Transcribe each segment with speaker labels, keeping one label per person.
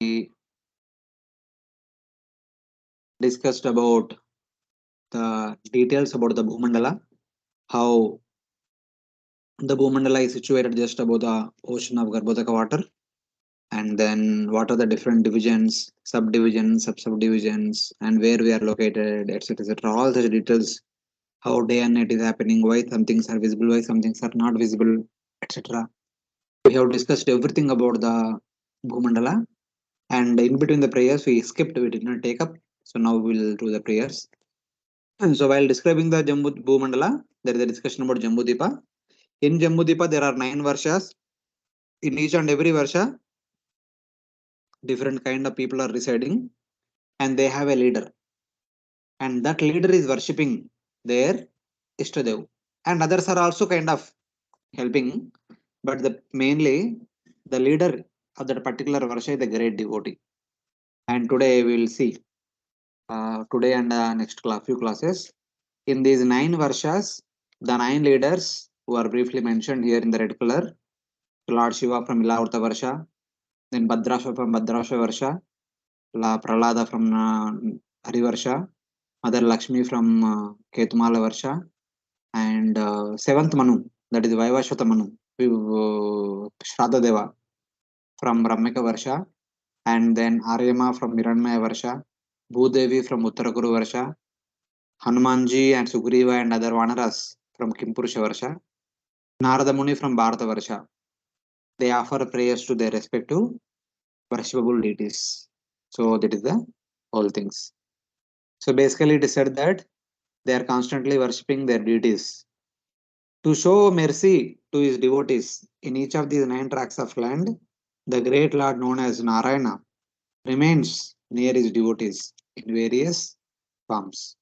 Speaker 1: we discussed about the details about the Bhumandala, how the Bhumandala is situated just above the ocean of Garbhodaka water, and then what are the different divisions, subdivisions, sub-subdivisions, and where we are located, etc. etc. All the details, how day and night is happening, why some things are visible, why some things are not visible, etc. We have discussed everything about the Bhumandala, and in between the prayers, we skipped, we did not take up. So now we'll do the prayers. And so while describing the Bhumandala, there is a discussion about Jambhudvipa. In Jambhudvipa, there are 9 varshas. In each and every varsha, different kind of people are residing, and they have a leader. And that leader is worshipping their Ishtadev. And others are also kind of helping, but mainly the leader of that particular varsha is the great devotee. And today we will see, today and next few classes, in these 9 varshas, the 9 leaders who are briefly mentioned here in the red color, Lord Shiva from Ilavrta Varsha, then Bhadrasha from Bhadrasha Varsha, La Pralada from Harivarsha, Mother Lakshmi from Ketumala Varsha, and 7th Manu, that is Vaivashvata Manu, Shraddha Deva from Brahmika Varsha, and then Aryama from Hiranmaya Varsha, Bhudevi from Uttarakuru Varsha, Hanumanji and Sugriva and other Vanaras from Kimpurusha Varsha, Narada Muni from Bharata Varsha. They offer prayers to their respective worshipable deities. So that is the whole things. So basically it is said that they are constantly worshipping their deities. To show mercy to his devotees in each of these 9 tracts of land, the great Lord known as Narayana remains near his devotees in various forms.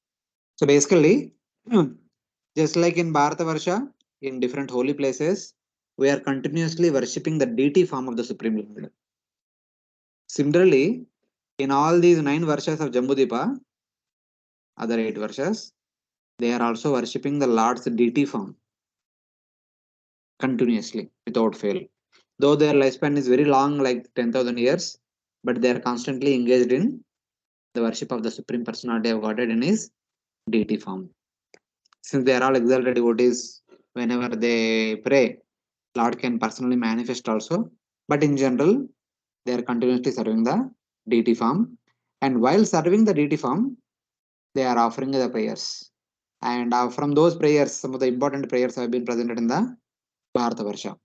Speaker 1: So basically, just like in Bharata Varsha, in different holy places, we are continuously worshipping the deity form of the Supreme Lord. Similarly, in all these 9 varshas of Jambhudvipa, other 8 varshas, they are also worshipping the Lord's deity form continuously without fail. Though their lifespan is very long, like 10,000 years, but they are constantly engaged in the worship of the Supreme Personality of Godhead in his deity form. Since they are all exalted devotees, whenever they pray, Lord can personally manifest also. But in general, they are continuously serving the deity form. And while serving the deity form, they are offering the prayers. And from those prayers, some of the important prayers have been presented in the Bharata Varsha.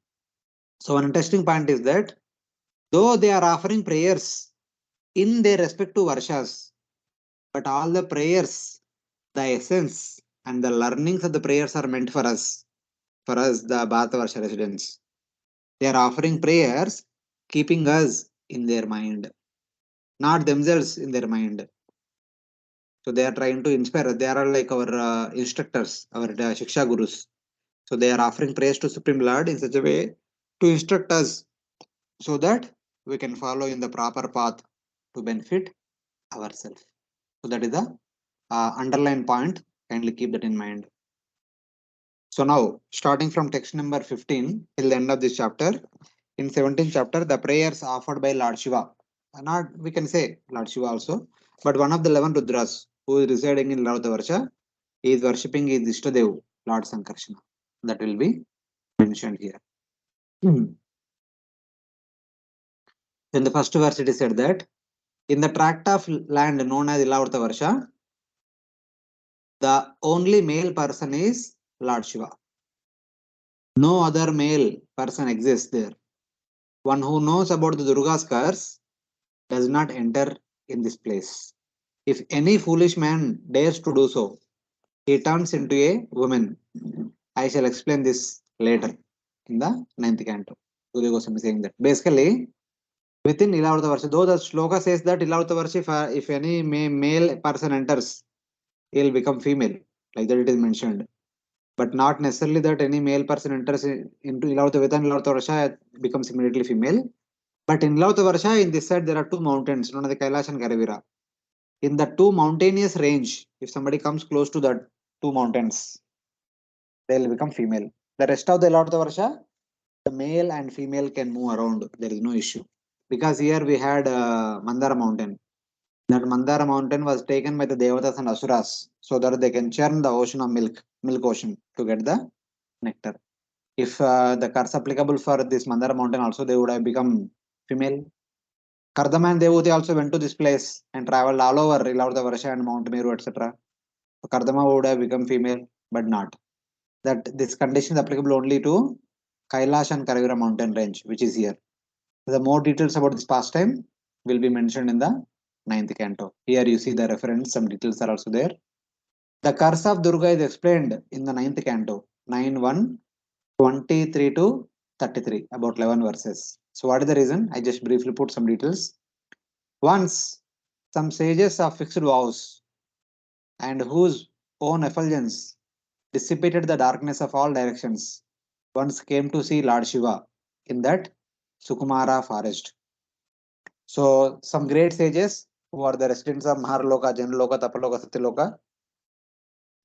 Speaker 1: So one interesting point is that though they are offering prayers in their respective varshas, but all the prayers, the essence and the learnings of the prayers are meant for us, the Bharata Varsha residents. They are offering prayers, keeping us in their mind, not themselves in their mind. So they are trying to inspire. They are like our instructors, our Shiksha Gurus. So they are offering praise to Supreme Lord in such a way to instruct us so that we can follow in the proper path to benefit ourselves. So that is the underline point. Kindly keep that in mind. So now, starting from text number 15 till the end of this chapter, in 17th chapter, the prayers offered by Lord Shiva. Not we can say Lord Shiva also, but one of the 11 Rudras who is residing in Lord Varsha is worshipping his Ishtadev, Lord Sankarsana. That will be mentioned here. In the first verse, it is said that in the tract of land known as Ilavrta Varsha, the only male person is Lord Shiva. No other male person exists there. One who knows about the Durga's curse does not enter in this place. If any foolish man dares to do so, he turns into a woman. I shall explain this later in the 9th canto. Surya Goswami is saying that. Basically, within Ilavrta Varsha, though the shloka says that Ilavrta Varsha, if any male person enters, he will become female. Like that it is mentioned. But not necessarily that any male person enters into Ilavrta within Ilavrta Varsha becomes immediately female. But in Ilavrta Varsha, in this side, there are 2 mountains, known as the Kailash and Garavira. In the 2 mountainous range, if somebody comes close to the 2 mountains, they will become female. The rest of the Ilavrta Varsha, the male and female can move around. There is no issue. because here we had Mandara mountain. That Mandara mountain was taken by the Devatas and Asuras so that they can churn the ocean of milk ocean to get the nectar. If the curse applicable for this Mandara mountain also, they would have become female. Kardama and Devuti also went to this place and traveled all over Ilavada Varsha and Mount Meru, etc. So Kardama would have become female, but not. That this condition is applicable only to Kailash and Karavira mountain range, which is here. The more details about this pastime will be mentioned in the 9th canto. Here you see the reference, some details are also there. The curse of Durga is explained in the 9th canto, 9:1, 23 to 33, about 11 verses. So what is the reason? I just briefly put some details. Once some sages of fixed vows and whose own effulgence dissipated the darkness of all directions once came to see Lord Shiva in that Sukumara forest. So some great sages who are the residents of Maharloka, Janaloka, Tapaloka, Satyaloka,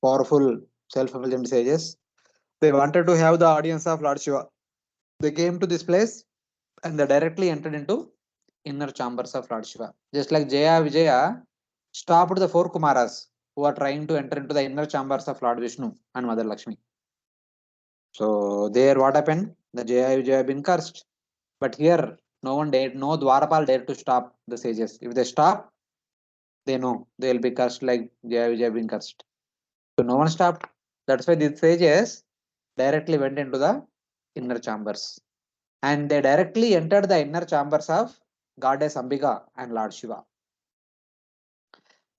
Speaker 1: powerful self-effulgent sages, they wanted to have the audience of Lord Shiva. They came to this place and they directly entered into inner chambers of Lord Shiva. Just like Jaya Vijaya stopped the 4 Kumaras who are trying to enter into the inner chambers of Lord Vishnu and Mother Lakshmi. So there what happened? The Jaya Vijaya have been cursed. But here no Dwarapal dared to stop the sages. If they stop, they know they will be cursed like Jaya Vijaya have been cursed. So no one stopped. That's why these sages directly went into the inner chambers. And they directly entered the inner chambers of Goddess Ambika and Lord Shiva.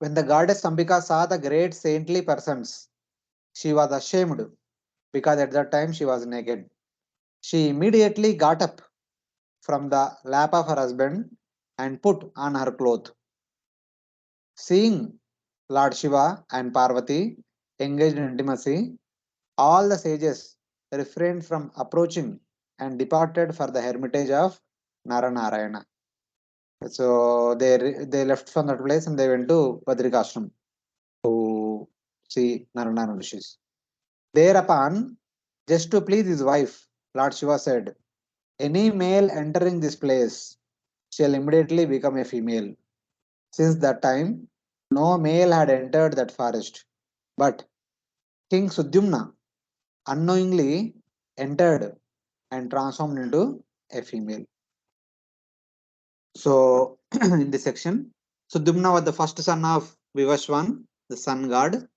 Speaker 1: When the Goddess Ambika saw the great saintly persons, she was ashamed because at that time she was naked. She immediately got up from the lap of her husband and put on her cloth. Seeing Lord Shiva and Parvati engaged in intimacy, all the sages refrained from approaching and departed for the hermitage of Naranarayana. So they left from that place and they went to Badrikashram to see Narayana Rishis. Thereupon, just to please his wife, Lord Shiva said, "Any male entering this place shall immediately become a female." Since that time, no male had entered that forest, but King Sudyumna unknowingly entered and transformed into a female. So, in this section, Sudyumna was the first son of Vivashwan, the sun god.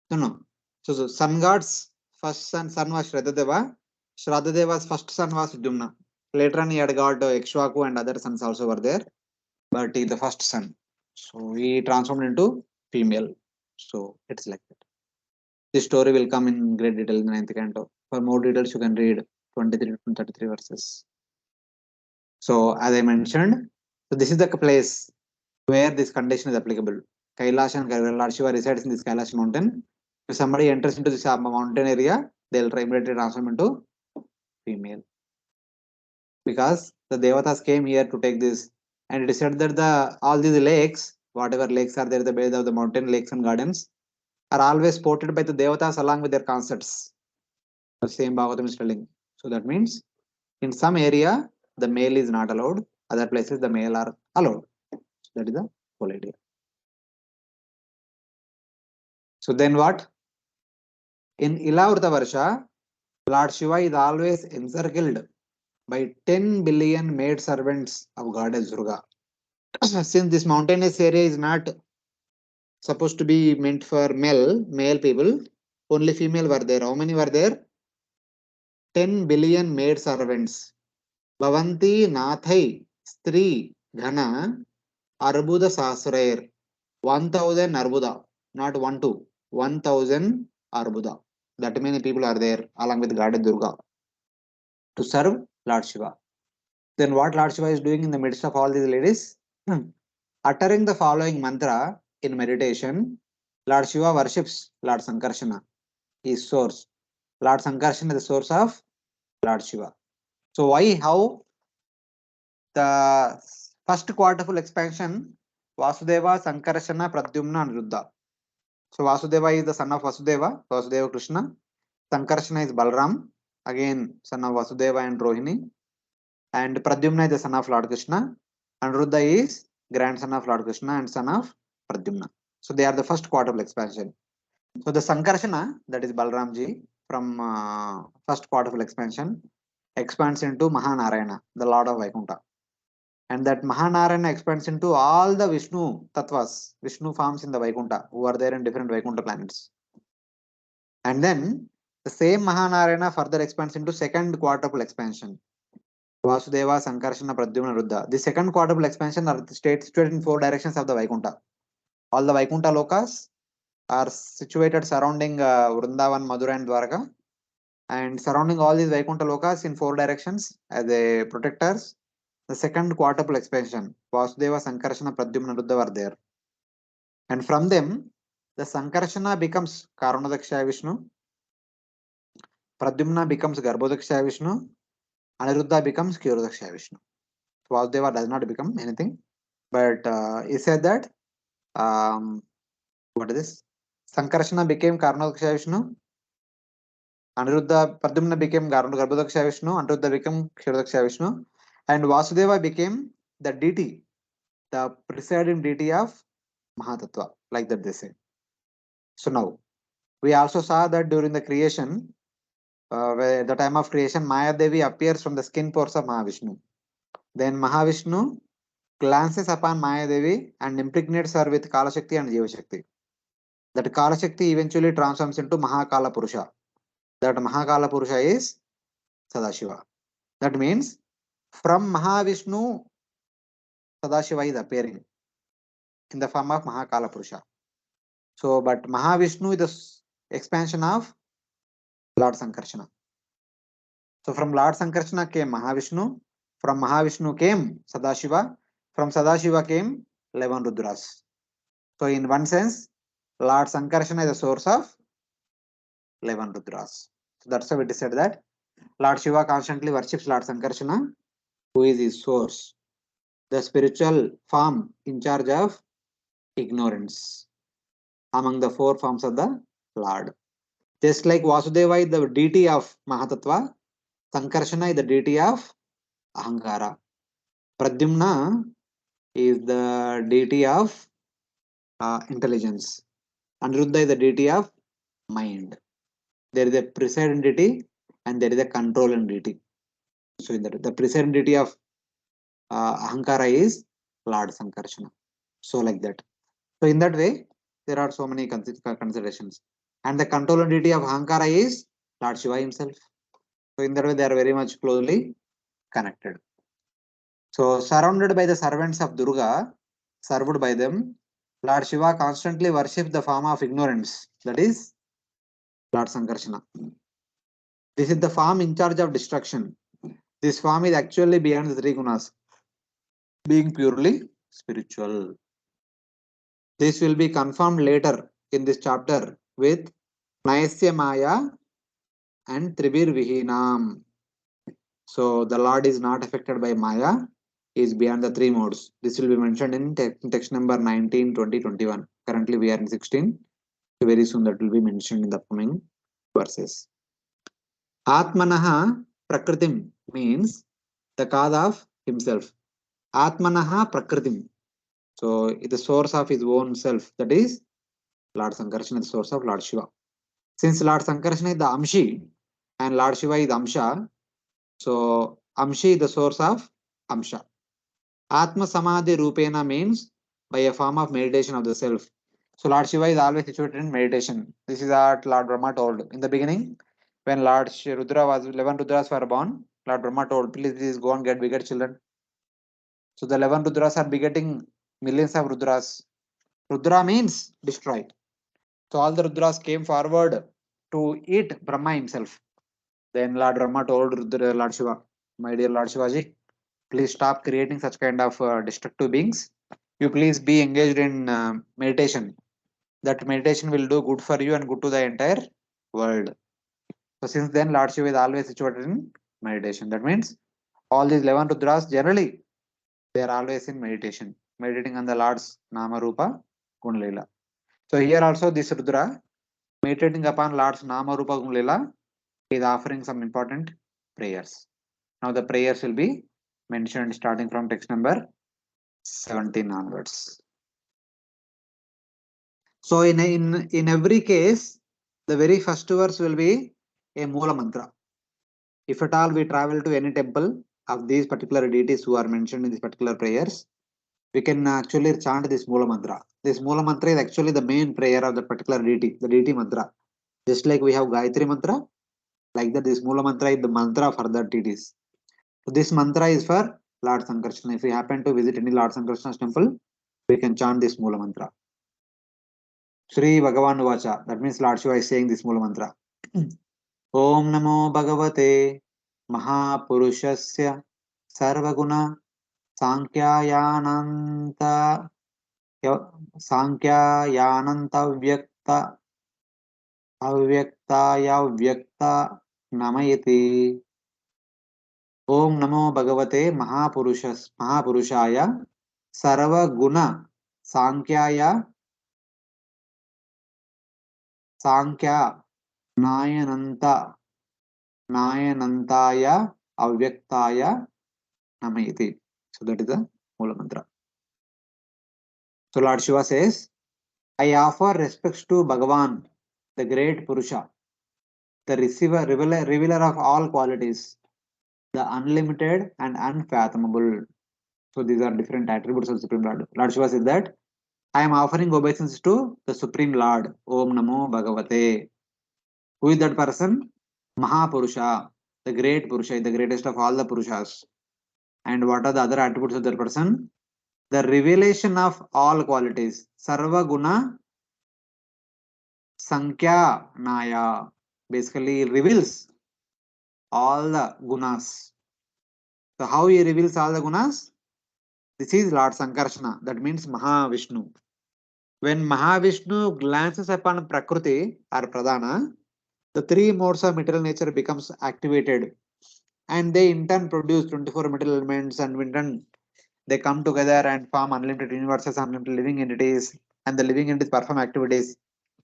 Speaker 1: No. So the sun god's first son was Shradadeva. Shradhadeva's first son was Sudyumna. Later on, he had got Ikshvaku and other sons also were there, but he the first son. So he transformed into female. So it's like that. This story will come in great detail in the 9th canto. For more details, you can read 23 to 33 verses. So as I mentioned, so this is the place where this condition is applicable. Kailash and Lord Shiva resides in this Kailash mountain. If somebody enters into this mountain area, they'll immediately transform into female. Because the Devatas came here to take this, and it is said that all these lakes, whatever lakes are there at the base of the mountain, lakes and gardens, are always supported by the Devatas along with their concerts. The same Bhagavatam is telling. So that means in some area the male is not allowed, other places the male are allowed. So that is the whole idea. So then what? In Ilavrta Varsha, Lord Shiva is always encircled by 10 billion maid servants of Goddess Durga. Since this mountainous area is not supposed to be meant for male people, only female were there. How many were there? 10 billion maid servants. Bhavanti Nathai Stri Ghana Arbuda Sasrair. 1000 Arbuda, not 1 2, 1000 Arbuda. That many people are there along with Goddess Durga to serve Lord Shiva. Then what Lord Shiva is doing in the midst of all these ladies? Uttering the following mantra in meditation, Lord Shiva worships Lord Sankarshana, his source. Lord Sankarshana is the source of Lord Shiva. So how the first quarterful expansion, Vasudeva, Sankarshana, Pradyumna and Ruddha. So Vasudeva is the son of Vasudeva Krishna. Sankarshana is Balram, again son of Vasudeva and Rohini. And Pradyumna is the son of Lord Krishna. Aniruddha is grandson of Lord Krishna and son of Pradyumna. So they are the first quadruple expansion. So the Sankarshana, that is Balramji, from first quadruple expansion, expands into Mahanarayana, the Lord of Vaikuntha. And that Mahanarayana expands into all the Vishnu tattvas, Vishnu forms in the Vaikuntha, who are there in different Vaikuntha planets. And then the same Mahanarayana further expands into second quadruple expansion. Vasudeva, Sankarshana, Pradyumna, Ruddha. The second quadruple expansion are situated in four directions of the Vaikuntha. All the Vaikuntha lokas are situated surrounding Vrindavan, Madura, and Dwarka. And surrounding all these Vaikuntha lokas in four directions as the protectors. The second quadruple expansion, Vasudeva, Sankarshana, Pradyumna, Ruddha were there. And from them, the Sankarshana becomes Karunadakshaya Vishnu, Pradyumna becomes Garbhodakshaya Vishnu, Aniruddha becomes Kyrodakshaya Vishnu. Vasudeva does not become anything, but he said that what is this? Sankarshana became Karunadakshaya Vishnu, Aniruddha Pradyumna became Garbhodakshaya Vishnu, Aniruddha became Kyrodakshaya Vishnu, and Vasudeva became the deity, the presiding deity of Mahatattva, like that they say. So now we also saw that during the creation, where the time of creation, Maya Devi appears from the skin pores of Mahavishnu. Then Mahavishnu glances upon Maya Devi and impregnates her with Kala Shakti and Jiva Shakti. That Kala Shakti eventually transforms into Mahakala Purusha. That Mahakala Purusha is Sadashiva. That means from Mahavishnu, Sadashiva is appearing in the form of Mahakala Purusha. So, but Mahavishnu is the expansion of Lord Sankarshana. So from Lord Sankarshana came Mahavishnu. From Mahavishnu came Sadashiva. From Sadashiva came 11 Rudras. So in one sense, Lord Sankarshana is the source of 11 Rudras. So that's how it is said that Lord Shiva constantly worships Lord Sankarshana, who is his source, the spiritual form in charge of ignorance among the four forms of the Lord. Just like Vasudeva is the deity of Mahatattva, Sankarshana is the deity of Ahankara. Pradyumna is the deity of intelligence. Aniruddha is the deity of mind. There is a presiding deity and there is a controlling deity. So in the presiding deity of Ahankara is Lord Sankarshana. So like that. So in that way, there are so many considerations. And the controlling deity of Ahankara is Lord Shiva himself. So in that way, they are very much closely connected. So surrounded by the servants of Durga, served by them, Lord Shiva constantly worships the form of ignorance, that is Lord Sankarshana. This is the form in charge of destruction. This form is actually beyond the three gunas, being purely spiritual. This will be confirmed later in this chapter with Naisya Maya and Tribir Vihinam. So the Lord is not affected by Maya, he is beyond the three modes. This will be mentioned in text number 19, 20, 21. Currently we are in 16. Very soon that will be mentioned in the upcoming verses. Atmanaha Prakritim means the cause of himself. Atmanaha Prakritim. So it is the source of his own self. That is Lord Sankarshana, the source of Lord Shiva. Since Lord Sankarshana is the Amshi and Lord Shiva is Amsha, so Amshi is the source of Amsha. Atma Samadhi Rupena means by a form of meditation of the self. So Lord Shiva is always situated in meditation. This is what Lord Brahma told. In the beginning, when Lord Rudra was 11 Rudras were born, Lord Brahma told, please go and get bigger children. So the 11 Rudras are begetting millions of Rudras. Rudra means destroy. So all the Rudras came forward to eat Brahma himself. Then Lord Brahma told Lord Shiva, my dear Lord Shivaji, please stop creating such kind of destructive beings. You please be engaged in meditation. That meditation will do good for you and good to the entire world. So since then, Lord Shiva is always situated in meditation. That means all these 11 Rudras generally they are always in meditation, meditating on the Lord's Nama Rupa Gunlila. So here also this Rudra meditating upon Lord's Nama Rupa Gunlila is offering some important prayers. Now the prayers will be mentioned starting from text number 17 onwards. So in every case, the very first verse will be a Moola mantra. If at all we travel to any temple of these particular deities who are mentioned in these particular prayers, we can actually chant this Moola mantra. This Moola mantra is actually the main prayer of the particular deity, the deity mantra. Just like we have Gayatri mantra, like that this Moola mantra is the mantra for the deities. So this mantra is for Lord Sankarsana. If we happen to visit any Lord Sankarsana's temple, we can chant this Moola mantra. Sri Bhagavan Vacha. That means Lord Shiva is saying this Moola mantra. Om Namo Bhagavate Mahapurushasya Sarvaguna Sankhyayananta Sankhyayananta Avyakta Namayati. Om Namo Bhagavate Mahapurushaya Sarvaguna Sankhya Nayanantaya Avyaktaya Namayati. So that is the Moola mantra. So Lord Shiva says, I offer respects to Bhagavan, the great Purusha, the revealer of all qualities, the unlimited and unfathomable. So these are different attributes of Supreme Lord. Lord Shiva says that I am offering obeisance to the Supreme Lord. Om Namo Bhagavate. Who is that person? Mahapurusha, the great Purusha, the greatest of all the Purushas. And what are the other attributes of that person? The revelation of all qualities. Sarva Guna Sankhya Naya. Basically reveals all the gunas. So how he reveals all the gunas? This is Lord Sankarsana. That means Mahavishnu. When Mahavishnu glances upon Prakriti or Pradhana, the three modes of material nature becomes activated, and they in turn produce 24 material elements, and in turn they come together and form unlimited universes, unlimited living entities, and the living entities perform activities,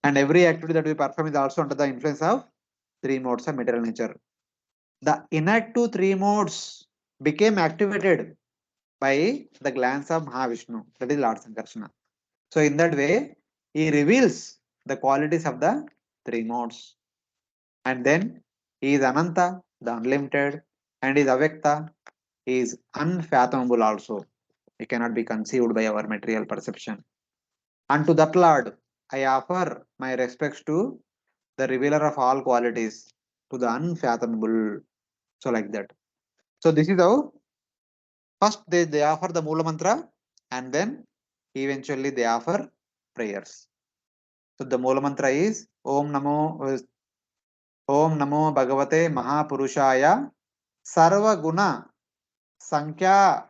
Speaker 1: and every activity that we perform is also under the influence of three modes of material nature. The inactive three modes became activated by the glance of Mahavishnu, that is Lord Sankarsana. So in that way, he reveals the qualities of the three modes. And then he is Ananta, the unlimited, and is Avyakta, he is unfathomable also. It cannot be conceived by our material perception. And to that Lord, I offer my respects to the revealer of all qualities, to the unfathomable. So like that. So this is how first they offer the Moola Mantra, and then eventually they offer prayers. So the Moola Mantra is Om Namo Bhagavate Mahapurushaya Sarva Guna Sankhya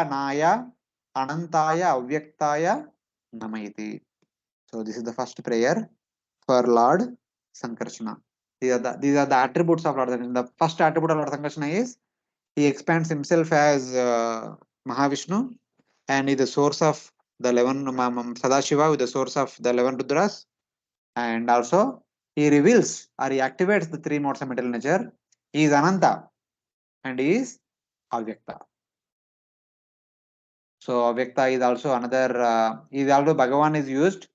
Speaker 1: Naya Anantaya Avyaktaya Namayati. So this is the first prayer for Lord Sankarsana. These are the attributes of Lord Sankarsana. The first attribute of Lord Sankarsana is he expands himself as Mahavishnu, and is the source of the 11 Sadashiva, with the source of the 11 Rudras, and also he reveals or he activates the three modes of material nature. He is Ananta and he is Avyakta. So Avyakta is also another, is also Bhagavan is used.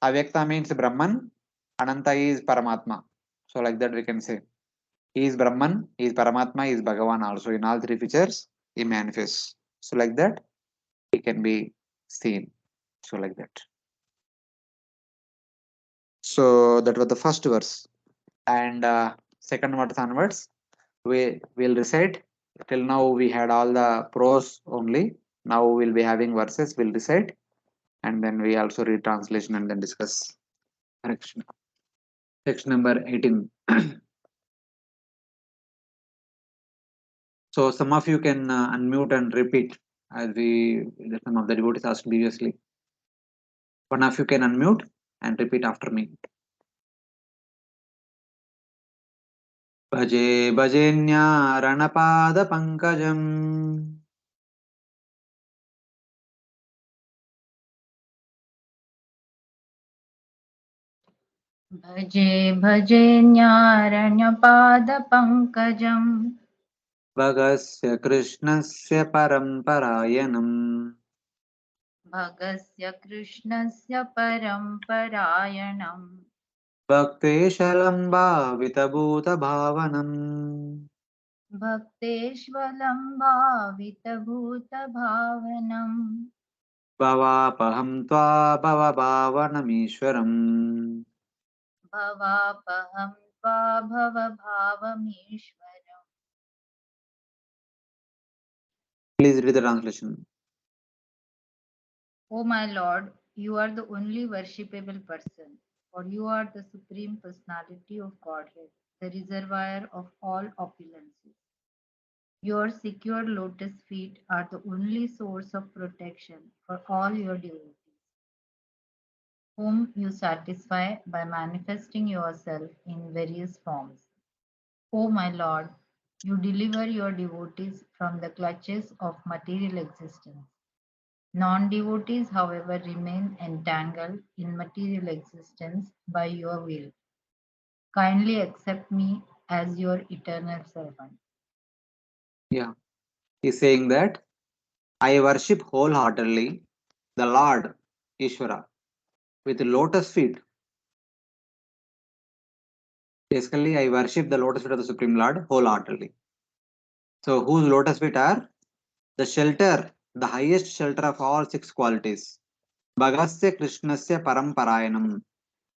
Speaker 1: Avyakta means Brahman, Ananta is Paramatma. So like that we can say. He is Brahman, he is Paramatma, he is Bhagavan also. In all three features, he manifests. So like that, he can be seen. So like that. So that was the first verse. And second verse onwards, we will recite. Till now we had all the prose only. Now we will be having verses, we'll recite. And then we also read translation and then discuss. Correction. Section number 18. So some of you can unmute and repeat as some of the devotees asked previously. One of you can unmute and repeat after me. Bhaje bhajenya ranapada pankajam.
Speaker 2: भजे भजे न्यारण्यपादपङ्कजम्
Speaker 1: भगस्य कृष्णस्य परम्परायणम्
Speaker 2: भगस्य कृष्णस्य परम्परायणम्
Speaker 1: भक्तेशलं भावितभूतभावनम्
Speaker 2: भक्तेष्वलम्भावितभूतभावनम्
Speaker 1: भवापहं त्वा भवभावनमीश्वरम्
Speaker 2: भवापहं त्वा भवभावमीश्वरम्.
Speaker 1: Please read the translation.
Speaker 2: O my Lord, you are the only worshipable person, for you are the Supreme Personality of Godhead, the reservoir of all opulences. Your secure lotus feet are the only source of protection for all your devotees, whom you satisfy by manifesting yourself in various forms. O my Lord, you deliver your devotees from the clutches of material existence. Non-devotees, however, remain entangled in material existence by your will. Kindly accept me as your eternal servant.
Speaker 1: Yeah, he's saying that I worship wholeheartedly the Lord Ishvara with lotus feet. Basically, I worship the lotus feet of the Supreme Lord wholeheartedly. So, whose lotus feet are the shelter, the highest shelter of all six qualities. Bhagasya Krishnasya Paramparayanam.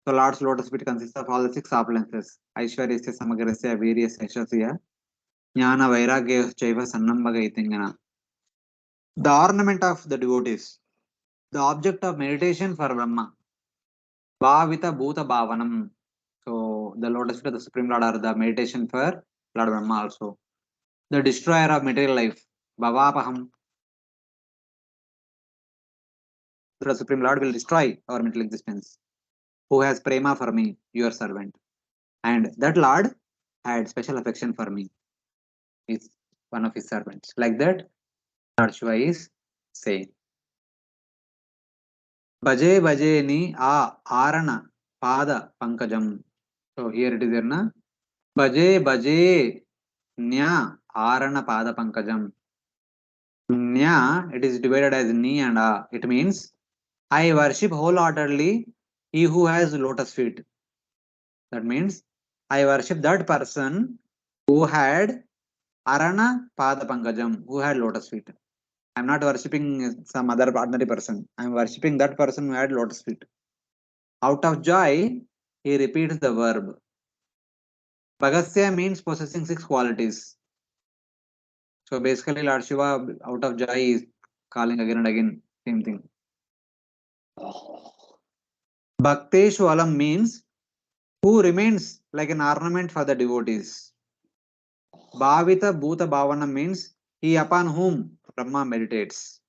Speaker 1: So, Lord's lotus feet consists of all the six opulences. Aishwaryasya Samagrasya Veeryasya Yashasya Jnana Vairagya Chaiva Sannam Bhagaitingana. The ornament of the devotees. The object of meditation for Brahma. Bhavita Bhuta Bhavanam. So, the lotus feet of the Supreme Lord are the meditation for Lord Brahma also. The destroyer of material life. Bhavapaham. The Supreme Lord will destroy our mental existence. Who has prema for me, your servant. And that Lord had special affection for me. Is one of his servants. Like that, Lord Shiva is saying. Bhaje Bhaje ni Arana Pada Pankajam. So here it is there na. Bhaje Bhaje Nya Arana Pada Pankajam. Nya, it is divided as Ni and A. It means I worship wholeheartedly he who has lotus feet. That means I worship that person who had Arana Pada Pankajam, who had lotus feet. I'm not worshipping some other ordinary person. I'm worshipping that person who had lotus feet. Out of joy, he repeats the verb. Bhagasya means possessing six qualities. So basically, Lord Shiva, out of joy, is calling again and again, same thing. Bhakteshu alam means who remains like an ornament for the devotees. Bhavita Bhuta Bhavana means he upon whom Brahma meditates.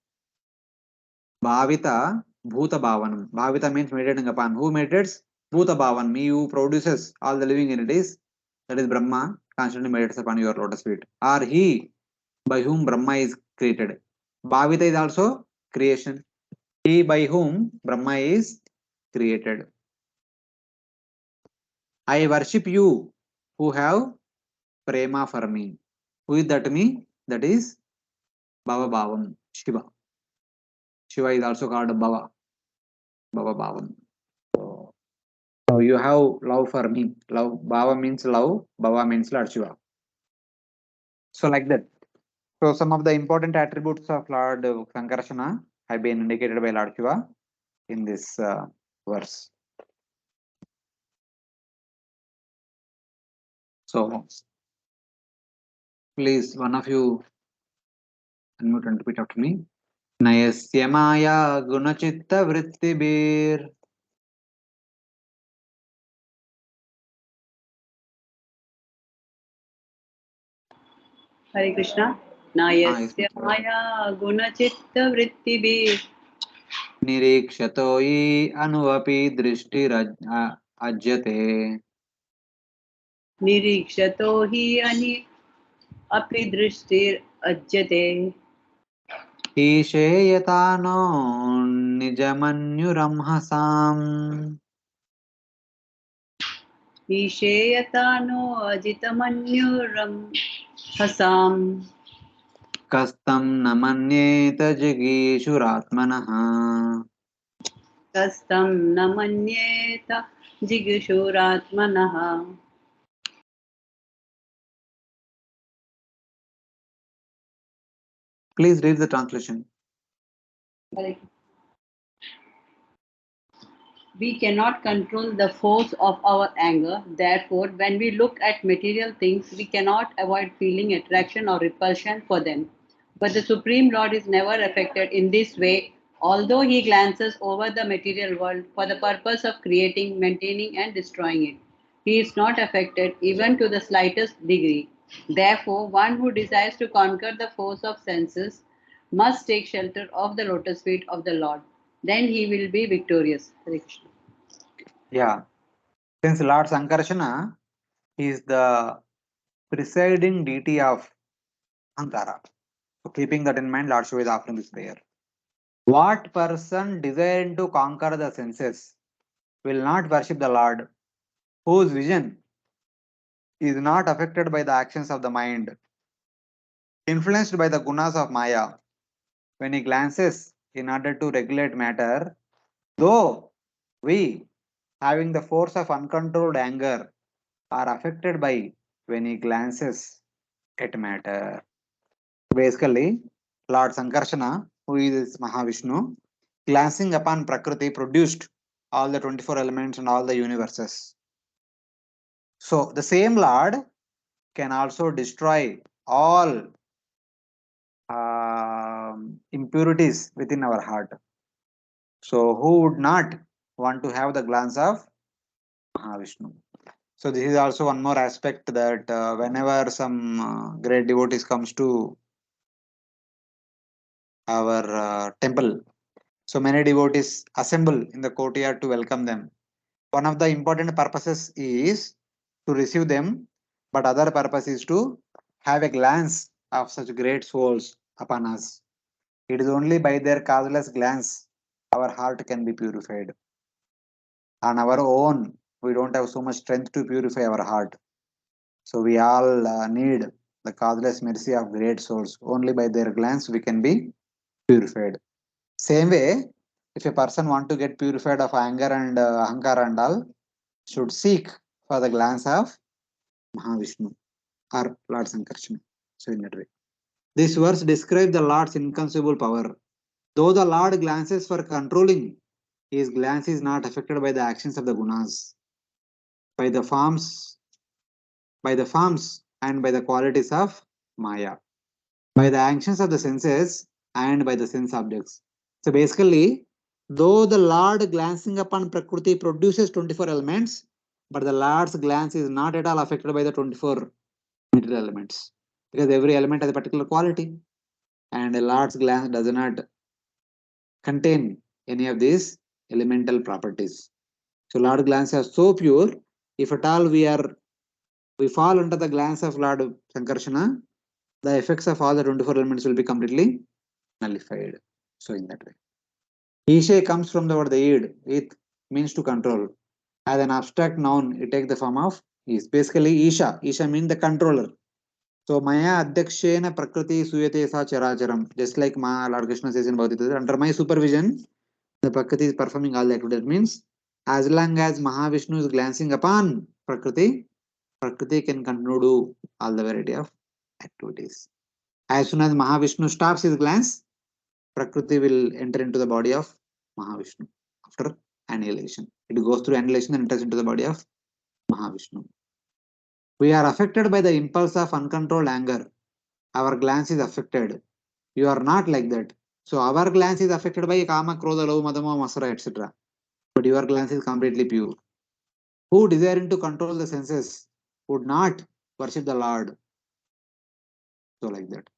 Speaker 1: Bhavita Bhuta Bhavanam. Bhavita means meditating upon. Who meditates? Bhuta Bhavan, me who produces all the living entities. That is Brahma, constantly meditates upon your lotus feet. Or he by whom Brahma is created. Bhavita is also creation. He by whom Brahma is created. I worship you who have prema for me. Who is that me? That is Bhava Bhavam, Shiva. Shiva is also called Bhava, Bhava Bhavam. So you have love for me. Love, Bhava means love, Bhava means Lord Shiva. So like that. So some of the important attributes of Lord Sankarsana have been indicated by Lord Shiva in this verse. So please, one of you unmute and repeat after me. Nayasya Maya Gunachitta Vrittibir.
Speaker 3: Hare Krishna.
Speaker 1: Yes,
Speaker 3: Nayasya
Speaker 1: Mr.
Speaker 3: maya gunachitta vrittibhi
Speaker 1: Nirikshito yi anuvapi drishti ajyate.
Speaker 3: nirikshato hi ani api drishtir ajyate.
Speaker 1: Isheyatano nijamanyuramhasam.
Speaker 3: ईशेयतानो अजितमन्युरं हसाम्
Speaker 1: कस्तं न मन्येत जिगीषुरात्मनः
Speaker 3: कस्तं न मन्येत जिगीषुरात्मनः
Speaker 1: Please read the translation.
Speaker 3: We cannot control the force of our anger. Therefore, when we look at material things, we cannot avoid feeling attraction or repulsion for them. But the Supreme Lord is never affected in this way, although he glances over the material world for the purpose of creating, maintaining, and destroying it. He is not affected even to the slightest degree. Therefore, one who desires to conquer the force of senses must take shelter of the lotus feet of the Lord. Then he will be victorious. Hare Krishna.
Speaker 1: Yeah. Since Lord Sankarshana is the presiding deity of Ankara. So keeping that in mind, Lord Shiva is offering this prayer. What person desiring to conquer the senses will not worship the Lord, whose vision is not affected by the actions of the mind, influenced by the gunas of Maya, when he glances in order to regulate matter, though we, having the force of uncontrolled anger, are affected by when he glances at matter. Basically, Lord Sankarshana, who is Mahavishnu, glancing upon Prakriti, produced all the 24 elements and all the universes. So, the same Lord can also destroy all impurities within our heart. So, who would not want to have the glance of Mahavishnu? So, this is also one more aspect that whenever some great devotees comes to our temple, so many devotees assemble in the courtyard to welcome them. One of the important purposes is to receive them, but other purpose is to have a glance of such great souls upon us. It is only by their causeless glance our heart can be purified. On our own, we don't have so much strength to purify our heart. So we all need the causeless mercy of great souls. Only by their glance we can be purified. Same way, if a person want to get purified of anger and ahankara and all, should seek for the glance of Mahavishnu or Lord Sankarsana. So in that way. This verse describes the Lord's inconceivable power. Though the Lord glances for controlling, his glance is not affected by the actions of the gunas, by the forms, and by the qualities of Maya, by the actions of the senses and by the sense objects. So basically, though the Lord glancing upon Prakriti produces 24 elements, but the Lord's glance is not at all affected by the 24 material elements, because every element has a particular quality and a Lord's glance does not contain any of these elemental properties. So Lord glance is so pure, if at all we fall under the glance of Lord Sankarshana, the effects of all the 24 elements will be completely nullified. So in that way. Ishe comes from the word the id. It means to control. As an abstract noun, it takes the form of is. Basically, Isha. Isha means the controller. So Maya Adhyakshena Prakriti Suyate Sa Characharam. Just like Lord Krishna says in Bhagavad Gita, under my supervision, the Prakriti is performing all the activities. That means as long as Mahavishnu is glancing upon Prakriti, Prakriti can continue to do all the variety of activities. As soon as Mahavishnu stops his glance, Prakriti will enter into the body of Mahavishnu after annihilation. It goes through annihilation and enters into the body of Mahavishnu. We are affected by the impulse of uncontrolled anger. Our glance is affected. You are not like that. So our glance is affected by kama, krodha, love, madama, masara, etc. But your glance is completely pure. Who desiring to control the senses would not worship the Lord. So like that.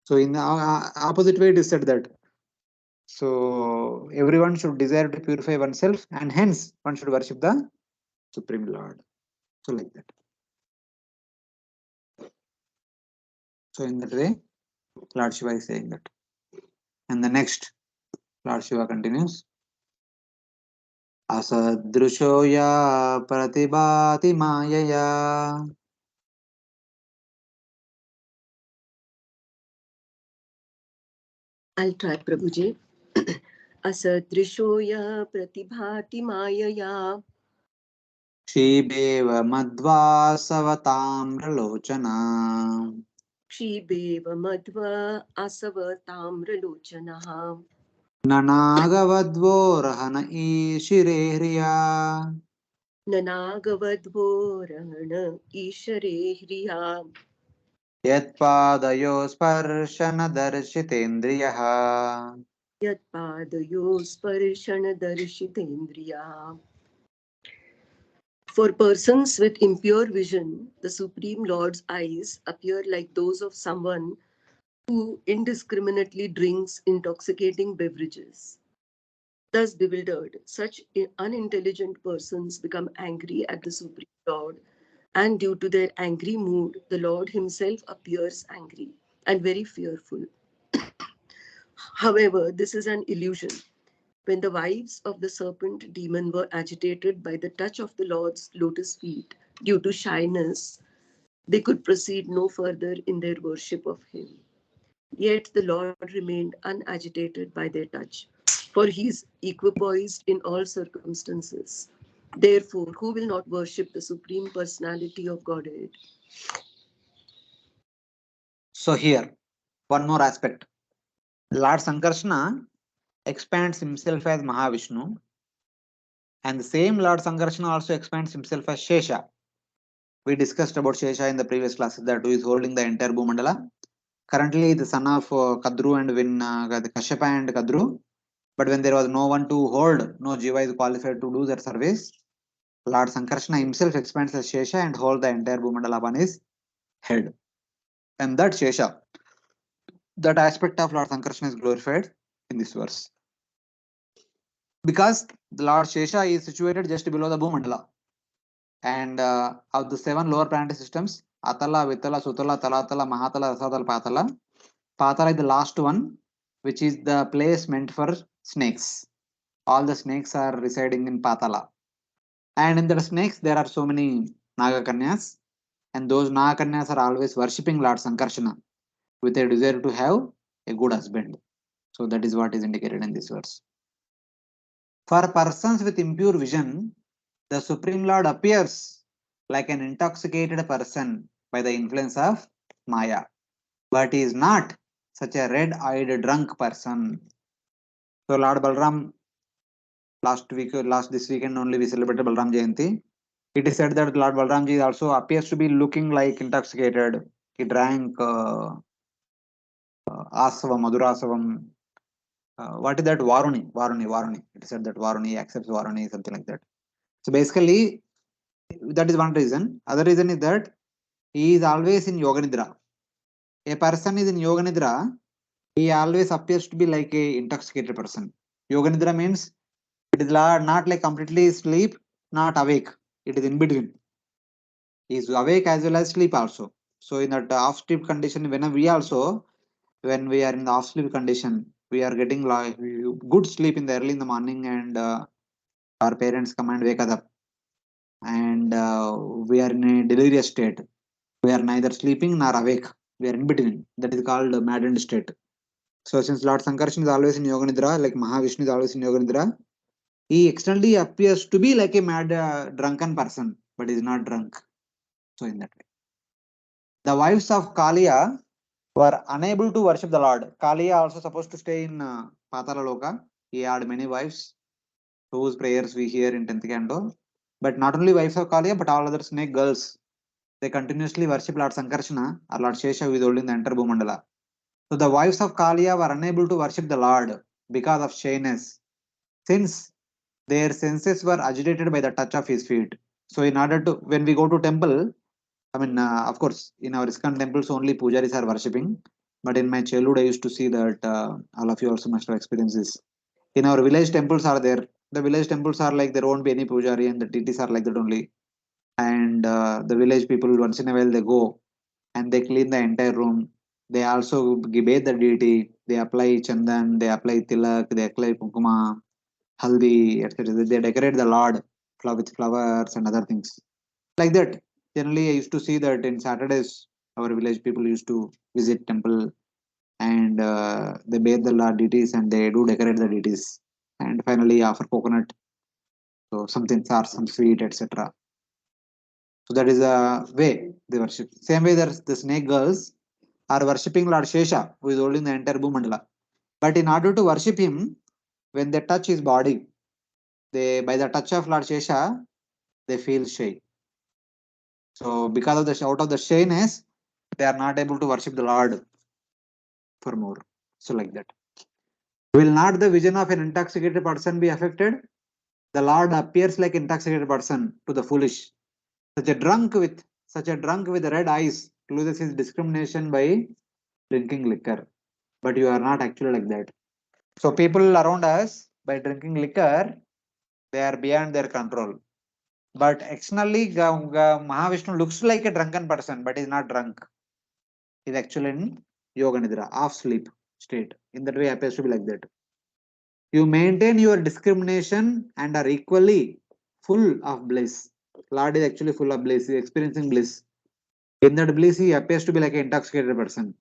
Speaker 1: So in the opposite way, it is said that. So everyone should desire to purify oneself, and hence one should worship the Supreme Lord. So like that. So in that way, Lord Shiva is saying that. And the next, Lord Shiva continues. असदृशो या प्रतिभाति मायया.
Speaker 4: I'll try, Prabhuji. Asadrisho ya pratibhati mayaya.
Speaker 1: क्षीबेव मध्वासवताम्रलोचना.
Speaker 4: Shibeva madhva asavatamralochanaha.
Speaker 1: ननागवद्वोरहन ईशिरे ह्रिया.
Speaker 4: Nanagavadvorana ishare hriya.
Speaker 1: यत्पादयो स्पर्शनदर्शितेन्द्रियः.
Speaker 4: Yatpadayo sparshana darshitendriya. For persons with impure vision, the Supreme Lord's eyes appear like those of someone who indiscriminately drinks intoxicating beverages. Thus bewildered, such unintelligent persons become angry at the Supreme Lord, and due to their angry mood, the Lord himself appears angry and very fearful. However, this is an illusion. When the wives of the serpent demon were agitated by the touch of the Lord's lotus feet due to shyness, they could proceed no further in their worship of him. Yet the Lord remained unagitated by their touch, for he is equipoised in all circumstances. Therefore, who will not worship the Supreme Personality of Godhead?
Speaker 1: So here, one more aspect. Lord Sankarsana expands himself as Mahavishnu, and the same Lord Sankarsana also expands himself as Shesha. We discussed about Shesha in the previous classes, that who is holding the entire Bhumandala. Currently, the son of Kadru and the Kashyapa and Kadru. But when there was no one to hold, no Jiva is qualified to do their service, Lord Sankarsana himself expands as Shesha and holds the entire Bhumandala upon his head. And that Shesha, that aspect of Lord Sankarsana is glorified in this verse. Because the Lord Shesha is situated just below the Bhumandala. And of the 7 lower planetary systems, Atala, Vitala, Sutala, Talatala, Mahatala, Rasadala, Patala, Patala is the last one, which is the place meant for snakes. All the snakes are residing in Patala. And in the snakes, there are so many Nagakanyas. And those Nagakanyas are always worshipping Lord Sankarsana with a desire to have a good husband. So that is what is indicated in this verse. For persons with impure vision, the Supreme Lord appears like an intoxicated person by the influence of Maya, but he is not such a red-eyed drunk person. So Lord Balram, this weekend only we celebrated Balram Jayanti. It is said that Lord Balramji also appears to be looking like intoxicated. He drank Asavam, Madhurasavam. What is that? Varuni. It is said that Varuni accepts Varuni, something like that. So basically, that is one reason. Other reason is that he is always in Yoga Nidra. A person is in Yoga Nidra, he always appears to be like a intoxicated person. Yoga Nidra means it is not like completely sleep, not awake. It is in between. He is awake as well as sleep also. So in that off sleep condition, when we also, when we are in the off sleep condition, we are getting like good sleep in the early in the morning, and our parents come and wake us up, and we are in a delirious state. We are neither sleeping nor awake. We are in between. That is called maddened state. So since Lord Sankarsana is always in Yoga Nidra, like Mahavishnu is always in Yoga Nidra, he externally appears to be like a mad drunken person, but is not drunk. So in that way, the wives of Kaliya were unable to worship the Lord. Kaliya also supposed to stay in Patala Loka. He had many wives whose prayers we hear in 10th canto. But not only wives of Kaliya, but all other snake girls. They continuously worship Lord Sankarsana or Lord Shesha, who is holding the entire Bhumandala. So the wives of Kaliya were unable to worship the Lord because of shyness, since their senses were agitated by the touch of his feet. So in order to, when we go to temple, I mean, of course, in our ISKCON temples only pujaris are worshipping. But in my childhood, I used to see that all of you also must have experienced this. In our village temples are there. The village temples are like there won't be any pujari, and the TTs are like that only. And the village people once in a while they go and they clean the entire room. They also bathe the deity. They apply chandan, they apply tilak, they apply kumkuma, haldi, etc. They decorate the Lord with flowers and other things like that. Generally, I used to see that in Saturdays, our village people used to visit temple and they bathe the Lord deities and they do decorate the deities and finally offer coconut, so something or some sweet, etc. So that is a way they worship. Same way, there's the snake girls are worshipping Lord Shesha, who is holding the entire Bhumandala. But in order to worship him, when they touch his body, they by the touch of Lord Shesha, they feel shy. So because of the out of the shyness, they are not able to worship the Lord for more. So like that. Will not the vision of an intoxicated person be affected? The Lord appears like intoxicated person to the foolish. Such a drunk with red eyes loses his discrimination by drinking liquor. But you are not actually like that. So people around us, by drinking liquor, they are beyond their control. But externally, Mahavishnu looks like a drunken person, but is not drunk. He's actually in yoga nidra, off sleep state. In that way, appears to be like that. You maintain your discrimination and are equally full of bliss. Lord is actually full of bliss. He is experiencing bliss. In that bliss, he appears to be like an intoxicated person.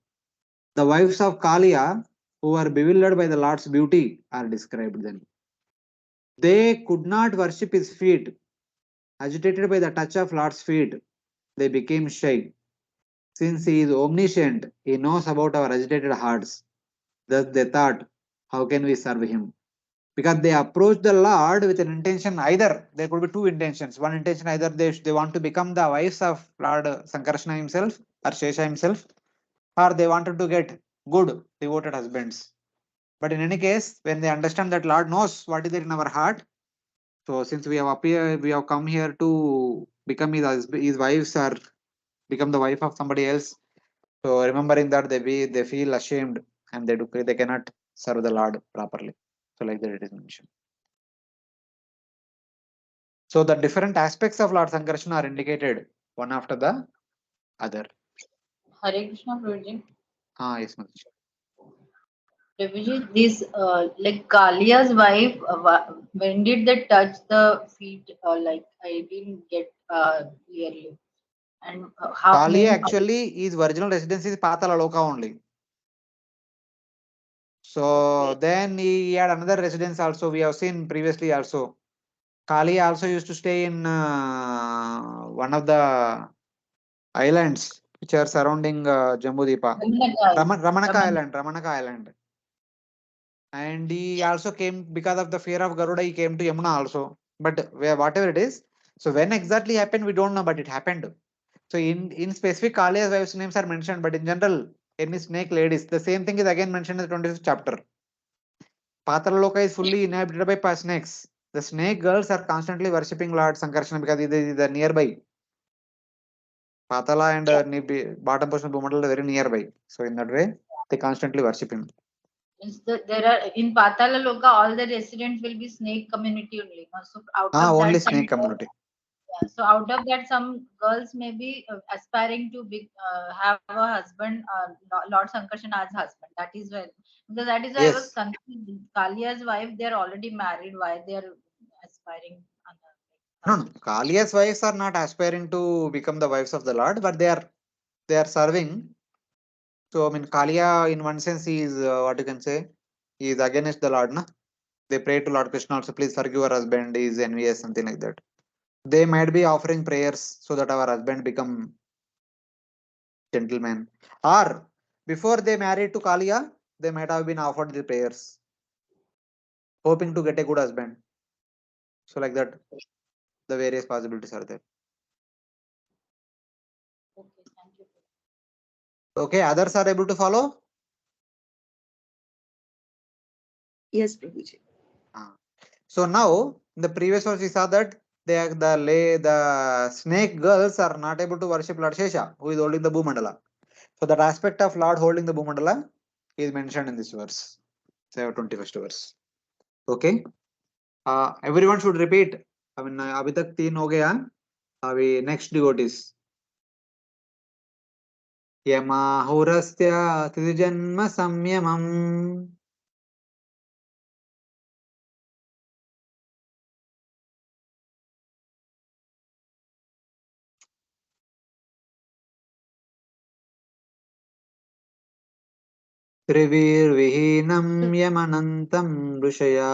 Speaker 1: The wives of Kalia, who are bewildered by the Lord's beauty, are described then. They could not worship his feet. Agitated by the touch of Lord's feet, they became shy. Since he is omniscient, he knows about our agitated hearts. Thus they thought, how can we serve him? Because they approach the Lord with an intention, either there could be two intentions. One intention, either they want to become the wives of Lord Sankarshana himself or Shesha himself, or they wanted to get good, devoted husbands. But in any case, when they understand that Lord knows what is there in our heart, so since we have come here to become his wives or become the wife of somebody else. So remembering that they feel ashamed and they cannot serve the Lord properly. So like that it is mentioned. So the different aspects of Lord Sankarsana are indicated one after the other.
Speaker 2: Hare Krishna, Prabhuji.
Speaker 1: Yes, Mataji.
Speaker 2: Prabhuji, this like Kalia's wife, when did they touch the feet? Like I didn't get clearly. And how
Speaker 1: Kali
Speaker 2: means
Speaker 1: actually his original residence is Patala Loka only. So then he had another residence also. We have seen previously also. Kali also used to stay in one of the islands which are surrounding Jambhudvipa. Ramanaka Island. And he also came because of the fear of Garuda, he came to Yamuna also. But whatever it is, so when exactly happened, we don't know, but it happened. So in specific Kalia's wives' names are mentioned, but in general, any snake ladies, the same thing is again mentioned in the 25th chapter. Patalaloka is fully inhabited by snakes. The snake girls are constantly worshipping Lord Sankarsana because they are nearby. Patala and bottom portion of Bhumandala are very nearby. So in that way, they constantly worship him.
Speaker 2: there are in Patala Loka, all the residents will be snake community only. So out of
Speaker 1: Only
Speaker 2: that,
Speaker 1: snake community.
Speaker 2: so out of that, some girls may be aspiring to have a husband, Lord Sankarsana as husband. That is why, because that is why I was
Speaker 1: Yes.
Speaker 2: confused. Kalia's wife, they are already married. Why they are aspiring?
Speaker 1: No. Kalia's wives are not aspiring to become the wives of the Lord, but they are serving. So I mean, Kalia in one sense he is what you can say, he is against the Lord, na? They pray to Lord Krishna also, please forgive our husband, he is envious, something like that. They might be offering prayers so that our husband become gentleman. Or before they married to Kalia, they might have been offered the prayers, hoping to get a good husband. So like that, the various possibilities are there.
Speaker 2: Okay, thank you.
Speaker 1: Okay, others are able to follow?
Speaker 4: Yes, Prabhuji.
Speaker 1: So now in the previous verse we saw that the snake girls are not able to worship Lord Shesha, who is holding the Bhumandala. So that aspect of Lord holding the Bhumandala is mentioned in this verse. Say 21st verse. Okay. Everyone should repeat. I mean, अभी तक 3 हो गया. अभी next devotees. यमाहुरस्य तिजन्म संयमम् त्रिभिर्विहीनं यमनन्तं ऋषया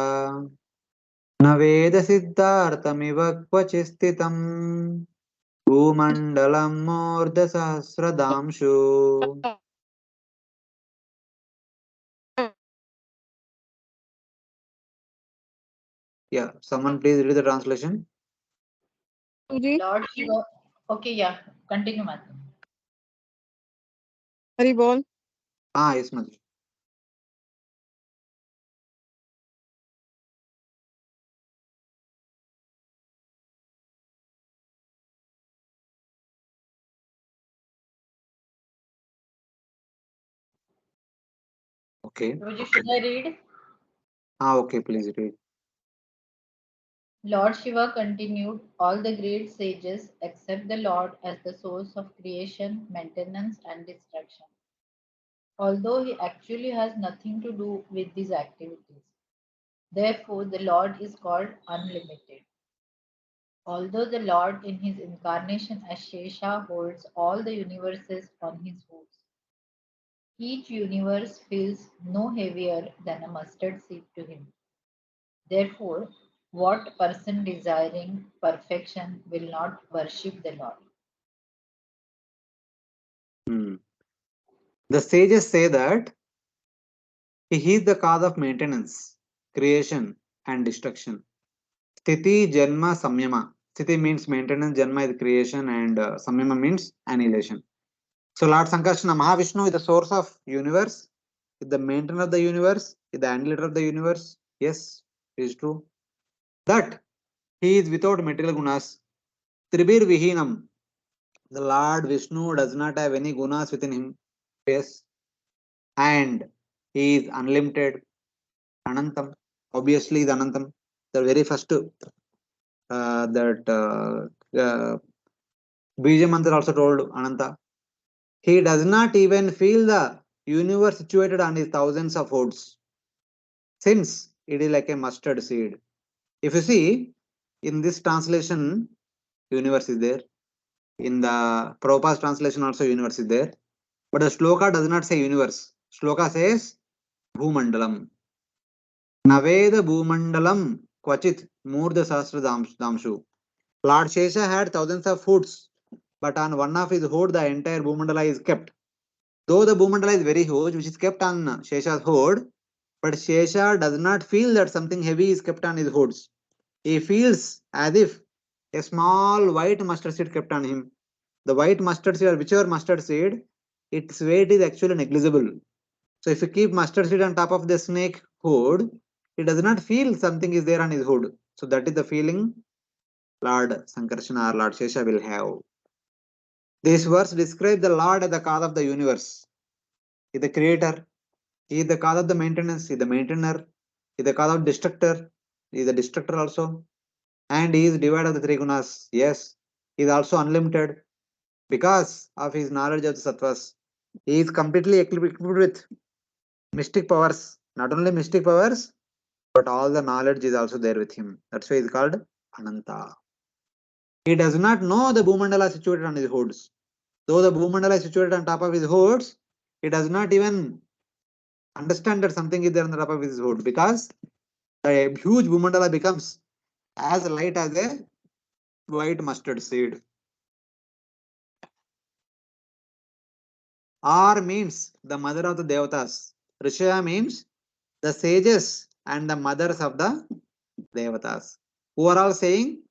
Speaker 1: न वेदसिद्धार्थमिव क्वचित् स्थितम् भूमण्डलं मूर्धसहस्रदांशु. Yeah, someone please read the translation.
Speaker 2: Lord Shiva. Okay, yeah. Continue, Mata.
Speaker 5: Hari bol.
Speaker 1: Yes, Madhu. Okay.
Speaker 2: Should I read?
Speaker 1: Okay, please read.
Speaker 2: Lord Shiva continued, all the great sages accept the Lord as the source of creation, maintenance, and destruction, although he actually has nothing to do with these activities. Therefore, the Lord is called unlimited. Although the Lord in his incarnation as Shesha holds all the universes on his hooves, each universe feels no heavier than a mustard seed to him. Therefore, what person desiring perfection will not worship the Lord?
Speaker 1: The sages say that he is the cause of maintenance, creation, and destruction. Sthiti, Janma, Samyama. Sthiti means maintenance, Janma is creation, and Samyama means annihilation. So Lord Sankarsana Mahavishnu is the source of universe, is the maintainer of the universe, is the annihilator of the universe. Yes, it is true. That he is without material gunas. Tribir Vihinam. The Lord Vishnu does not have any gunas within him. Yes. And he is unlimited. Anantam. Obviously, is Anantam. The very first that Bija Mantra also told Ananta. He does not even feel the universe situated on his thousands of hoods, since it is like a mustard seed. If you see, in this translation, universe is there. In the Prabhupada's translation also universe is there. But the shloka does not say universe. Shloka says Bhumandalam. Naveda Bhumandalam Kvachit Murdha Sahasra Damshu. Lord Shesha had thousands of hoods, but on one of his hood, the entire Bhumandala is kept. Though the Bhumandala is very huge, which is kept on Shesha's hood, but Shesha does not feel that something heavy is kept on his hoods. He feels as if a small white mustard seed kept on him. The white mustard seed or whichever mustard seed, its weight is actually negligible. So if you keep mustard seed on top of the snake hood, he does not feel something is there on his hood. So that is the feeling Lord Sankarsana or Lord Shesha will have. This verse describes the Lord as the cause of the universe. He is the creator. He is the cause of the maintenance. He is the maintainer. He is the cause of destructor. He is the destructor also. And he is divided of the three gunas. Yes, he is also unlimited because of his knowledge of the sattvas. He is completely equipped with mystic powers. Not only mystic powers, but all the knowledge is also there with him. That's why he is called Ananta. He does not know the Bhumandala situated on his hoods. Though the Bhumandala is situated on top of his hoods, he does not even understand that something is there on the top of his hood because a huge Bhumandala becomes as light as a white mustard seed. R means the mother of the Devatas. Rishaya means the sages and the mothers of the Devatas. Who are all saying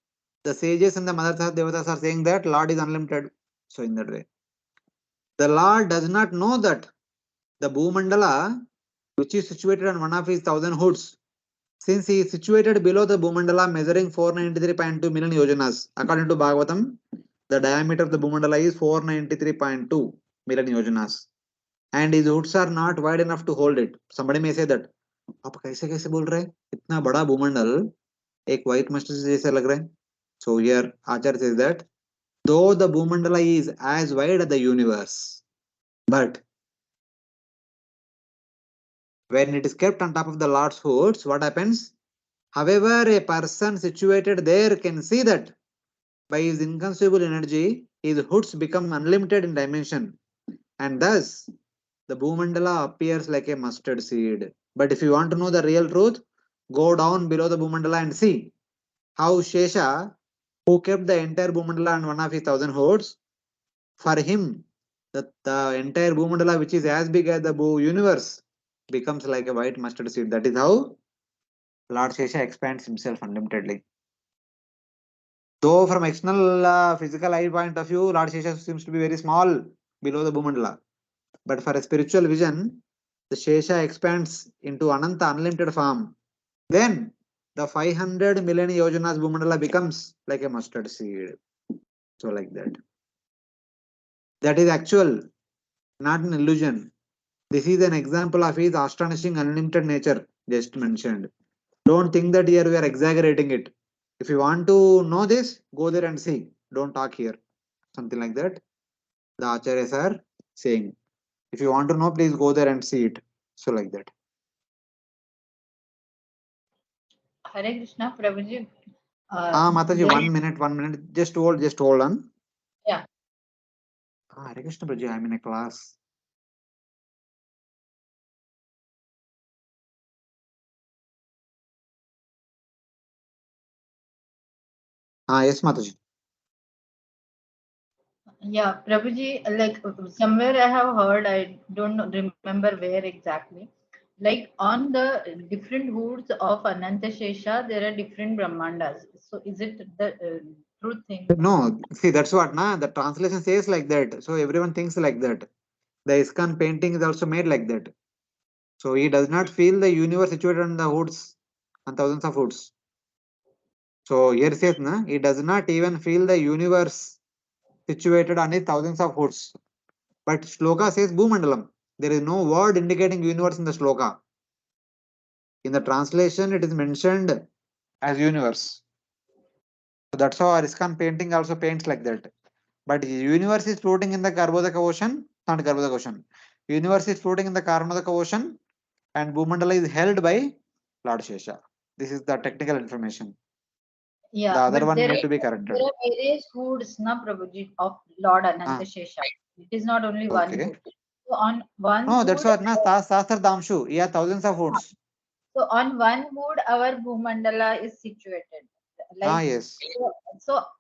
Speaker 1: the sages and the mothers of Devatas are saying that Lord is unlimited. So in that way, the Lord does not know that the Bhumandala, which is situated on one of his thousand hoods, since he is situated below the Bhumandala measuring 493.2 million yojanas. According to Bhagavatam, the diameter of the Bhumandala is 493.2 million yojanas. And his hoods are not wide enough to hold it. Somebody may say that, आप कैसे कैसे बोल रहे हैं? इतना बड़ा भूमंडल एक white mustard जैसा लग रहा है. So here Acharya says that though the Bhumandala is as wide as the universe, but when it is kept on top of the Lord's hoods, what happens? However, a person situated there can see that by his inconceivable energy, his hoods become unlimited in dimension, and thus the Bhumandala appears like a mustard seed. But if you want to know the real truth, go down below the Bhumandala and see how Shesha, who kept the entire Bhumandala and one of his 1,000 hordes, for him, the entire Bhumandala, which is as big as the universe, becomes like a white mustard seed. That is how Lord Shesha expands himself unlimitedly. Though from external physical eye point of view, Lord Shesha seems to be very small below the Bhumandala. But for a spiritual vision, the Shesha expands into Ananta unlimited form. Then the 500 million yojanas Bhumandala becomes like a mustard seed. So like that. That is actual, not an illusion. This is an example of his astonishing unlimited nature just mentioned. Don't think that here we are exaggerating it. If you want to know this, go there and see. Don't talk here. Something like that. The acharyas are saying. If you want to know, please go there and see it. So like that.
Speaker 2: Hare Krishna, Prabhuji.
Speaker 1: Mataji,
Speaker 2: There,
Speaker 1: 1 minute. Just hold on.
Speaker 2: yeah.
Speaker 1: Hare Krishna Prabhuji, I'm in a class. Yes, Mataji.
Speaker 2: Yeah, Prabhuji, like somewhere I have heard, I don't remember where exactly. Like on the different hoods of Ananta Shesha, there are different Brahmandas. So is it the truth thing?
Speaker 1: No, see, that's what, the translation says like that. So everyone thinks like that. The ISKCON painting is also made like that. So he does not feel the universe situated on the hoods, on thousands of hoods. So here says, he does not even feel the universe situated on his thousands of hoods. But Shloka says Bhumandalam. There is no word indicating universe in the Shloka. In the translation, it is mentioned as universe. So that's how ISKCON painting also paints like that. But the universe is floating in the Garbhodaka ocean, not Garbhodaka ocean. Universe is floating in the Karnodaka ocean, and Bhumandala is held by Lord Shesha. This is the technical information. The
Speaker 2: Yeah,
Speaker 1: other
Speaker 2: but
Speaker 1: one
Speaker 2: there
Speaker 1: need to be
Speaker 2: there
Speaker 1: corrected.
Speaker 2: are various hoods, na Prabhuji, of Lord Ananta
Speaker 1: Ah,
Speaker 2: Shesha. It is not only one
Speaker 1: okay.
Speaker 2: hood. So on one
Speaker 1: No, that's
Speaker 2: hood,
Speaker 1: what. Sastra Damshu. Yeah, thousands of hoods.
Speaker 2: so on one hood, our Bhumandala is situated. Like
Speaker 1: Yes.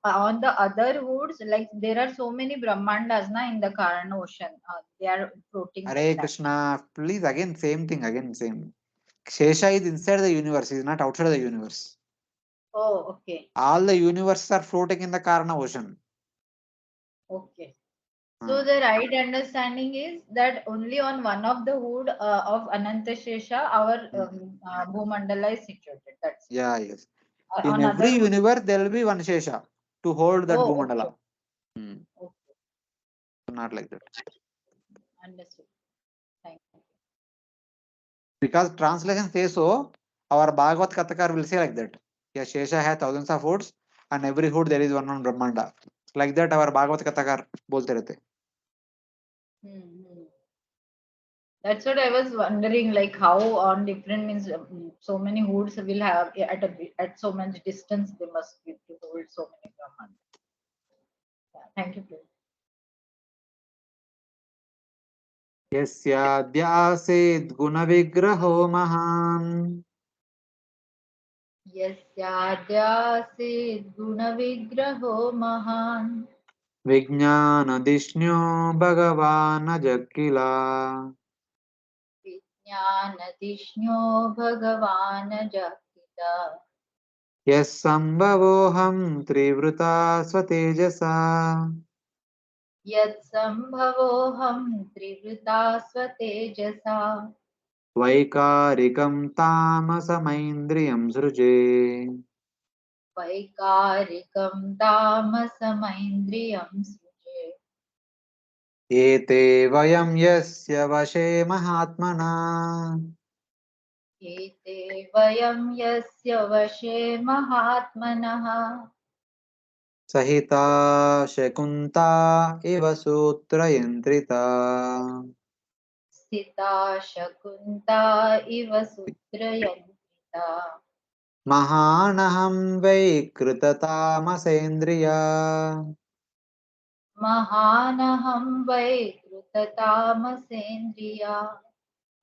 Speaker 2: on the other hoods, like there are so many Brahmandas na in the Karana ocean. They are floating like
Speaker 1: Hare
Speaker 2: that.
Speaker 1: Krishna. Please, again, same thing. Again, same. Shesha is inside the universe. He is not outside the universe.
Speaker 2: Oh, okay.
Speaker 1: All the universes are floating in the Karna ocean.
Speaker 2: Okay.
Speaker 1: Ah,
Speaker 2: So the right understanding is that only on one of the hood of Ananta Shesha, our Bhumandala is situated. That's it.
Speaker 1: yeah, yes. In
Speaker 2: On
Speaker 1: every
Speaker 2: other hood.
Speaker 1: universe, there will be one Shesha to hold that
Speaker 2: Oh, okay.
Speaker 1: Bhumandala. Hmm.
Speaker 2: Okay.
Speaker 1: Not like that.
Speaker 2: Understood. Thank you.
Speaker 1: Because translation says so, our Bhagavad Kathakar will say like that. Yeah, Shesha has thousands of hoods, and every hood there is one Brahmanda. Like that, our Bhagavad Kathakar bolte rehte.
Speaker 2: Hmm. That's what I was wondering, like how on different means so many hoods will have at so much distance they must be to hold so many Brahman. Yeah, thank you, please.
Speaker 1: यस्याद्यासेद् गुणविग्रहो महान्
Speaker 2: यस्याद्यासीद् गुणविग्रहो महान्
Speaker 1: विज्ञानधिष्ण्यो भगवानज किल
Speaker 2: विज्ञानधिष्ण्यो भगवान् जकिता
Speaker 1: यः सम्भवोऽहं त्रिवृता स्वतेजसा
Speaker 2: यत्सम्भवोऽहं त्रिवृता स्वतेजसा
Speaker 1: वैकारिकं तामसमैन्द्रियं सृजे
Speaker 2: वैकारिकं तामसमैन्द्रियं सृजे
Speaker 1: एते वयं यस्य वशे महात्मना
Speaker 2: एते वयं यस्य वशे महात्मनः
Speaker 1: सहिता शकुन्ता इव सूत्रयन्त्रिता
Speaker 2: स्थिता शकुन्ता इव सूत्रयन्त्रिता
Speaker 1: महानहं वै कृततामसेन्द्रिया
Speaker 2: महानहं वै तामसेन्द्रिया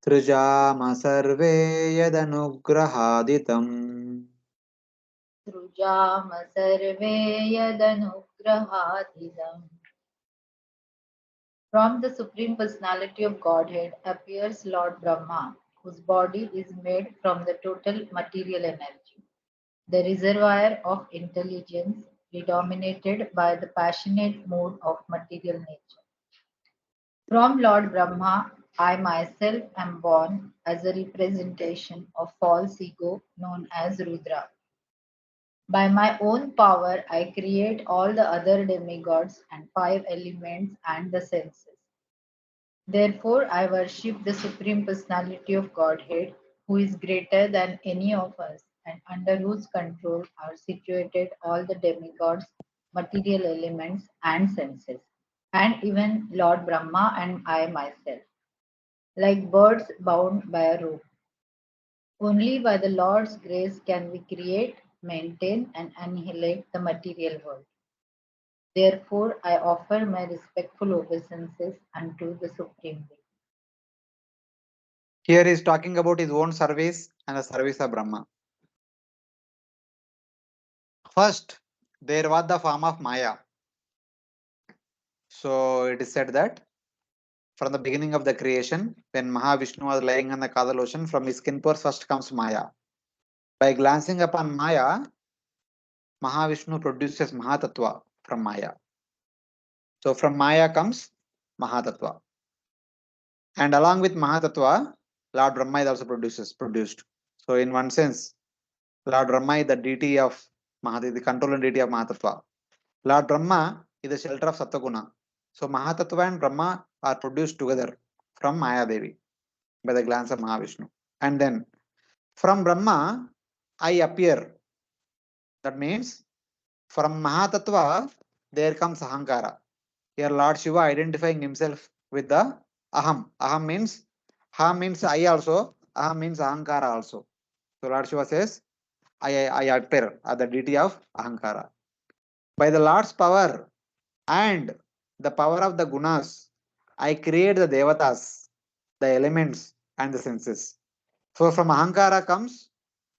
Speaker 1: सृजाम सर्वे यदनुग्रहादितम्
Speaker 2: सृजाम सर्वे यदनुग्रहादिदम्. From the Supreme Personality of Godhead appears Lord Brahma, whose body is made from the total material energy, the reservoir of intelligence predominated by the passionate mood of material nature. From Lord Brahma, I myself am born as a representation of false ego known as Rudra. By my own power, I create all the other demigods and five elements and the senses. Therefore, I worship the Supreme Personality of Godhead, who is greater than any of us, and under whose control are situated all the demigods, material elements, and senses, and even Lord Brahma and I myself, like birds bound by a rope. Only by the Lord's grace can we create, maintain, and annihilate the material world. Therefore, I offer my respectful obeisances unto the Supreme Being.
Speaker 1: Here he is talking about his own service and the service of Brahma. First, there was the form of Maya. So it is said that from the beginning of the creation, when Mahavishnu was lying on the causal ocean, from his skin pores first comes Maya. By glancing upon Maya, Mahavishnu produces Mahatattva from Maya. So from Maya comes Mahatattva. And along with Mahatattva, Lord Brahma is also produced. So in one sense, Lord Brahma is the deity of Mahatattva, the controlling deity of Mahatattva. Lord Brahma is the shelter of Sattva-guna. So Mahatattva and Brahma are produced together from Maya Devi by the glance of Mahavishnu. And then from Brahma, I appear. That means from Mahatattva, there comes Ahankara. Here Lord Shiva identifying himself with the Aham. Aham means I also. Aham means Ahankara also. So Lord Shiva says, I appear as the deity of Ahankara. By the Lord's power and the power of the gunas, I create the devatas, the elements and the senses. So from Ahankara comes,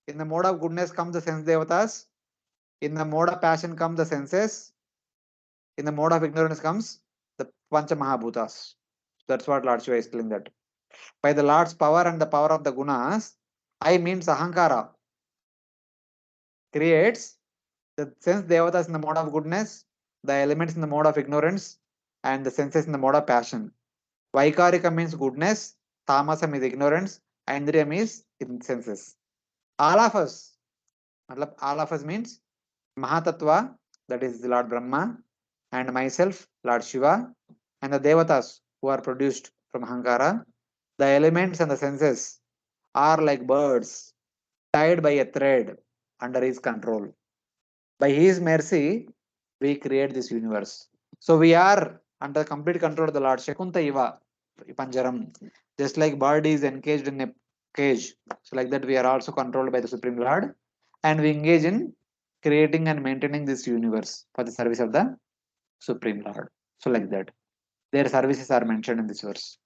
Speaker 1: in the mode of goodness comes the sense devatas, in the mode of passion comes the senses, in the mode of ignorance comes the Pancha Mahabhutas. That's what Lord Shiva is telling that. By the Lord's power and the power of the gunas, I means Ahankara creates the sense devatas in the mode of goodness, the elements in the mode of ignorance, and the senses in the mode of passion. Vaikarika means goodness, Tamasam is ignorance, Indriyam is senses. All of us means Mahatattva, that is the Lord Brahma, and myself, Lord Shiva, and the Devatas who are produced from Ahankara. The elements and the senses are like birds tied by a thread under his control. By his mercy, we create this universe. So we are under complete control of the Lord. Shakunta Iva Panjaram. Just like bird is encaged in a cage. So like that we are also controlled by the Supreme Lord. And we engage in creating and maintaining this universe for the service of the Supreme Lord. So like that. Their services are mentioned in this verse.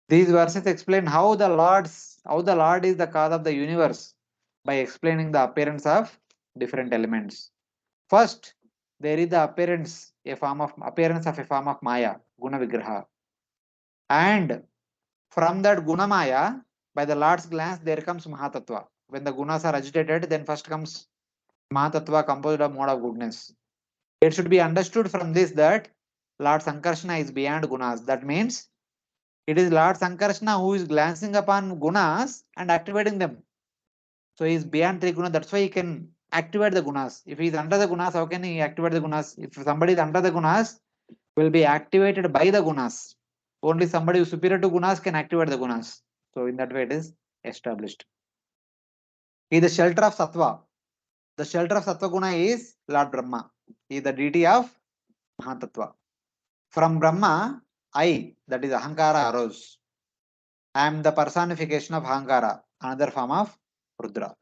Speaker 1: These verses explain how the Lord is the cause of the universe by explaining the appearance of different elements. First, there is the appearance of a form of Maya, Guna Vigraha. And from that Guna Maya, by the Lord's glance, there comes Mahatattva. When the gunas are agitated, then first comes Mahatattva composed of mode of goodness. It should be understood from this that Lord Sankarshana is beyond gunas. That means it is Lord Sankarshana who is glancing upon gunas and activating them. So he is beyond three gunas. That's why he can activate the gunas. If he is under the gunas, how can he activate the gunas? If somebody is under the gunas, will be activated by the gunas. Only somebody who is superior to gunas can activate the gunas. So in that way it is established. He is the shelter of sattva. The shelter of sattva guna is Lord Brahma. He is the deity of Mahatattva. From Brahma, I, that is Ahankara, arose. I am the personification of Ahankara, another form of Rudra.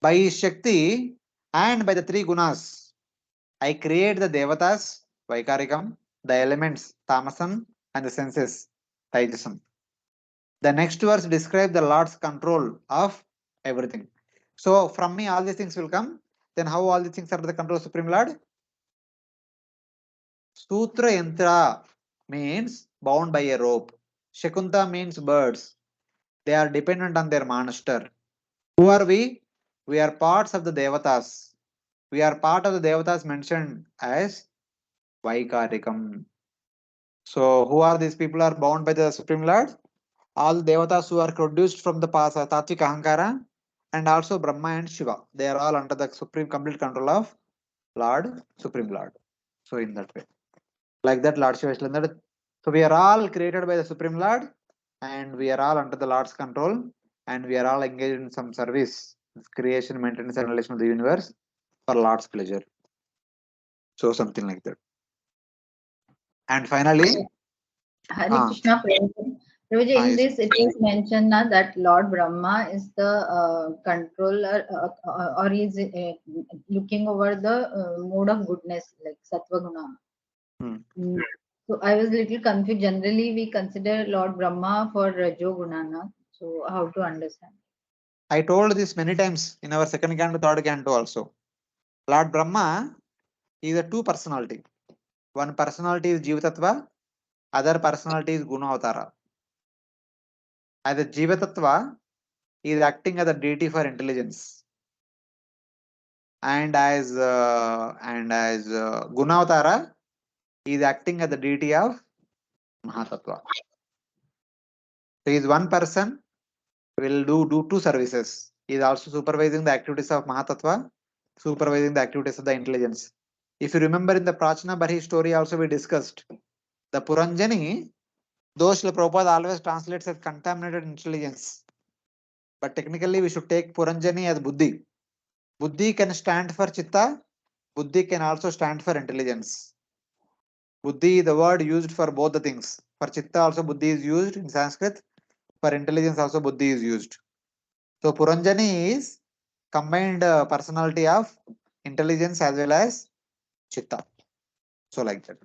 Speaker 1: By his Shakti and by the three gunas, I create the Devatas, Vaikarikam, the elements tamasam and the senses tajasam. The next verse describes the Lord's control of everything. So from me all these things will come. Then how all these things are under the control of Supreme Lord? Sutra Yantra means bound by a rope. Shakunta means birds. They are dependent on their master. Who are we? We are parts of the Devatas. We are part of the Devatas mentioned as Vaikarikam. So who are these people are bound by the Supreme Lord? All Devatas who are produced from the past Tatvik Ahankara and also Brahma and Shiva. They are all under the supreme complete control of Lord, Supreme Lord. So in that way. Like that Lord Shiva is like that. So we are all created by the Supreme Lord and we are all under the Lord's control and we are all engaged in some service, creation, maintenance and relation of the universe for Lord's pleasure. So something like that. And finally,
Speaker 2: Hare
Speaker 1: ah,
Speaker 2: Krishna Prabhuji. Prabhuji, in
Speaker 1: yes.
Speaker 2: this it is mentioned now that Lord Brahma is the controller or is looking over the mode of goodness like Sattva Guna.
Speaker 1: Hmm.
Speaker 2: Mm. So I was little confused. Generally, we consider Lord Brahma for Rajo Gunana. So how to understand?
Speaker 1: I told this many times in our second canto, third canto also. Lord Brahma is a two personality. One personality is Jivatattva, other personality is Gunavatara. As a Jivatattva, he is acting as a deity for intelligence. And as Gunavatara, he is acting as the deity of Mahatattva. So he is one person will do two services. He is also supervising the activities of Mahatattva, supervising the activities of the intelligence. If you remember in the Prachana Barhi story also we discussed, the Puranjani, though Srila Prabhupada always translates as contaminated intelligence. But technically we should take Puranjani as Buddhi. Buddhi can stand for Chitta, Buddhi can also stand for intelligence. Buddhi is the word used for both the things. For Chitta also Buddhi is used in Sanskrit, for intelligence also Buddhi is used. So Puranjani is combined personality of intelligence as well as Chitta. So like that.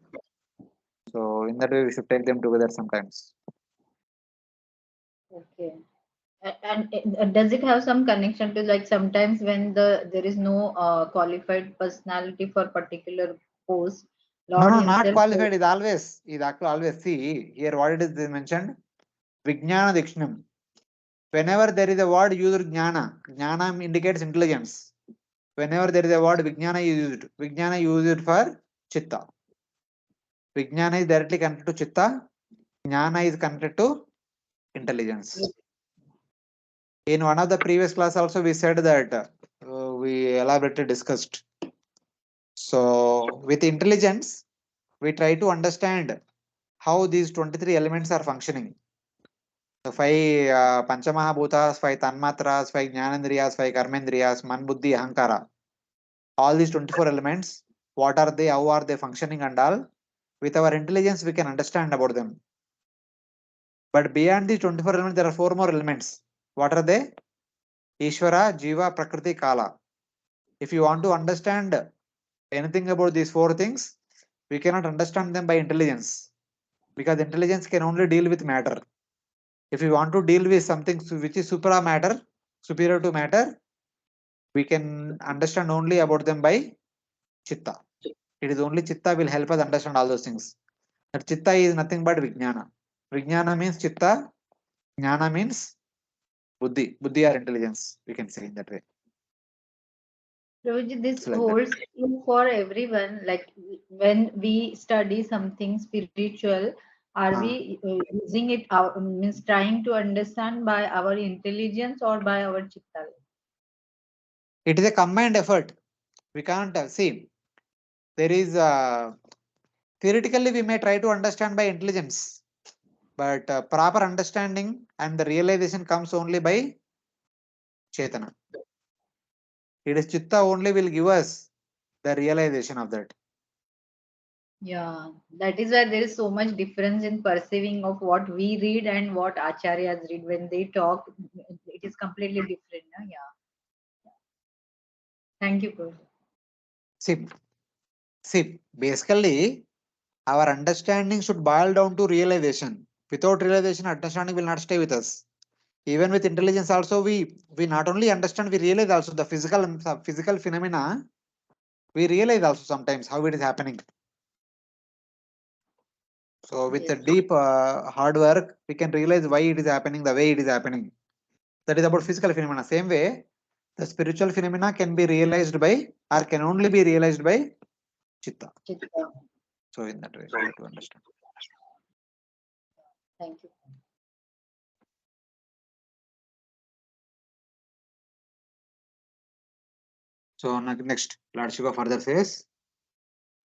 Speaker 1: So in that way we should take them together sometimes.
Speaker 2: Okay. And does it have some connection to like sometimes when there is no qualified personality for particular post,
Speaker 1: No,
Speaker 2: Lord
Speaker 1: no, not
Speaker 2: Himself.
Speaker 1: qualified is always is actually always see here what it is they mentioned. Vijnana Dikshinam. Whenever there is a word used jnana, jnana indicates intelligence. Whenever there is a word vijnana used for chitta. Vijnana is directly connected to chitta, jnana is connected to intelligence. In one of the previous class also we said that we elaborately discussed. So with intelligence, we try to understand how these 23 elements are functioning. The five Panchamahabhutas, five Tanmatras, five Jnanendriyas, five Karmendriyas, Man, Buddhi, Ahankara. All these 24 elements, what are they, how are they functioning and all. With our intelligence, we can understand about them. But beyond these 24 elements, there are four more elements. What are they? Ishvara, Jiva, Prakriti, Kala. If you want to understand anything about these four things, we cannot understand them by intelligence. Because intelligence can only deal with matter. If you want to deal with something which is superior to matter, we can understand only about them by chitta. It is only chitta will help us understand all those things. That chitta is nothing but vijnana. Vijnana means chitta, jnana means buddhi. Buddhi or intelligence, we can say in that way.
Speaker 2: Prabhuji, this
Speaker 1: It's like that.
Speaker 2: holds true for everyone. Like when we study something spiritual, are we using it means trying to understand by our intelligence or by our chitta?
Speaker 1: It is a combined effort. We can't see. There is theoretically we may try to understand by intelligence, but proper understanding and the realization comes only by Chetana. It is Chitta only will give us the realization of that.
Speaker 2: Yeah, that is why there is so much difference in perceiving of what we read and what acharyas read. When they talk, it is completely different. No? Yeah. Thank you, Prabhuji.
Speaker 1: See, basically, Our understanding should boil down to realization. Without realization, understanding will not stay with us. Even with intelligence also, we not only understand, we realize also the physical phenomena. We realize also sometimes how it is happening. So with the
Speaker 2: Yes.
Speaker 1: deep hard work, we can realize why it is happening the way it is happening. That is about physical phenomena. Same way, the spiritual phenomena can be realized by, or can only be realized by chitta.
Speaker 2: Chitta.
Speaker 1: So in that way, we have to understand.
Speaker 2: Thank you.
Speaker 1: So next, Lord Shiva further says,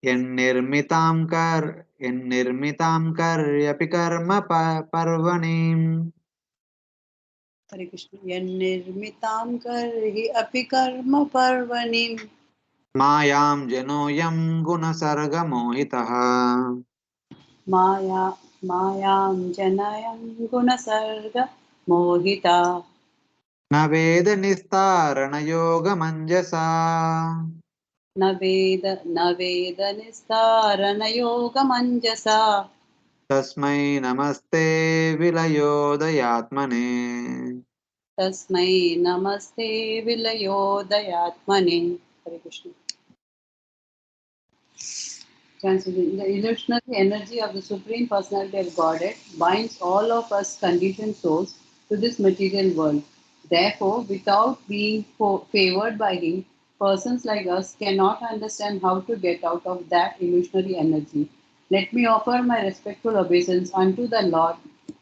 Speaker 1: Yennirmitam karyapi karma parvanim
Speaker 3: Hare Krishna. Yanirmitam karhi api karma parvanim
Speaker 1: mayam janoyam gunasarga mohitaha
Speaker 3: maya mayam janayam gunasarga mohita
Speaker 1: naveda nistarana yoga manjasa
Speaker 3: naveda nistarana yoga manjasa
Speaker 1: tasmai namaste vilayodayatmane.
Speaker 3: tasmai namaste vilayodayatmane. Hare Krishna. Translation. The illusionary energy of the Supreme Personality of Godhead binds all of us conditioned souls to this material world. Therefore, without being favored by Him, persons like us cannot understand how to get out of that illusionary energy. Let me offer my respectful obeisance unto the Lord,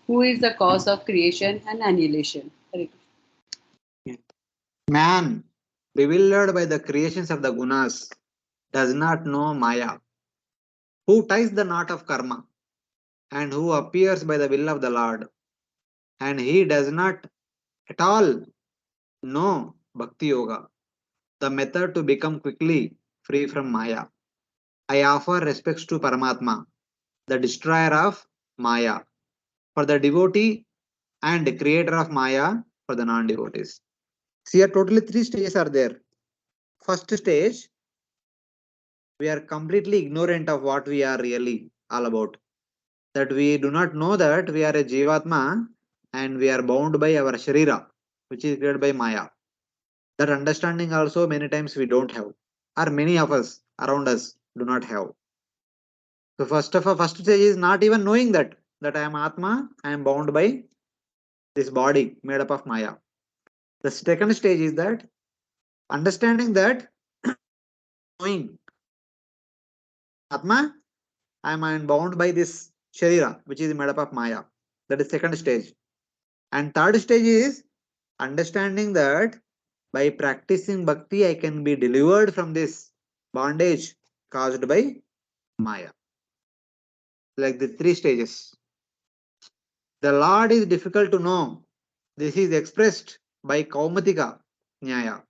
Speaker 3: who is the cause of creation and annihilation. Hare Krishna.
Speaker 1: Man, bewildered by the creations of the gunas, does not know Maya, who ties the knot of karma, and who appears by the will of the Lord, and he does not at all know Bhakti Yoga, the method to become quickly free from Maya. I offer respects to Paramatma, the destroyer of Maya, for the devotee and creator of Maya for the non-devotees. See, here totally three stages are there. First stage, we are completely ignorant of what we are really all about. That we do not know that we are a Jivatma and we are bound by our Sharira, which is created by Maya. That understanding also many times we don't have, or many of us around us do not have. So first stage is not even knowing that I am Atma, I am bound by this body made up of Maya. The second stage is that understanding that knowing Atma, I am bound by this Sharira, which is made up of Maya. That is second stage. And third stage is understanding that by practicing bhakti, I can be delivered from this bondage caused by Maya. Like the three stages. The Lord is difficult to know. This is expressed by Kaumatika Nyaya.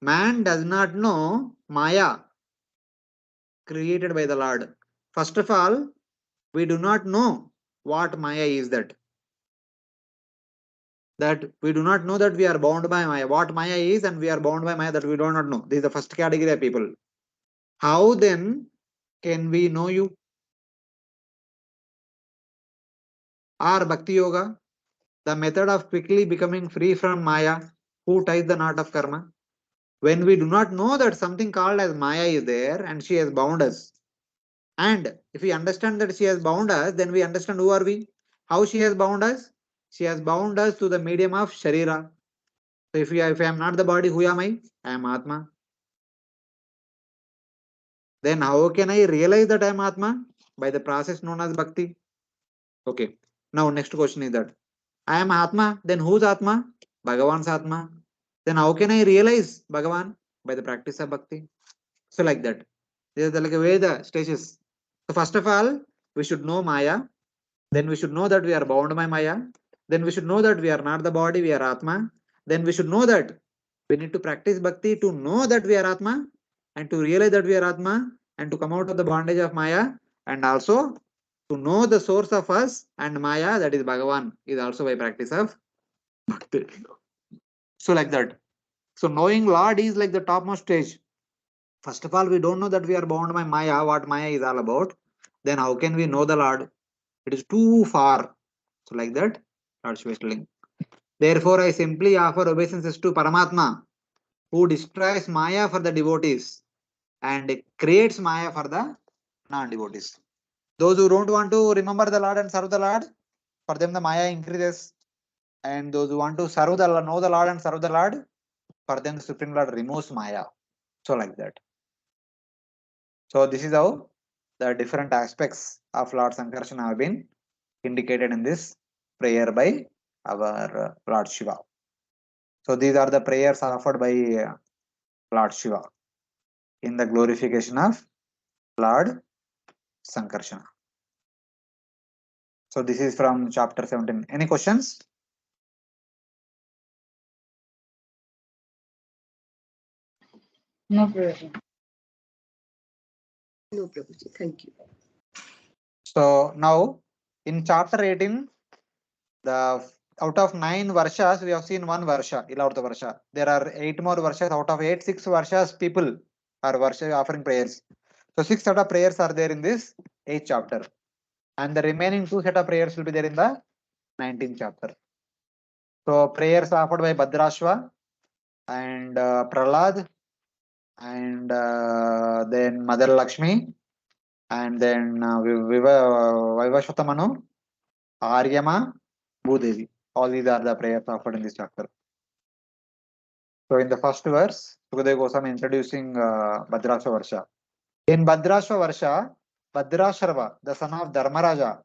Speaker 1: Man does not know Maya created by the Lord. First of all, we do not know what Maya is that. That we do not know that we are bound by Maya. What Maya is and we are bound by Maya, that we do not know. This is the first category of people. How then can we know you? Or Bhakti Yoga, the method of quickly becoming free from Maya, who ties the knot of karma. When we do not know that something called as Maya is there and she has bound us. And if we understand that she has bound us, then we understand who are we, how she has bound us. She has bound us to the medium of Sharira. So if I am not the body, who am I? I am Atma. Then how can I realize that I am Atma? By the process known as Bhakti. Okay. Now next question is that I am Atma, then who's Atma? Bhagavan's Atma. Then how can I realize Bhagavan? By the practice of Bhakti. So like that. These are like a way the stages. So first of all, we should know Maya. Then we should know that we are bound by Maya. Then we should know that we are not the body, we are Atma. Then we should know that we need to practice Bhakti to know that we are Atma and to realize that we are Atma and to come out of the bondage of Maya, and also to know the source of us and Maya, that is Bhagavan, is also by practice of Bhakti. So like that. So knowing Lord is like the topmost stage. First of all, we don't know that we are bound by Maya, what Maya is all about. then how can we know the Lord? It is too far. So like that, Lord Shiva is telling. Therefore, I simply offer obeisances to Paramatma, who destroys Maya for the devotees and creates Maya for the non-devotees. Those who don't want to remember the Lord and serve the Lord, for them the Maya increases. And those who want to serve the Lord, know the Lord and serve the Lord, for them the Supreme Lord removes Maya. So like that. So this is how the different aspects of Lord Sankarsana have been indicated in this prayer by our Lord Shiva. So these are the prayers offered by Lord Shiva in the glorification of Lord Sankarsana. So this is from chapter 17. Any questions?
Speaker 2: No, Prabhuji.
Speaker 4: No, Prabhuji. Thank you.
Speaker 1: So now in chapter 18, the out of 9 varshas, we have seen 1 varsha, Ilavrta varsha. There are 8 more varshas. Out of 8, 6 varshas people are varsha offering prayers. So 6 set of prayers are there in this 8th chapter. And the remaining 2 set of prayers will be there in the 19th chapter. So prayers offered by Bhadrashva and Prahlad and then Mother Lakshmi and then Vaivashvatamanu, Aryama, Bhudevi. All these are the prayers offered in this chapter. So in the first verse, Sukadeva Goswami introducing Bhadrashva Varsha. In Bhadrashva Varsha, Bhadrasharva, the son of Dharmaraja,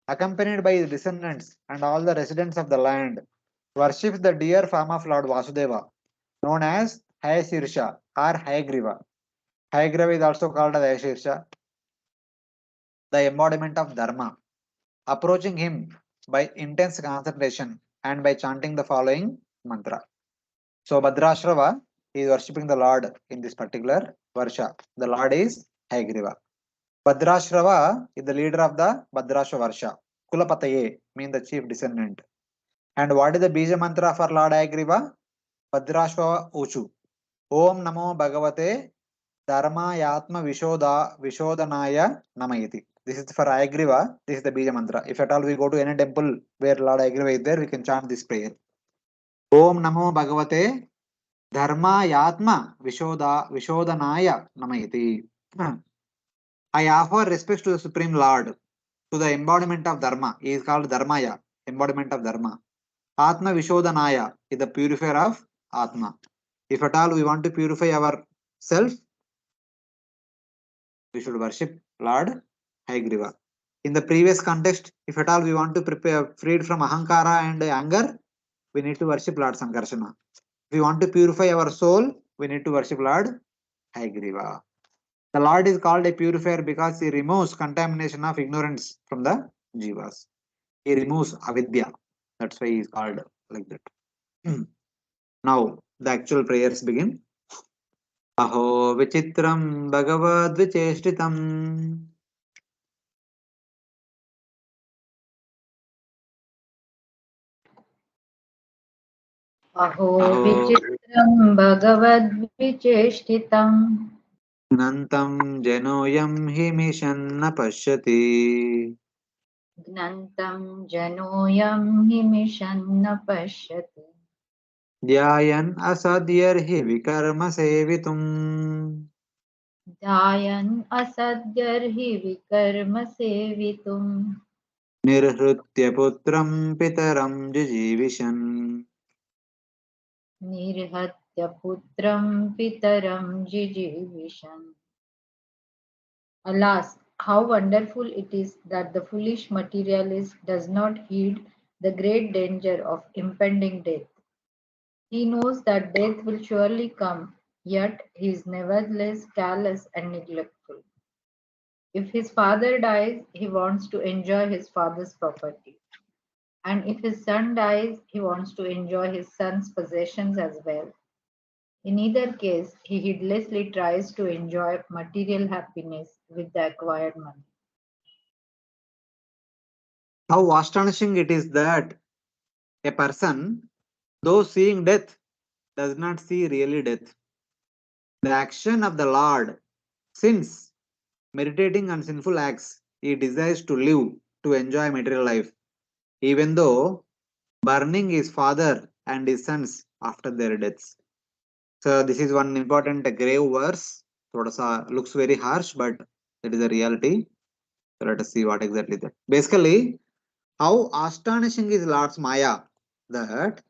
Speaker 1: accompanied by his descendants and all the residents of the land, worships the dear form of Lord Vasudeva, known as Hayasirsha or Hayagriva. Hayagriva is also called as Hayasirsha, the embodiment of Dharma. Approaching him by intense concentration and by chanting the following mantra. So Bhadrashrava is worshipping the Lord in this particular Varsha. The Lord is Hayagriva. Bhadrashrava is the leader of the Bhadrashva Varsha. Kulapataye means the chief descendant. And what is the Bija mantra for Lord Hayagriva? Bhadrashva Uchu. Om Namo Bhagavate Dharmayatma Vishodanaya Namayati. This is for Hayagriva. This is the Bija mantra. If at all we go to any temple where Lord Hayagriva is there, we can chant this prayer. Om Namo Bhagavate Dharmayatma Vishodanaya Namayati. I offer respects to the Supreme Lord, to the embodiment of Dharma. He is called Dharmaya, embodiment of Dharma. Atma Vishodanaya is the purifier of Atma. If at all we want to purify ourself, we should worship Lord Hayagriva. In the previous context, if at all we want to prepare freed from Ahankara and anger, we need to worship Lord Sankarsana. If we want to purify our soul, we need to worship Lord Hayagriva. The Lord is called a purifier because he removes contamination of ignorance from the jivas. He removes avidya. That's why he is called like that. Now the actual prayers begin. Aho vichitram bhagavad vicheshtitam.
Speaker 2: Aho
Speaker 1: Aho
Speaker 2: vichitram bhagavad-vicheshtitam
Speaker 1: nantam janoyam himishanna pashyati.
Speaker 2: Gnantam janoyam himishanna pashyati
Speaker 1: Dhyayan asadyarhi vikarma sevitum.
Speaker 2: Dhyayan asadyarhi vikarma sevitum
Speaker 1: Nirhrutya putram pitaram jijivishan.
Speaker 2: Nirhatya putram pitaram jijivishan. Alas, how wonderful it is that the foolish materialist does not heed the great danger of impending death. He knows that death will surely come, yet he is nevertheless callous and neglectful. If his father dies, he wants to enjoy his father's property. And if his son dies, he wants to enjoy his son's possessions as well. In either case, he heedlessly tries to enjoy material happiness with the acquired money.
Speaker 1: How astonishing it is that a person, though seeing death, does not see really death. The action of the Lord, sins, meditating on sinful acts, he desires to live, to enjoy material life, even though burning his father and his sons after their deaths. So this is one important grave verse. थोड़ा सा looks very harsh, but it is a reality. So let us see what exactly that. Basically, how astonishing is Lord's Maya that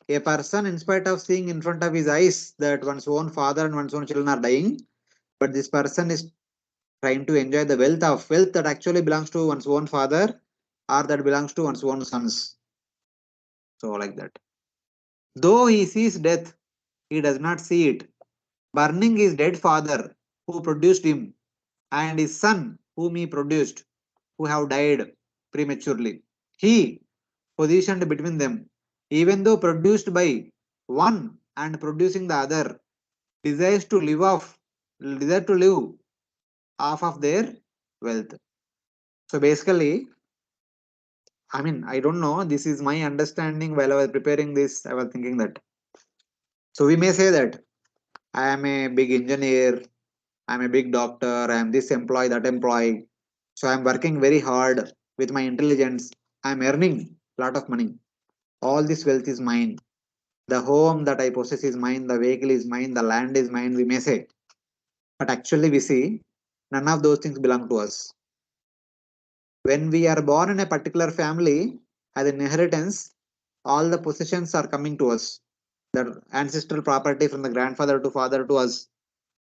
Speaker 1: a person, in spite of seeing in front of his eyes that one's own father and one's own children are dying, but this person is trying to enjoy the wealth that actually belongs to one's own father or that belongs to one's own sons. So like that. Though he sees death, he does not see it. Burning his dead father who produced him and his son whom he produced, who have died prematurely. He positioned between them, even though produced by one and producing the other, desires to live off, desire to live off of their wealth. So basically, I don't know. This is my understanding while I was preparing this. I was thinking that. So we may say that I am a big engineer, I am a big doctor, I am this employee, that employee. So I am working very hard with my intelligence. I am earning a lot of money. All this wealth is mine. The home that I possess is mine, the vehicle is mine, the land is mine, we may say. But actually, we see none of those things belong to us. When we are born in a particular family, as an inheritance, all the possessions are coming to us. The ancestral property from the grandfather to father to us,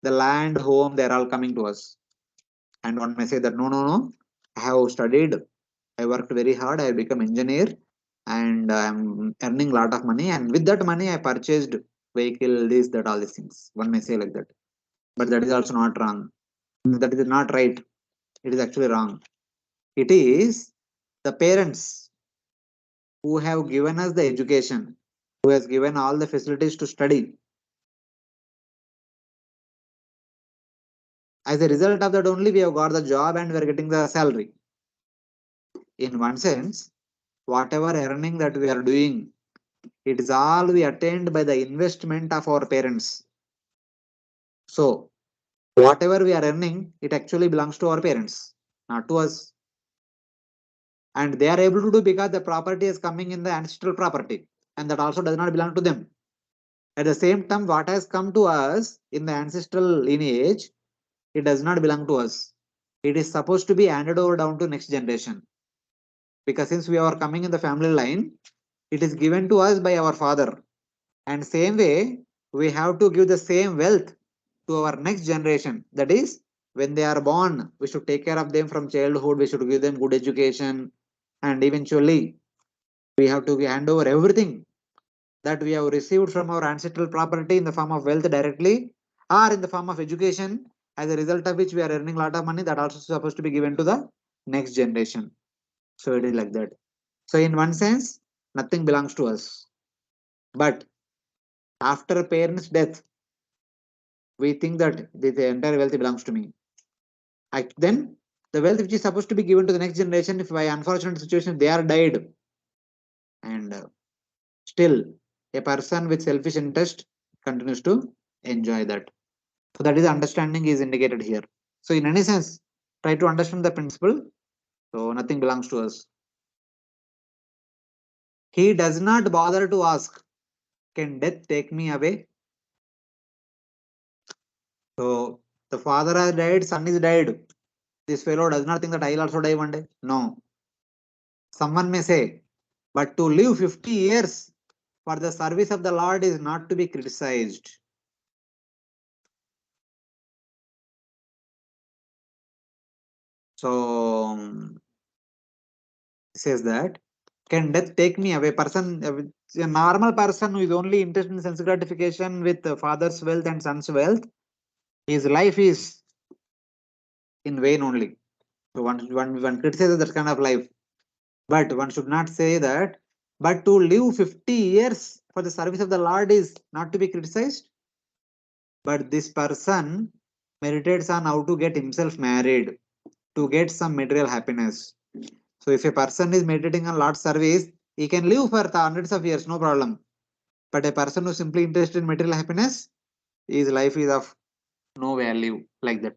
Speaker 1: the land, home, they're all coming to us. And one may say that no, I have studied, I worked very hard, I have become engineer, and I'm earning a lot of money, and with that money I purchased vehicle, this, that, all these things. One may say like that. But that is also not wrong. That is not right. It is actually wrong. It is the parents who have given us the education, who has given all the facilities to study. As a result of that only we have got the job and we are getting the salary. In one sense, whatever earning that we are doing, it is all we attained by the investment of our parents. So whatever we are earning, it actually belongs to our parents, not to us. And they are able to do because the property is coming in the ancestral property, and that also does not belong to them. At the same time, what has come to us in the ancestral lineage, it does not belong to us. It is supposed to be handed over down to next generation. Because since we are coming in the family line, it is given to us by our father. And same way, we have to give the same wealth to our next generation. That is, when they are born, we should take care of them from childhood, we should give them good education, and eventually we have to hand over everything that we have received from our ancestral property in the form of wealth directly or in the form of education, as a result of which we are earning a lot of money, that also supposed to be given to the next generation. So it is like that. So in one sense, nothing belongs to us. But after a parent's death, we think that the entire wealth belongs to me. Then the wealth which is supposed to be given to the next generation, if by unfortunate situation they are died, and still a person with selfish interest continues to enjoy that. So that is the understanding is indicated here. So in any sense, try to understand the principle. So nothing belongs to us. He does not bother to ask, can death take me away? So the father has died, son is died. This fellow does not think that I'll also die one day. No. Someone may say, but to live 50 years for the service of the Lord is not to be criticized. So says that, can death take me away? A normal person who is only interested in sense gratification with the father's wealth and son's wealth, his life is in vain only. So one criticizes that kind of life. But one should not say that, but to live 50 years for the service of the Lord is not to be criticized. But this person meditates on how to get himself married, to get some material happiness. So if a person is meditating on Lord's service, he can live for hundreds of years, no problem. But a person who is simply interested in material happiness, his life is of no value, like that.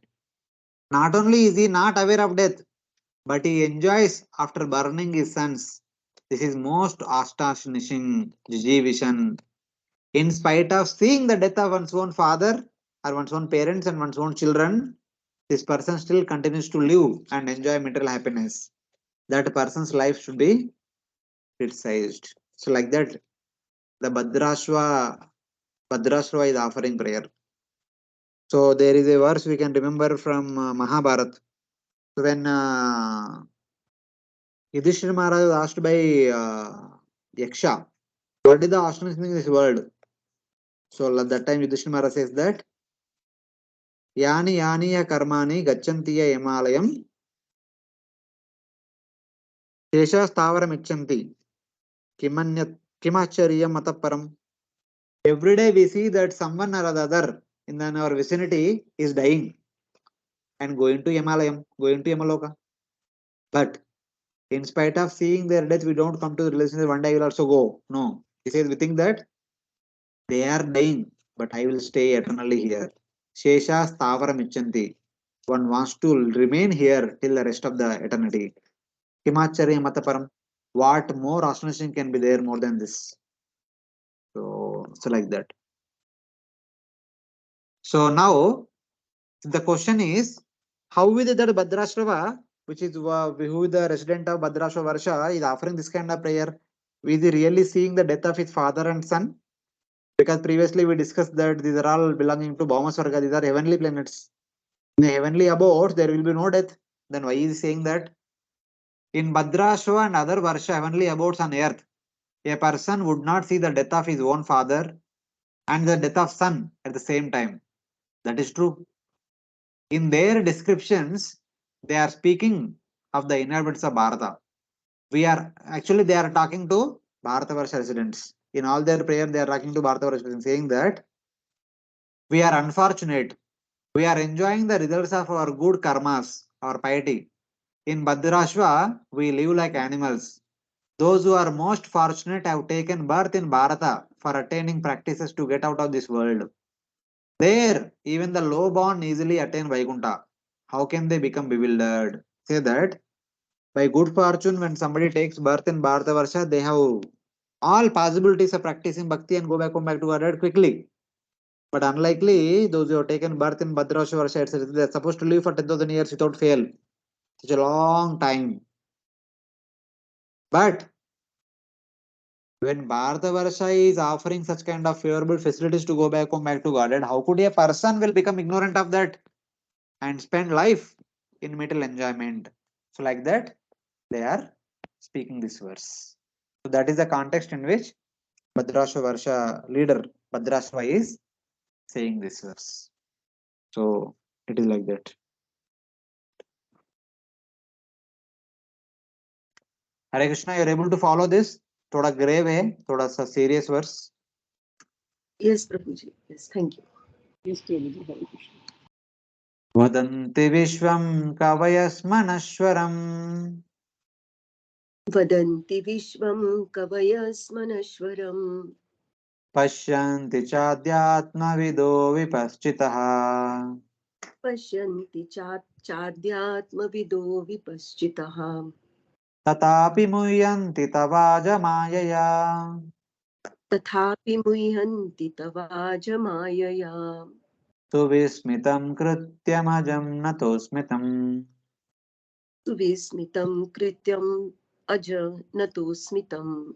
Speaker 1: Not only is he not aware of death, but he enjoys after burning his sons. This is most astonishing vision. In spite of seeing the death of one's own father or one's own parents and one's own children, this person still continues to live and enjoy material happiness. That person's life should be criticized. So, like that, the Bhadrashva is offering prayer. So, there is a verse we can remember from Mahabharata. So, when Yudhishthira Maharaj was asked by Yaksha, what is the astonishing thing in this world? So, at that time, Yudhishthira Maharaj says that Yani Yani Karmani Gachantiya Yamalayam Shesha Stavaram Ichanti Kimacharya Mataparam. Every day we see that someone or other in our vicinity is dying and going to Yamalayam, going to Yamaloka. But in spite of seeing their death, we don't come to the realization that one day I will also go. No. He says we think that they are dying, but I will stay eternally here. Shesha Stavaram Ichanti. One wants to remain here till the rest of the eternity. Himacharya Mataparam. What more astonishing can be there more than this? So like that. So now the question is, how is it that Bhadrashrava, which is who is the resident of Bhadrashrava Varsha, is offering this kind of prayer? Is he really seeing the death of his father and son? Because previously we discussed that these are all belonging to Bhaumasvarga, these are heavenly planets. In the heavenly abodes, there will be no death. Then why is he saying that? In Bhadrashrava and other Varsha heavenly abodes on earth, a person would not see the death of his own father and the death of son at the same time. That is true. In their descriptions, they are speaking of the inhabitants of Bharata. They are talking to Bharatavarsha residents. In all their prayer, they are talking to Bharatavarsha residents, saying that we are unfortunate. We are enjoying the results of our good karmas, our piety. In Bhadrashva, we live like animals. Those who are most fortunate have taken birth in Bharata for attaining practices to get out of this world. There, even the low born easily attain Vaikuntha. How can they become bewildered? Say that by good fortune, when somebody takes birth in Bharatavarsha, they have all possibilities of practicing bhakti and come back to God quickly. But unlikely, those who have taken birth in Bhadrasha, etc., they are supposed to live for 10,000 years without fail. Such a long time. But when Bharatavarsha is offering such kind of favorable facilities to come back to Godhead, how could a person will become ignorant of that and spend life in material enjoyment? So like that, they are speaking this verse. So that is the context in which Bhadrasha Varsha leader Bhadrasva is saying this verse. So it is like that. Hare Krishna, you are able to follow this? थोड़ा grave है, थोड़ा सा serious verse.
Speaker 4: Yes, Prabhuji. Yes, thank you.
Speaker 3: Yes, Prabhuji. Hare Krishna.
Speaker 1: वदन्ति विश्वं कवयस्मनश्वरम्
Speaker 4: Vadanti Vishwam Kavayasmanashwaram
Speaker 1: पश्यन्ति चाद्यात्मविदो विपश्चितः
Speaker 4: Pashyanti Chadyatmavido Vipaschitaha
Speaker 1: तथापि मुह्यन्ति तवाजमायया
Speaker 4: Tathapi Muhyanti Tavajamayaya
Speaker 1: सुविस्मितं कृत्यमजं नतोऽस्मितम्
Speaker 4: Suvismitam Krityam Aja Natosmitam.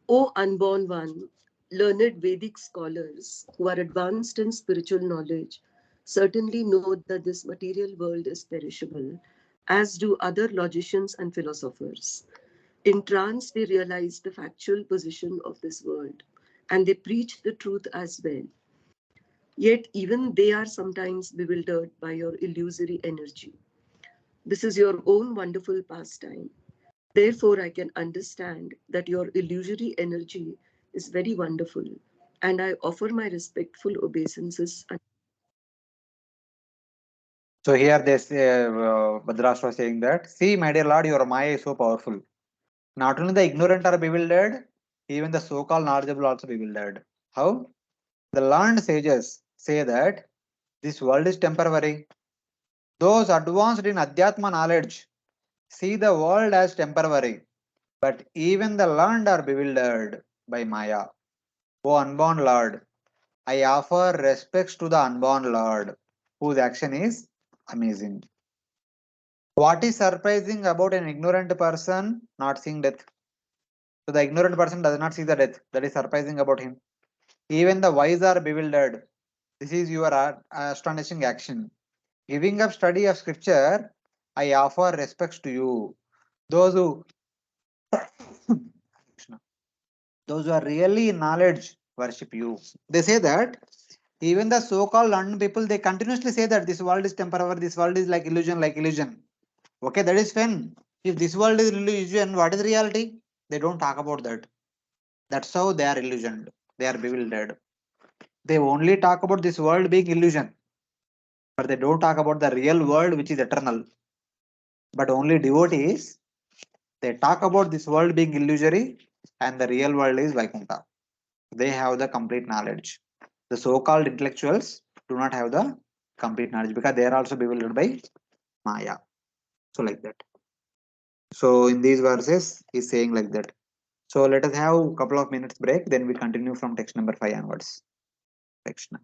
Speaker 4: O unborn one, learned Vedic scholars who are advanced in spiritual knowledge certainly know that this material world is perishable, as do other logicians and philosophers. In trance, they realize the factual position of this world and they preach the truth as well. Yet, even they are sometimes bewildered by your illusory energy. This is your own wonderful pastime. Therefore, I can understand that your illusory energy is very wonderful, and I offer my respectful obeisances.
Speaker 1: So here they say, Bhadrashra saying that, see, my dear Lord, your Maya is so powerful. Not only the ignorant are bewildered, even the so-called knowledgeable are also bewildered. How? The learned sages say that this world is temporary. Those advanced in Adhyatma knowledge see the world as temporary, but even the learned are bewildered by Maya. O unborn Lord, I offer respects to the unborn Lord, whose action is amazing. What is surprising about an ignorant person not seeing death? So the ignorant person does not see the death. That is surprising about him. Even the wise are bewildered. This is your astonishing action. Giving up study of scripture, I offer respects to you. Those who those who are really in knowledge worship you. They say that even the so-called learned people, they continuously say that this world is temporary, this world is like illusion, like illusion. Okay, that is fine. If this world is illusion, what is reality? They don't talk about that. That's how they are illusioned. They are bewildered. They only talk about this world being illusion, but they don't talk about the real world which is eternal. But only devotees, they talk about this world being illusory and the real world is Vaikuntha. They have the complete knowledge. The so-called intellectuals do not have the complete knowledge because they are also bewildered by Maya. So like that. So in these verses, he's saying like that. So let us have a couple of minutes break, then we continue from text number 5 onwards. Krishna.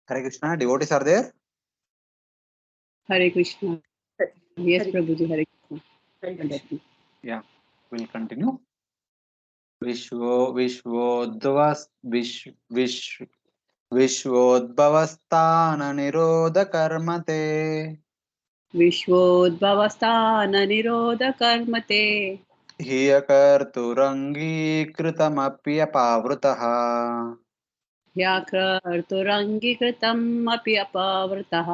Speaker 1: Hare Krishna, devotees are there?
Speaker 3: Hare Krishna. Yes,
Speaker 4: Hare
Speaker 3: Prabhuji, Hare Krishna.
Speaker 4: Hare Krishna.
Speaker 1: Yeah, we'll continue. विश्वोद्भवस्थाननिरोधकर्मते
Speaker 3: विश्वोद्भवस्थाननिरोधकर्मते
Speaker 1: ह्यकर्तुरङ्गीकृतमप्यपावृतः
Speaker 3: ह्यकर्तुरङ्गीकृतम् अपि अपवृतः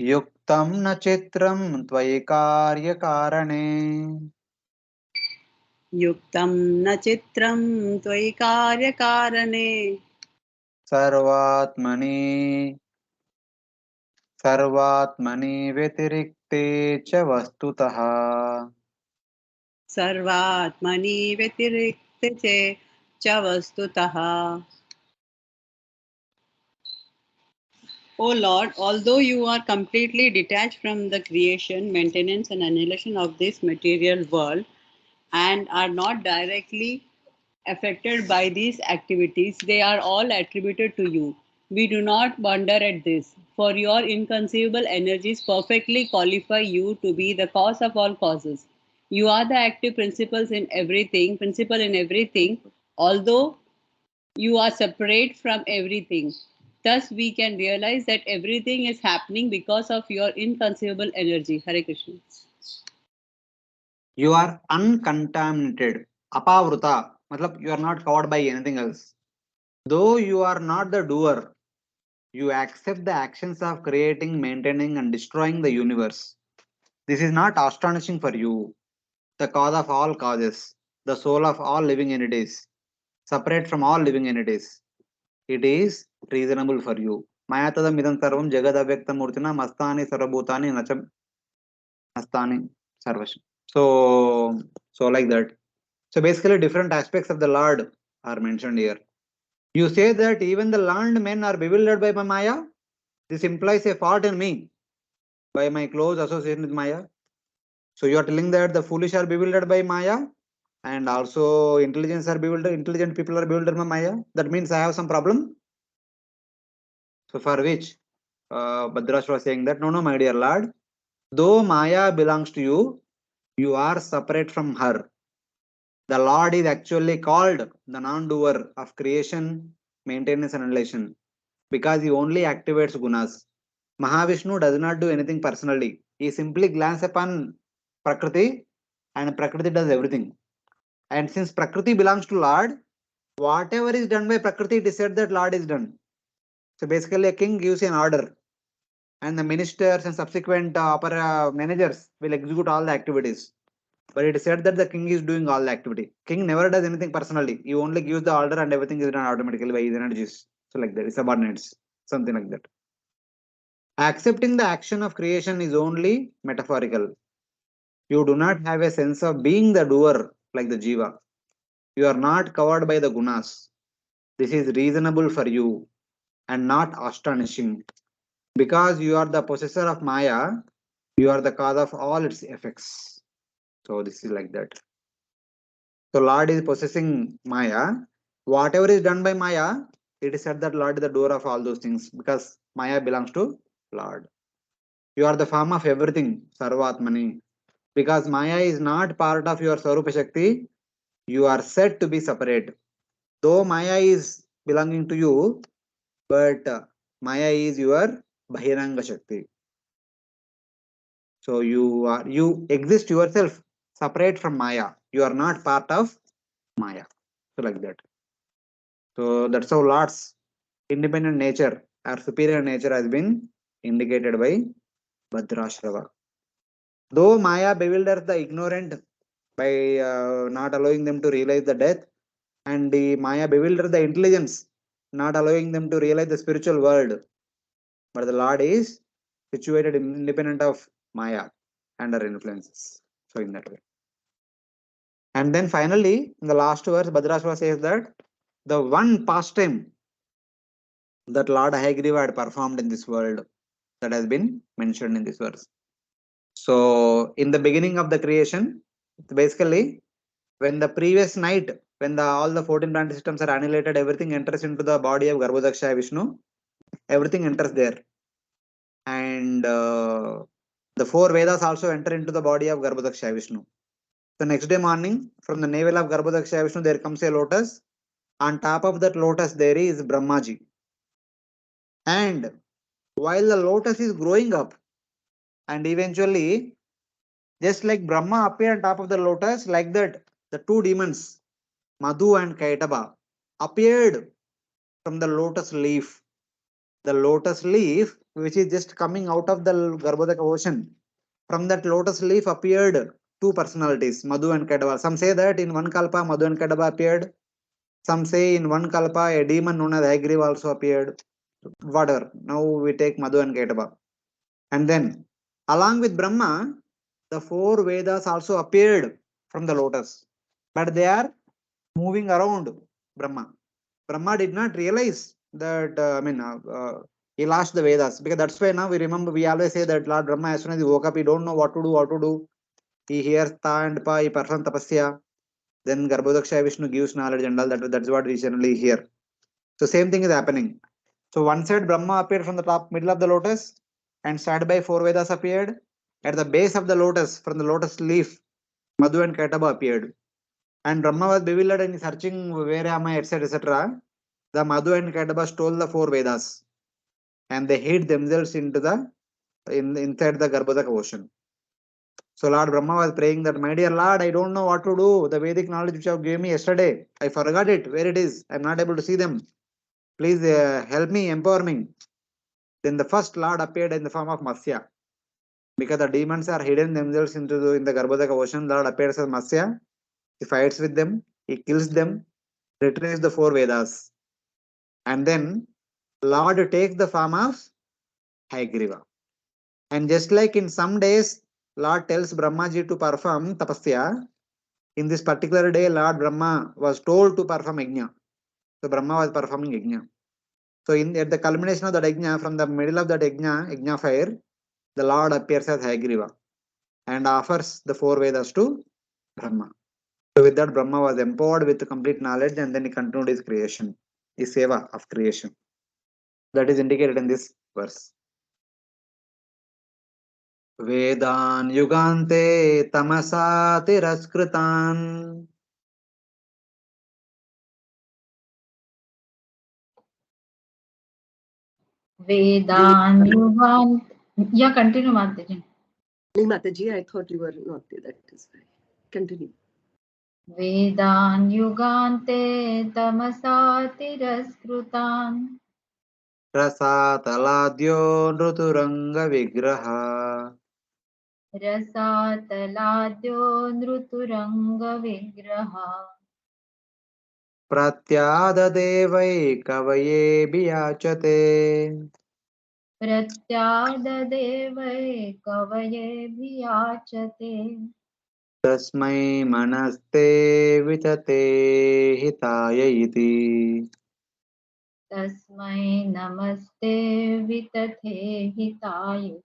Speaker 1: युक्तं न चित्रं त्वयि कार्यकारणे
Speaker 3: युक्तं न चित्रं त्वयि कार्यकारणे
Speaker 1: सर्वात्मनि व्यतिरिक्ते च वस्तुतः
Speaker 3: सर्वात्मनि व्यतिरिक्ते च वस्तुतः. O Lord, although you are completely detached from the creation, maintenance, and annihilation of this material world, and are not directly affected by these activities, they are all attributed to you. We do not wonder at this, for your inconceivable energies perfectly qualify you to be the cause of all causes. You are the active principle in everything, although you are separate from everything. Thus, we can realize that everything is happening because of your inconceivable energy. Hare Krishna.
Speaker 1: You are uncontaminated. Apavruta, matlab you are not covered by anything else. Though you are not the doer, you accept the actions of creating, maintaining, and destroying the universe. This is not astonishing for you, the cause of all causes, the soul of all living entities, separate from all living entities. It is reasonable for you. Mayatadam idam sarvam jagadavyakta murtina mastani sarvabhutani nacham mastani sarvasham. So like that. So basically different aspects of the Lord are mentioned here. You say that even the learned men are bewildered by my Maya. This implies a fault in me by my close association with Maya. So you are telling that the foolish are bewildered by Maya and also intelligent people are bewildered by Maya. That means I have some problem. So for which Bhadrash was saying that no, my dear Lord, though Maya belongs to you, you are separate from her. The Lord is actually called the non-doer of creation, maintenance, and annihilation because he only activates gunas. Mahavishnu does not do anything personally. He simply glances upon Prakriti and Prakriti does everything. And since Prakriti belongs to Lord, whatever is done by Prakriti, it is said that Lord is done. So basically, a king gives an order and the ministers and subsequent managers will execute all the activities. But it is said that the king is doing all the activity. King never does anything personally. He only gives the order and everything is done automatically by his energies. So like that, subordinates, something like that. Accepting the action of creation is only metaphorical. You do not have a sense of being the doer like the jiva. You are not covered by the gunas. This is reasonable for you and not astonishing. Because you are the possessor of Maya, you are the cause of all its effects. So this is like that. So Lord is possessing Maya. Whatever is done by Maya, it is said that Lord is the doer of all those things because Maya belongs to Lord. You are the form of everything, Sarvatmani. Because Maya is not part of your Swarupa Shakti, you are said to be separate. Though Maya is belonging to you, but Maya is your Bahiranga Shakti. So you exist yourself separate from Maya. You are not part of Maya. So like that. So that's how Lord's independent nature or superior nature has been indicated by Bhadrashrava. Though Maya bewilders the ignorant by not allowing them to realize the death, and the Maya bewilders the intelligence, not allowing them to realize the spiritual world. But the Lord is situated independent of Maya and her influences. So in that way. And then finally, in the last verse, Bhadrasva says that the one pastime that Lord Hayagriva had performed in this world that has been mentioned in this verse. So in the beginning of the creation, basically when the previous night when all the 14 planet systems are annihilated, everything enters into the body of Garbhodakshaya Vishnu. Everything enters there. And the 4 Vedas also enter into the body of Garbhodakshaya Vishnu. The next day morning, from the navel of Garbhodakshaya Vishnu, there comes a lotus. On top of that lotus, there is Brahmaji. And while the lotus is growing up, and eventually, just like Brahma appeared on top of the lotus, like that, the 2 demons, Madhu and Kaitaba, appeared from the lotus leaf. The lotus leaf, which is just coming out of the Garbhodaka ocean, from that lotus leaf appeared 2 personalities, Madhu and Kaitaba. Some say that in one kalpa, Madhu and Kaitaba appeared. Some say in one kalpa, a demon known as Hayagriva also appeared. Whatever. Now we take Madhu and Kaitaba. And then, along with Brahma, the 4 Vedas also appeared from the lotus. But they are moving around Brahma. Brahma did not realize that, he lost the Vedas. Because that's why now we remember, we always say that Lord Brahma, as soon as he woke up, he don't know what to do. He hears Ta and Pa, he performs tapasya. Then Garbhodakshaya Vishnu gives knowledge and all that. That's what we generally hear. So same thing is happening. So one side Brahma appeared from the top, middle of the lotus, and side by 4 Vedas appeared. At the base of the lotus, from the lotus leaf, Madhu and Kaitaba appeared. And Brahma was bewildered and searching where am I, etc. etc. The Madhu and Kaitaba stole the 4 Vedas, and they hid themselves into the inside the Garbhodaka ocean. So Lord Brahma was praying that, my dear Lord, I don't know what to do. The Vedic knowledge which you have given me yesterday, I forgot it, where it is. I am not able to see them. Please help me, empower me. Then the first Lord appeared in the form of Matsya. Because the demons are hidden themselves in the Garbhodaka ocean, Lord appears as Matsya. He fights with them, he kills them, retrieves the 4 Vedas. And then Lord takes the form of Hayagriva. And just like in some days, Lord tells Brahmaji to perform tapasya, in this particular day, Lord Brahma was told to perform yajna. So Brahma was performing yajna. So at the culmination of the yajna, from the middle of that yajna fire, the Lord appears as Hayagriva and offers the 4 Vedas to Brahma. So with that, Brahma was empowered with complete knowledge, and then he continued his creation, his seva of creation. That is indicated in this verse. Vedan yugante tamasa tiraskritan.
Speaker 2: Vedan Yugan. Yeah, continue, Mataji.
Speaker 4: No, Mataji, I thought you were not there. That is fine. Continue.
Speaker 2: Vedan Yugante Tamasa Tiraskrutan.
Speaker 1: Rasataladyo nruturanga vigraha.
Speaker 2: Rasataladyo Nruturanga Vigraha.
Speaker 1: Pratyadadevai kavaye biyachate.
Speaker 2: Pratyadadevai Kavaye Vyachate.
Speaker 1: Tasmai manaste vitate hitaya iti.
Speaker 2: Tasmai Namaste Vitathe Hitayati.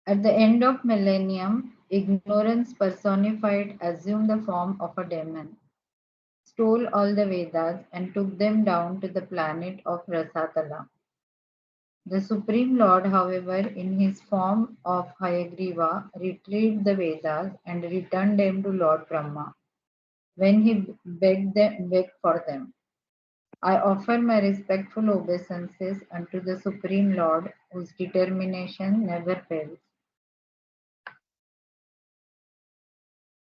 Speaker 2: At the end of millennium, ignorance personified assumed the form of a demon, stole all the Vedas and took them down to the planet of Rasatala. The Supreme Lord, however, in his form of Hayagriva, retrieved the Vedas and returned them to Lord Brahma when he begged for them. I offer my respectful obeisances unto the Supreme Lord, whose determination never fails.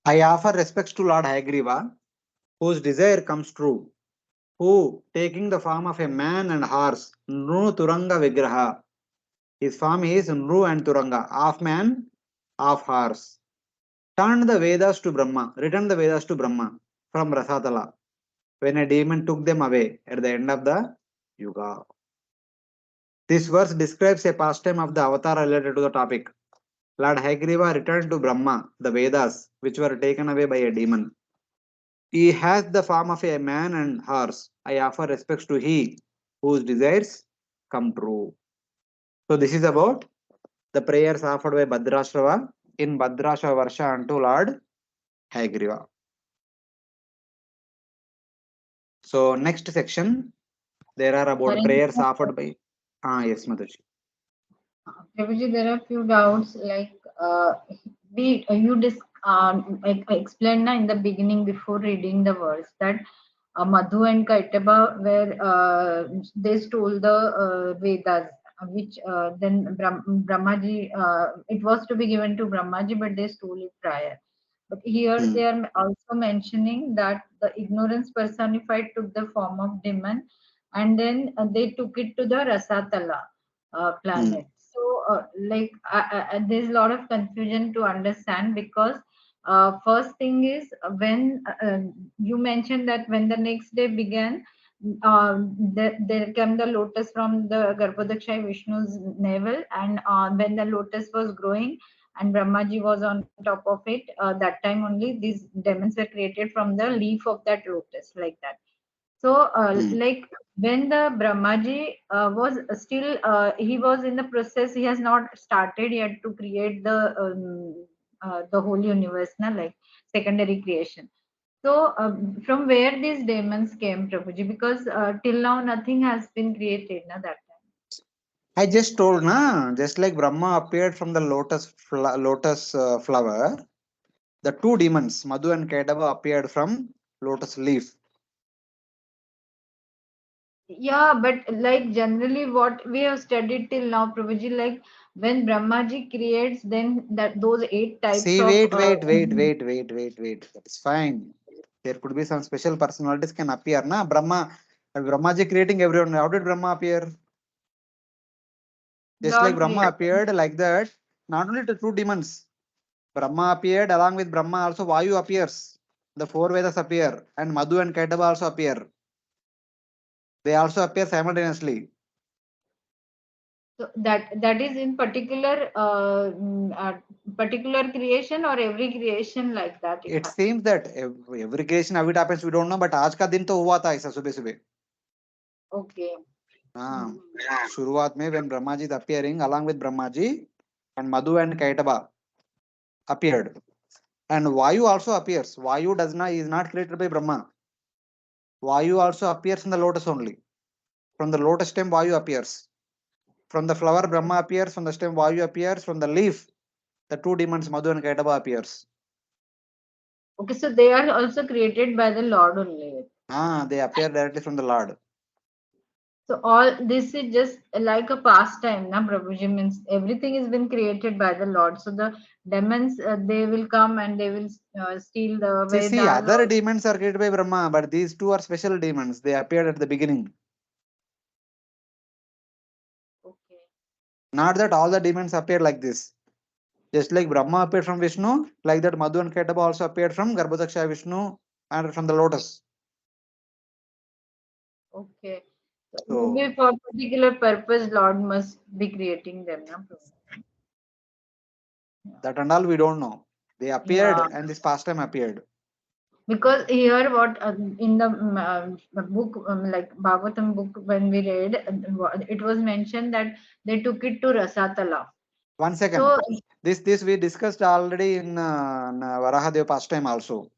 Speaker 1: I offer respects to Lord Hayagriva, whose desire comes true, who, taking the form of a man and horse, Nru Turanga Vigraha, his form is Nru and Turanga, half man, half horse, returned the Vedas to Brahma from Rasatala, when a demon took them away at the end of the Yuga. This verse describes a pastime of the avatar related to the topic. Lord Hayagriva returned to Brahma the Vedas, which were taken away by a demon. He has the form of a man and horse. I offer respects to he whose desires come true. So this is about the prayers offered by Bhadrashrava in Bhadrashrava Varsha unto Lord Hagriva. So next section, there are about
Speaker 2: Hare
Speaker 1: prayers
Speaker 2: Krishna.
Speaker 1: offered by. Yes, Mataji.
Speaker 2: Prabhuji, there are few doubts like explained in the beginning before reading the verse that Madhu and Kaitaba were they stole the Vedas, which then Brahmaji it was to be given to Brahmaji, but they stole it prior. But here they are also mentioning that the ignorance personified took the form of demon, and then they took it to the Rasatala planet. So, there's a lot of confusion to understand because first thing is when you mentioned that when the next day began, there came the lotus from the Garbhodakshay Vishnu's navel, and when the lotus was growing and Brahmaji was on top of it, that time only these demons were created from the leaf of that lotus, like that. So, like when the Brahmaji was still, he was in the process. He has not started yet to create the whole universe, na, like secondary creation. So, from where these demons came, Prabhuji? Because till now nothing has been created, na, that time.
Speaker 1: I just told, na, just like Brahma appeared from the lotus flower, the two demons, Madhu and Kaitaba, appeared from lotus leaf.
Speaker 2: Yeah, but like generally what we have studied till now, Prabhuji, like when Brahmaji creates, then that those 8 types
Speaker 1: See,
Speaker 2: of
Speaker 1: wait. That is fine. There could be some special personalities can appear, na? Brahmaji creating everyone. How did Brahma appear? Just like
Speaker 2: Lord
Speaker 1: Brahma
Speaker 2: created.
Speaker 1: appeared like that, not only the two demons. Brahma appeared, along with Brahma also Vayu appears. The four Vedas appear, and Madhu and Kaitaba also appear. They also appear simultaneously.
Speaker 2: So that is in particular creation or every creation like that it
Speaker 1: It
Speaker 2: happens.
Speaker 1: seems that every creation how it happens we don't know, but आज का दिन तो हुआ था ऐसा सुबह सुबह.
Speaker 2: Okay.
Speaker 1: हाँ, शुरुआत में when Brahmaji is appearing along with Brahmaji and Madhu and Kaitaba appeared, and Vayu also appears. Vayu is not created by Brahma. Vayu also appears in the lotus only. From the lotus stem Vayu appears. From the flower Brahma appears. From the stem Vayu appears. From the leaf the two demons Madhu and Kaitaba appears.
Speaker 2: Okay, so they are also created by the Lord only.
Speaker 1: They appear directly from the Lord.
Speaker 2: So all this is just like a pastime, na Prabhuji, means everything has been created by the Lord. So the demons they will come and they will steal the
Speaker 1: See,
Speaker 2: Vedas.
Speaker 1: other demons are created by Brahma, but these two are special demons. They appeared at the beginning.
Speaker 2: Okay.
Speaker 1: Not that all the demons appear like this. Just like Brahma appeared from Vishnu, like that Madhu and Kaitaba also appeared from Garbhodaksha Vishnu and from the lotus.
Speaker 2: Okay. So
Speaker 1: So
Speaker 2: maybe for particular purpose, Lord must be creating them, na Prabhuji.
Speaker 1: that and all we don't know. They appeared
Speaker 2: Yeah.
Speaker 1: and this pastime appeared.
Speaker 2: Because here what in the book like Bhagavatam book when we read it was mentioned that they took it to Rasatala.
Speaker 1: 1 second.
Speaker 2: So
Speaker 1: This we discussed already in Varahadev pastime also.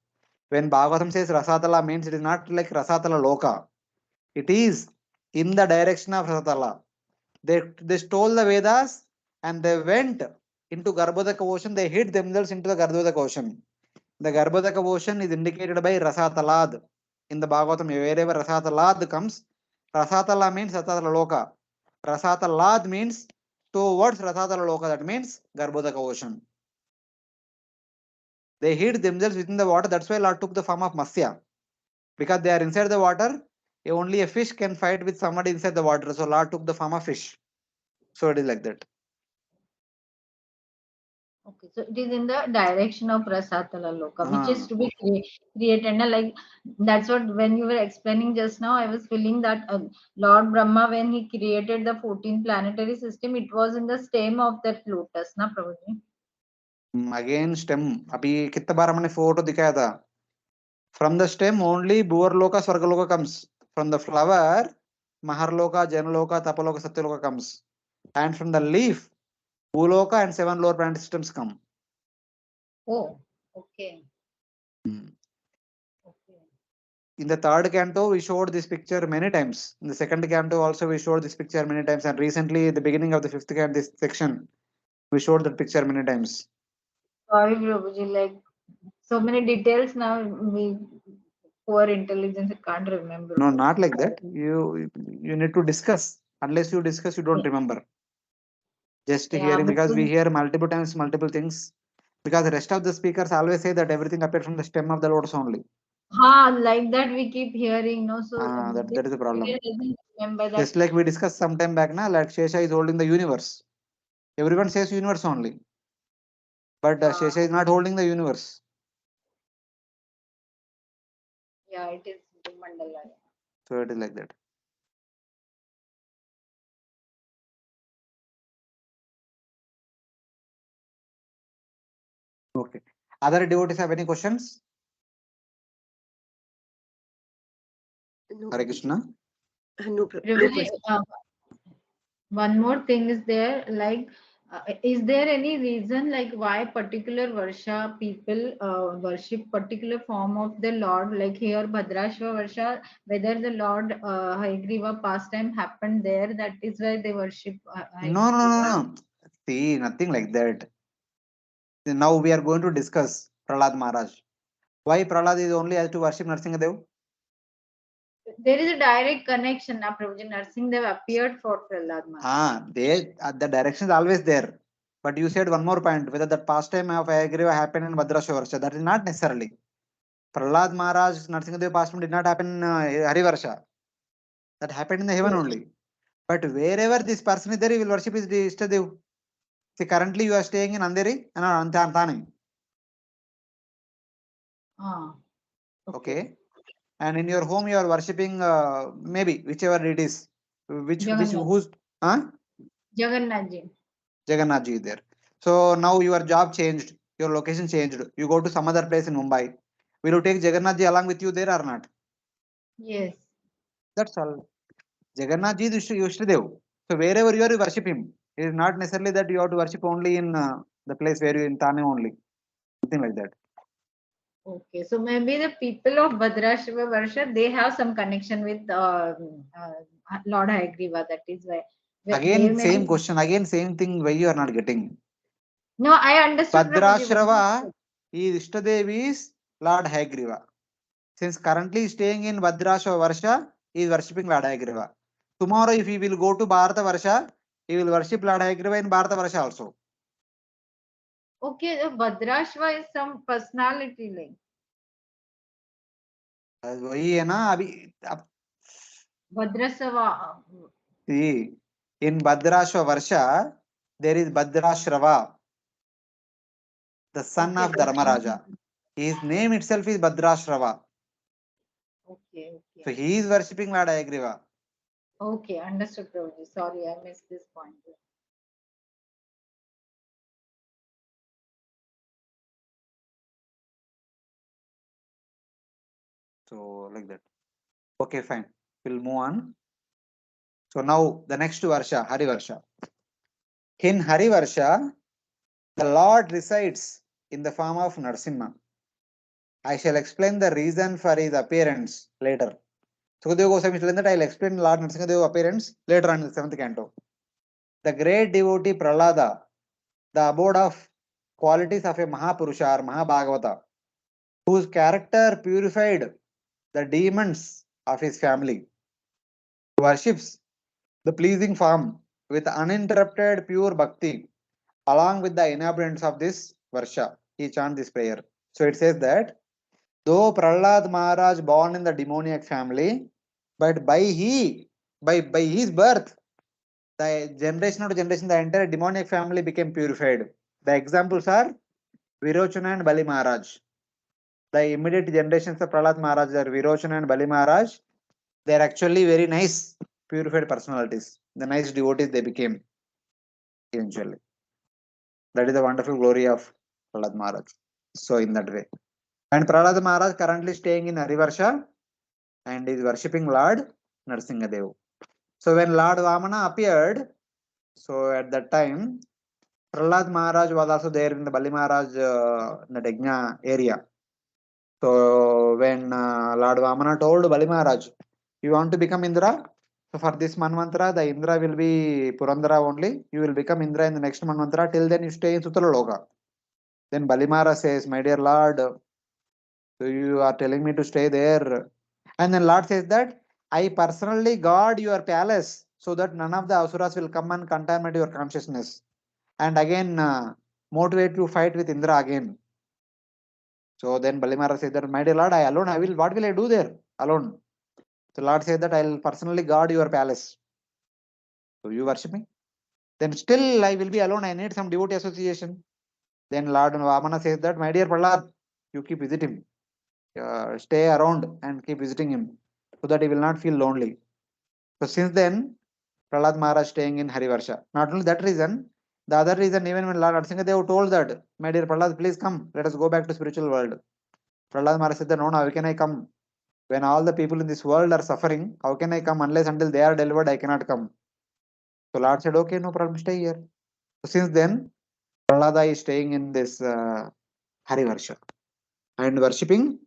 Speaker 1: When Bhagavatam says Rasatala means it is not like Rasatala Loka. It is in the direction of Rasatala. They stole the Vedas and they went into Garbhodaka ocean. They hid themselves into the Garbhodaka ocean. The Garbhodaka ocean is indicated by Rasatalad. In the Bhagavatam, wherever Rasatalad comes, Rasatala means Rasatala Loka. Rasatalad means towards Rasatala Loka. That means Garbhodaka ocean. They hid themselves within the water. That's why Lord took the form of Matsya. Because they are inside the water, only a fish can fight with somebody inside the water. So Lord took the form of fish. So it is like that.
Speaker 2: okay, so it is in the direction of Rasatala Loka, which is
Speaker 1: Ah.
Speaker 2: to be created. And like that's what when you were explaining just now, I was feeling that Lord Brahma, when he created the 14 planetary system, it was in the stem of that lotus, na Prabhuji?
Speaker 1: Again stem. अभी कितना बार हमने photo दिखाया था. From the stem only Bhuvarloka Swargaloka comes. From the flower Maharloka, Janaloka, Tapaloka, Satyaloka comes. And from the leaf Bhuloka and 7 lower planet systems come.
Speaker 2: Oh, okay. Okay.
Speaker 1: In the third canto, we showed this picture many times. In the second canto, also we showed this picture many times. And recently, at the beginning of the fifth canto, this section, we showed that picture many times.
Speaker 2: Sorry, Prabhuji, like so many details now. We poor intelligence can't remember.
Speaker 1: No, not like that. You need to discuss. Unless you discuss, you don't remember. Just
Speaker 2: Yeah,
Speaker 1: hearing, because we
Speaker 2: because
Speaker 1: hear multiple times multiple things. Because the rest of the speakers always say that everything appears from the stem of the lotus only.
Speaker 2: like that we keep hearing, no. So
Speaker 1: That is the problem.
Speaker 2: doesn't remember that.
Speaker 1: Just like we discussed some time back, na, like Shesha is holding the universe. Everyone says universe only, but Shesha is not holding the universe.
Speaker 2: Yeah, it is the mandala.
Speaker 1: So it is like that. Okay. Other devotees have any questions?
Speaker 4: No,
Speaker 1: Hare Krishna.
Speaker 4: no
Speaker 2: Prabhuji,
Speaker 4: question.
Speaker 2: one more thing is there, like, is there any reason like why particular Varsha people worship particular form of the Lord? Like here, Bhadrashva Varsha, whether the Lord Hayagriva pastime happened there, that is why they worship
Speaker 1: No, no, no,
Speaker 2: Hayagriva.
Speaker 1: no. See, nothing like that. Now we are going to discuss Prahlad Maharaj. Why Prahlad is only has to worship Narsingadev?
Speaker 2: There is a direct connection. Now, Prabhuji Narsingh Dev appeared for Prahlad Maharaj.
Speaker 1: The direction is always there. But you said one more point, whether that pastime of Hayagriva happened in Bhadrashva Varsha. That is not necessarily. Prahlad Maharaj Narsingadev pastime did not happen in Harivarsha. That happened in the heaven only. But wherever this person is there, he will worship his Ishtadev. See, currently you are staying in Andheri and Antani.
Speaker 2: Ah,
Speaker 1: Okay. And in your home, you are worshipping maybe whichever it is.
Speaker 2: Jagannath,
Speaker 1: Who's
Speaker 2: Jagannath Ji.
Speaker 1: Jagannath Ji is there. So now your job changed, your location changed. You go to some other place in Mumbai. Will you take Jagannath Ji along with you there or not?
Speaker 2: Yes.
Speaker 1: That's all. Jagannath Ji is Ishtadev. So wherever you are, you worship him. It is not necessarily that you have to worship only in the place where you in Thane only. Something like that.
Speaker 2: Okay, so maybe the people of Bhadrashva Varsha, they have some connection with Lord Hayagriva. That is why they
Speaker 1: Again,
Speaker 2: may
Speaker 1: same
Speaker 2: be.
Speaker 1: question. Again, same thing. Why you are not getting?
Speaker 2: No, I understood Prabhuji.
Speaker 1: Bhadrashrava is Ishtadev is Lord Hayagriva. Since currently staying in Bhadrashrava Varsha, he is worshipping Lord Hayagriva. Tomorrow, if he will go to Bharata Varsha, he will worship Lord Hayagriva in Bharata Varsha also.
Speaker 2: Okay, the Bhadrashva is some personality like.
Speaker 1: वही है ना अभी
Speaker 2: Bhadrasava.
Speaker 1: see, in Bhadrashva Varsha, there is Bhadrashrava, the son
Speaker 2: Okay,
Speaker 1: of Dharmaraja. His name itself is Bhadrashrava.
Speaker 2: okay,
Speaker 1: So
Speaker 2: okay.
Speaker 1: he is worshipping Lord Hayagriva.
Speaker 2: Okay, understood Prabhuji. Sorry, I missed this point.
Speaker 1: So like that. Okay, fine. We'll move on. So now the next Varsha, Hari Varsha. In Hari Varsha, the Lord resides in the form of Narsimha. I shall explain the reason for his appearance later. Sukadeva Goswami explained that I will explain Lord Narsingadev appearance later on in the 7th canto. The great devotee Prahlada, the abode of qualities of a Mahapurusha or Mahabhagavata, whose character purified the demons of his family, worships the pleasing form with uninterrupted pure bhakti, along with the inhabitants of this Varsha. He chants this prayer. So it says that though Prahlad Maharaj born in the demoniac family, but by his birth, the generation after generation, the entire demoniac family became purified. The examples are Virochana and Bali Maharaj. The immediate generations of Prahlad Maharaj are Virochana and Bali Maharaj. They are actually very nice, purified personalities. The nice devotees they became eventually. That is the wonderful glory of Prahlad Maharaj. So in that way. And Prahlad Maharaj currently staying in Harivarsha and is worshipping Lord Narsingadev. So when Lord Vamana appeared, so at that time, Prahlad Maharaj was also there in the Bali Maharaj in the Degna area. So when Lord Vamana told Bali Maharaj, you want to become Indra? So for this Manvantara, the Indra will be Purandara only. You will become Indra in the next Manvantara. Till then, you stay in Sutala Loka. Then Bali Maharaj says, my dear Lord, so you are telling me to stay there. And then Lord says that I personally guard your palace so that none of the asuras will come and contaminate your consciousness. And again, motivate to fight with Indra again. So then Bali Maharaj said that, my dear Lord, what will I do there alone? So Lord said that I will personally guard your palace. So you worship me? Then still I will be alone. I need some devotee association. Then Lord Vamana says that, my dear Prahlad, you keep visiting. Stay around and keep visiting him so that he will not feel lonely. So since then, Prahlad Maharaj staying in Harivarsha. Not only that reason, the other reason, even when Lord Nrsimhadev told that, my dear Prahlad, please come, let us go back to spiritual world. Prahlad Maharaj said that, no, how can I come? When all the people in this world are suffering, how can I come unless until they are delivered, I cannot come. So Lord said, okay, no problem, stay here. So since then, Prahlada is staying in this Harivarsha and worshipping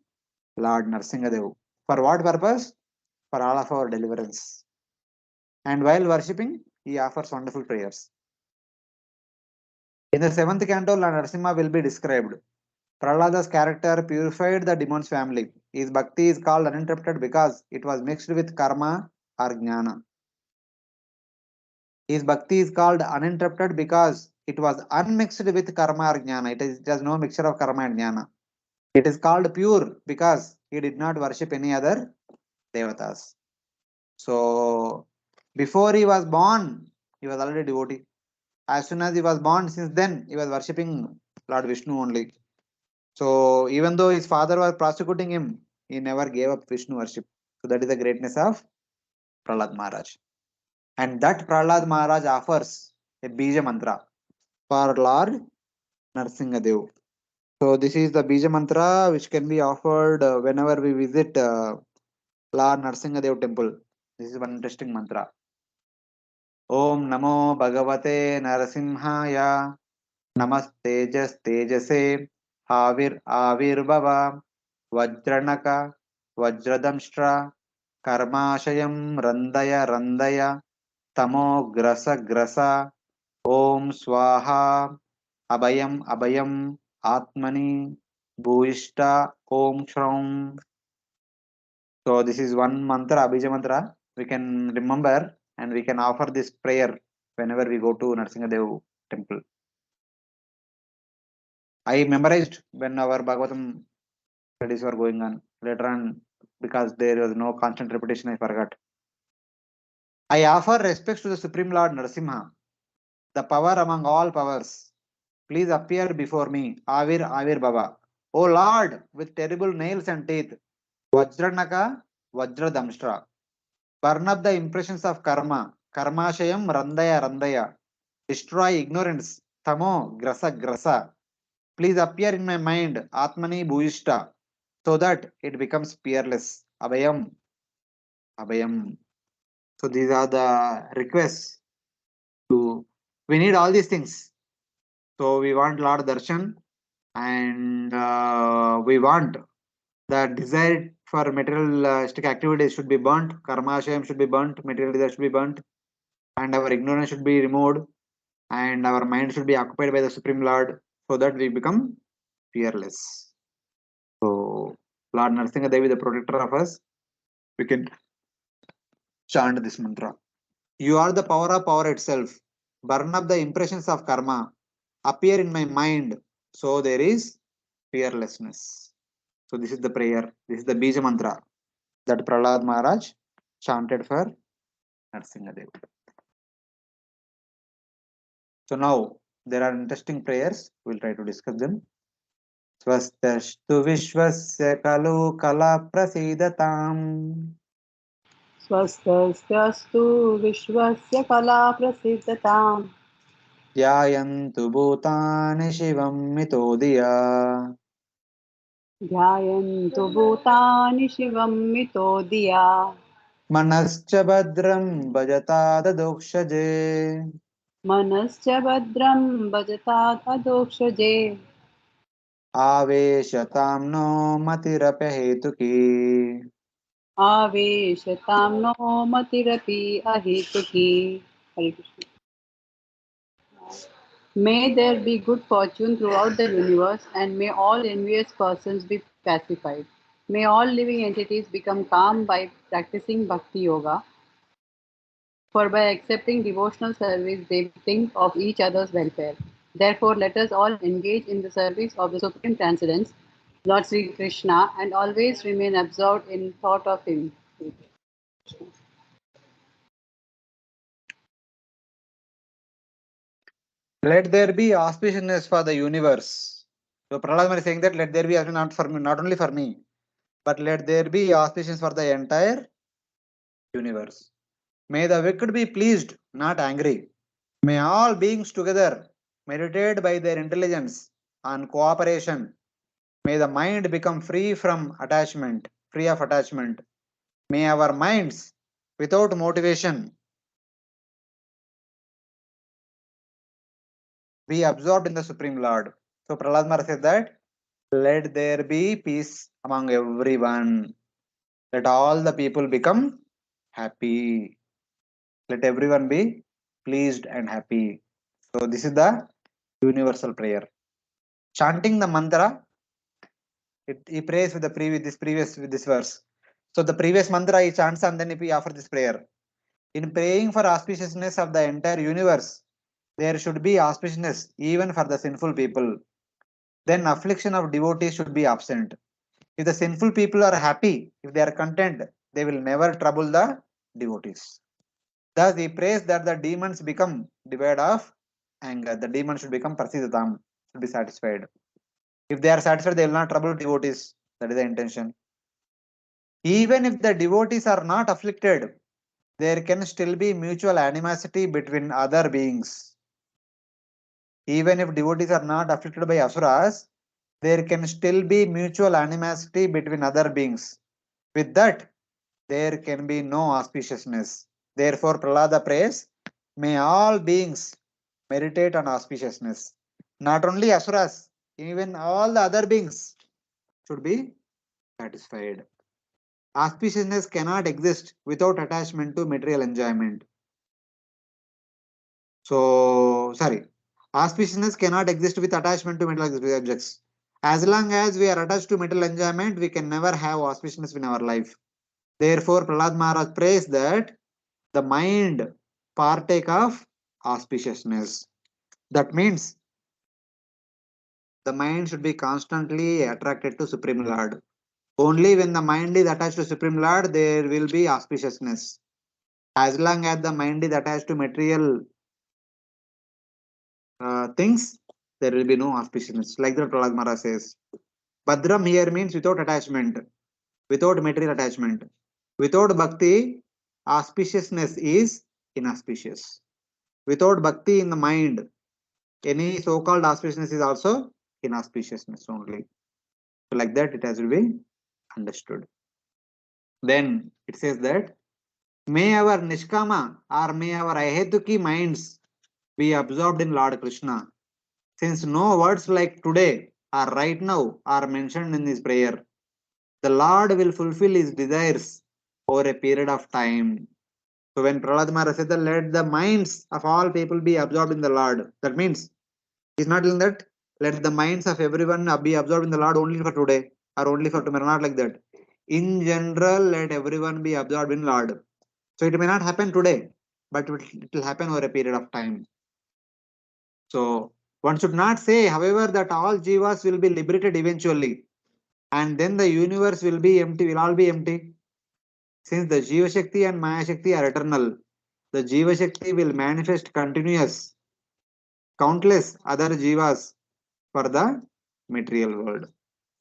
Speaker 1: Lord Nrsimhadev. For what purpose? For all of our deliverance. And while worshipping, he offers wonderful prayers. In the 7th canto, Lord Nrsimha will be described. Prahlada's character purified the demon's family. His bhakti is called uninterrupted because it was mixed with karma or jnana. His bhakti is called uninterrupted because it was unmixed with karma or jnana. It has no mixture of karma and jnana. It is called pure because he did not worship any other devatas. So, before he was born, he was already devotee. As soon as he was born, since then, he was worshipping Lord Vishnu only. So, even though his father was prosecuting him, he never gave up Vishnu worship. So, that is the greatness of Prahlad Maharaj. And that Prahlad Maharaj offers a Bija mantra for Lord Nrsimhadev. So, this is the Bija mantra which can be offered whenever we visit Lord Nrsimhadev temple. This is one interesting mantra. Om Namo Bhagavate Narasimhaya Namastejas Havir Avirbhava Vajranaka Vajradamshtra Karmashayam Randaya Tamo Grasa Om Swaha Abhayam Atmani Bhuishta Om Shraum. So this is one mantra, Abhija mantra. We can remember and we can offer this prayer whenever we go to Nrsimhadev temple. I memorized when our Bhagavatam studies were going on. Later on, because there was no constant repetition, I forgot. I offer respects to the Supreme Lord Narasimha, the power among all powers. Please appear before me, Avir Baba. O Lord, with terrible nails and teeth, Vajranaka, Vajradamshtra. Burn up the impressions of karma, Karmashayam Randaya. Destroy ignorance, Tamo Grasa. Please appear in my mind, Atmani Bhuishta, so that it becomes fearless. Abhayam. So these are the requests to. We need all these things. So we want Lord Darshan, and we want the desire for materialistic activities should be burnt, karmashayam should be burnt, material desire should be burnt, and our ignorance should be removed, and our mind should be occupied by the Supreme Lord, so that we become fearless. So Lord Nrsimha Devi, the protector of us, we can chant this mantra. You are the power of power itself. Burn up the impressions of karma. Appear in my mind. So there is fearlessness. So this is the prayer. This is the Bija mantra that Prahlad Maharaj chanted for Nrsimhadev. So now there are interesting prayers. We'll try to discuss them. Swastastu Vishwasya Kalu Kala Prasidatam
Speaker 3: स्वस्तस्तु विश्वस्य कला प्रसिद्धताम्
Speaker 1: Dhyayantu Bhutani Shivam Mitodiya
Speaker 3: ध्यायन्तु भूतानि शिवं मितो धिया
Speaker 1: Manascha Badram Bhajata Dokshje
Speaker 3: मनश्च भद्रं भजता तदोक्षजे
Speaker 1: आवेशतां नो मतिरप्यहेतुकी
Speaker 3: आवेशतां नो मतिरपि अहेतुकी. Hare Krishna. May there be good fortune throughout the universe, and may all envious persons be pacified. May all living entities become calm by practicing Bhakti Yoga, for by accepting devotional service they think of each other's welfare. Therefore, let us all engage in the service of the Supreme Transcendence, Lord Sri Krishna, and always remain absorbed in thought of Him.
Speaker 1: Let there be auspiciousness for the universe. So Prahlad is saying that let there be auspiciousness not for me, not only for me, but let there be auspiciousness for the entire universe. May the wicked be pleased, not angry. May all beings together meditate by their intelligence on cooperation. May the mind become free from attachment, free of attachment. May our minds, without motivation, be absorbed in the Supreme Lord. So Prahlad Maharaj said that let there be peace among everyone. Let all the people become happy. Let everyone be pleased and happy. So this is the universal prayer. Chanting the mantra, he prays with the previous with this verse. So the previous mantra he chants and then he offers this prayer. In praying for auspiciousness of the entire universe, there should be auspiciousness even for the sinful people. Then affliction of devotees should be absent. If the sinful people are happy, if they are content, they will never trouble the devotees. Thus, he prays that the demons become devoid of anger. The demons should become prasidatam, should be satisfied. If they are satisfied, they will not trouble devotees. That is the intention. Even if the devotees are not afflicted, there can still be mutual animosity between other beings. Even if devotees are not afflicted by asuras, there can still be mutual animosity between other beings. With that, there can be no auspiciousness. Therefore, Prahlada prays, may all beings meditate on auspiciousness. Not only asuras, even all the other beings should be satisfied. Auspiciousness cannot exist without attachment to material enjoyment. So, sorry, auspiciousness cannot exist with attachment to material objects. As long as we are attached to material enjoyment, we can never have auspiciousness in our life. Therefore, Prahlad Maharaj prays that the mind partake of auspiciousness. That means the mind should be constantly attracted to Supreme Lord. Only when the mind is attached to Supreme Lord, there will be auspiciousness. As long as the mind is attached to material things, there will be no auspiciousness. Like the Prahlad Maharaj says. Badram here means without attachment, without material attachment. Without bhakti, auspiciousness is inauspicious. Without bhakti in the mind, any so-called auspiciousness is also inauspiciousness only. So like that it has to be understood. Then it says that may our nishkama or may our ahetuki minds be absorbed in Lord Krishna. Since no words like today or right now are mentioned in this prayer, the Lord will fulfill his desires over a period of time. So when Prahlad Maharaj said that let the minds of all people be absorbed in the Lord, that means he's not telling that let the minds of everyone be absorbed in the Lord only for today or only for tomorrow, not like that. In general, let everyone be absorbed in Lord. So it may not happen today, but it will happen over a period of time. So one should not say, however, that all jivas will be liberated eventually, and then the universe will be empty, will all be empty. Since the Jiva Shakti and Maya Shakti are eternal, the Jiva Shakti will manifest continuous, countless other jivas for the material world.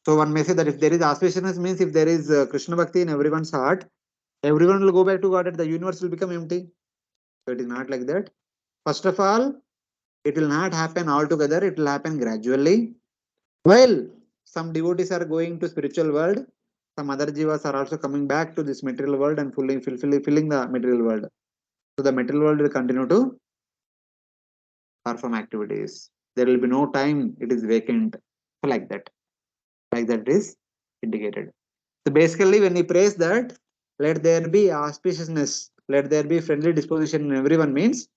Speaker 1: So one may say that if there is auspiciousness means if there is Krishna Bhakti in everyone's heart, everyone will go back to God and the universe will become empty. So it is not like that. First of all, it will not happen altogether, it will happen gradually. While some devotees are going to spiritual world, some other jivas are also coming back to this material world and filling the material world. So the material world will continue to perform activities. There will be no time, it is vacant. So like that. like that is indicated. So basically, when he prays that, let there be auspiciousness, let there be friendly disposition in everyone, means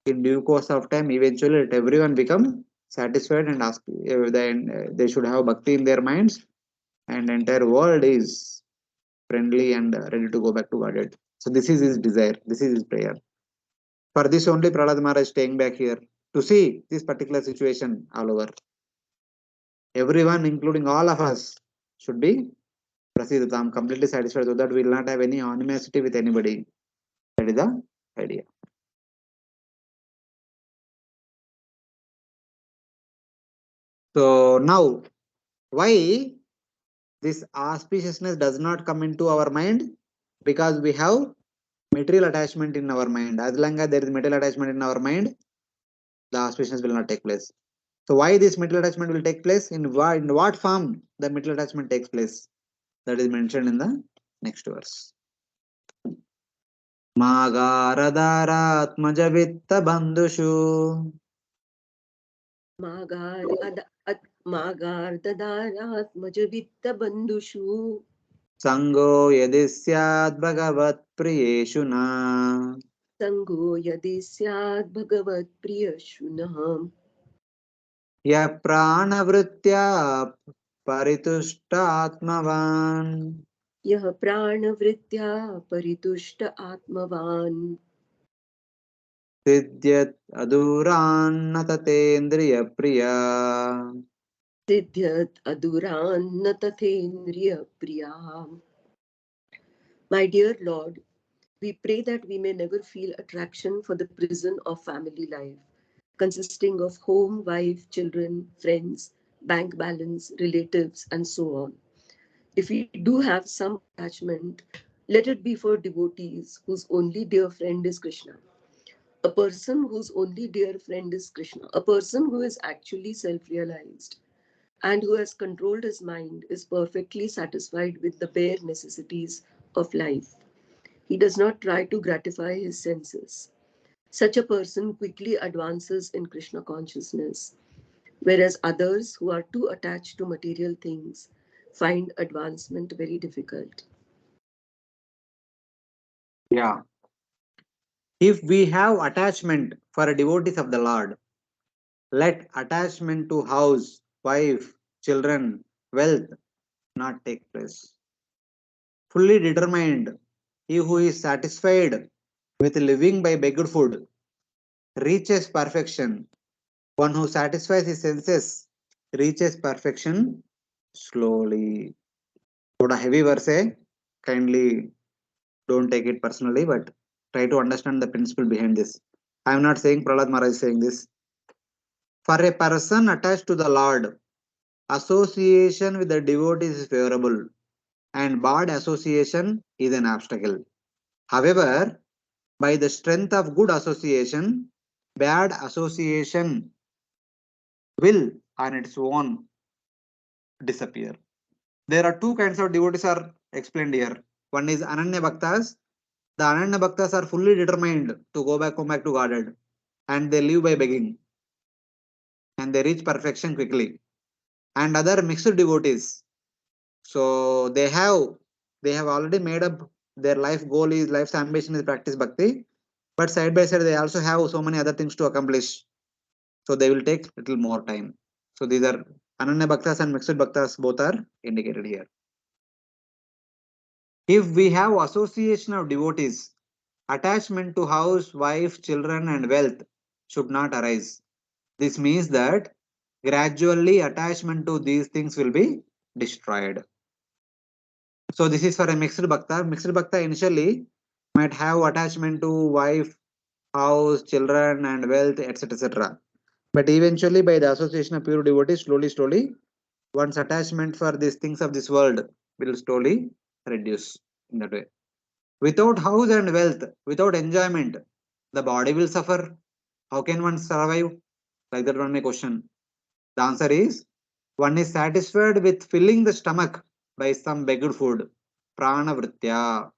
Speaker 1: in due course of time, eventually let everyone become satisfied and then they should have bhakti in their minds, and entire world is friendly and ready to go back to Godhead. So this is his desire. This is his prayer. For this only Prahlad Maharaj staying back here to see this particular situation all over. Everyone, including all of us, should be Prasidatam, completely satisfied so that we will not have any animosity with anybody. That is the idea. So now, why this auspiciousness does not come into our mind? Because we have material attachment in our mind. As long as there is material attachment in our mind, the auspiciousness will not take place. So why this material attachment will take place? In what form the material attachment takes place? That is mentioned in the next verse. Magaradharatmajavittabandhushu
Speaker 4: मागार्ददारात्मजवित्तबन्धुषु
Speaker 1: संगो यदि स्याद् भगवत्प्रियेषु न
Speaker 4: सङ्गो यदि स्यात् भगवत्प्रियशुनः
Speaker 1: यः प्राणवृत्त्या परितुष्टात्मवान्
Speaker 4: यः प्राणवृत्त्या परितुष्ट आत्मवान्
Speaker 1: सिद्ध्यत् अदूरान्न ततेन्द्रियप्रिया.
Speaker 4: सिद्ध्यत् अदुरान्न तथेन्द्रियप्रियाः. My dear Lord, we pray that we may never feel attraction for the prison of family life, consisting of home, wife, children, friends, bank balance, relatives, and so on. If we do have some attachment, let it be for devotees whose only dear friend is Krishna. A person whose only dear friend is Krishna, a person who is actually self realized and who has controlled his mind, is perfectly satisfied with the bare necessities of life. He does not try to gratify his senses. Such a person quickly advances in Krishna consciousness, whereas others who are too attached to material things find advancement very difficult.
Speaker 1: Yeah. If we have attachment for devotees of the Lord, let attachment to house, wife, children, wealth not take place. Fully determined, he who is satisfied with living by begged food reaches perfection. One who satisfies his senses reaches perfection slowly. थोड़ा heavy verse है. Kindly don't take it personally, but try to understand the principle behind this. I am not saying Prahlad Maharaj is saying this. For a person attached to the Lord, association with the devotees is favorable, and bad association is an obstacle. However, by the strength of good association, bad association will on its own disappear. There are two kinds of devotees are explained here. One is Ananya Bhaktas. The Ananya Bhaktas are fully determined to come back to Godhead, and they live by begging, and they reach perfection quickly. And other mixed devotees, so they have already made up their life's ambition is practice bhakti, but side by side they also have so many other things to accomplish, so they will take little more time. So these are Ananya Bhaktas and mixed Bhaktas, both are indicated here. If we have association of devotees, attachment to house, wife, children, and wealth should not arise. This means that gradually attachment to these things will be destroyed. So this is for a mixed bhakta. Mixed bhakta initially might have attachment to wife, house, children, and wealth, etc. etc. But eventually, by the association of pure devotees, slowly, one's attachment for these things of this world will slowly reduce in that way. Without house and wealth, without enjoyment, the body will suffer. How can one survive? Like that one may question. The answer is one is satisfied with filling the stomach by some begged food, prana vritya,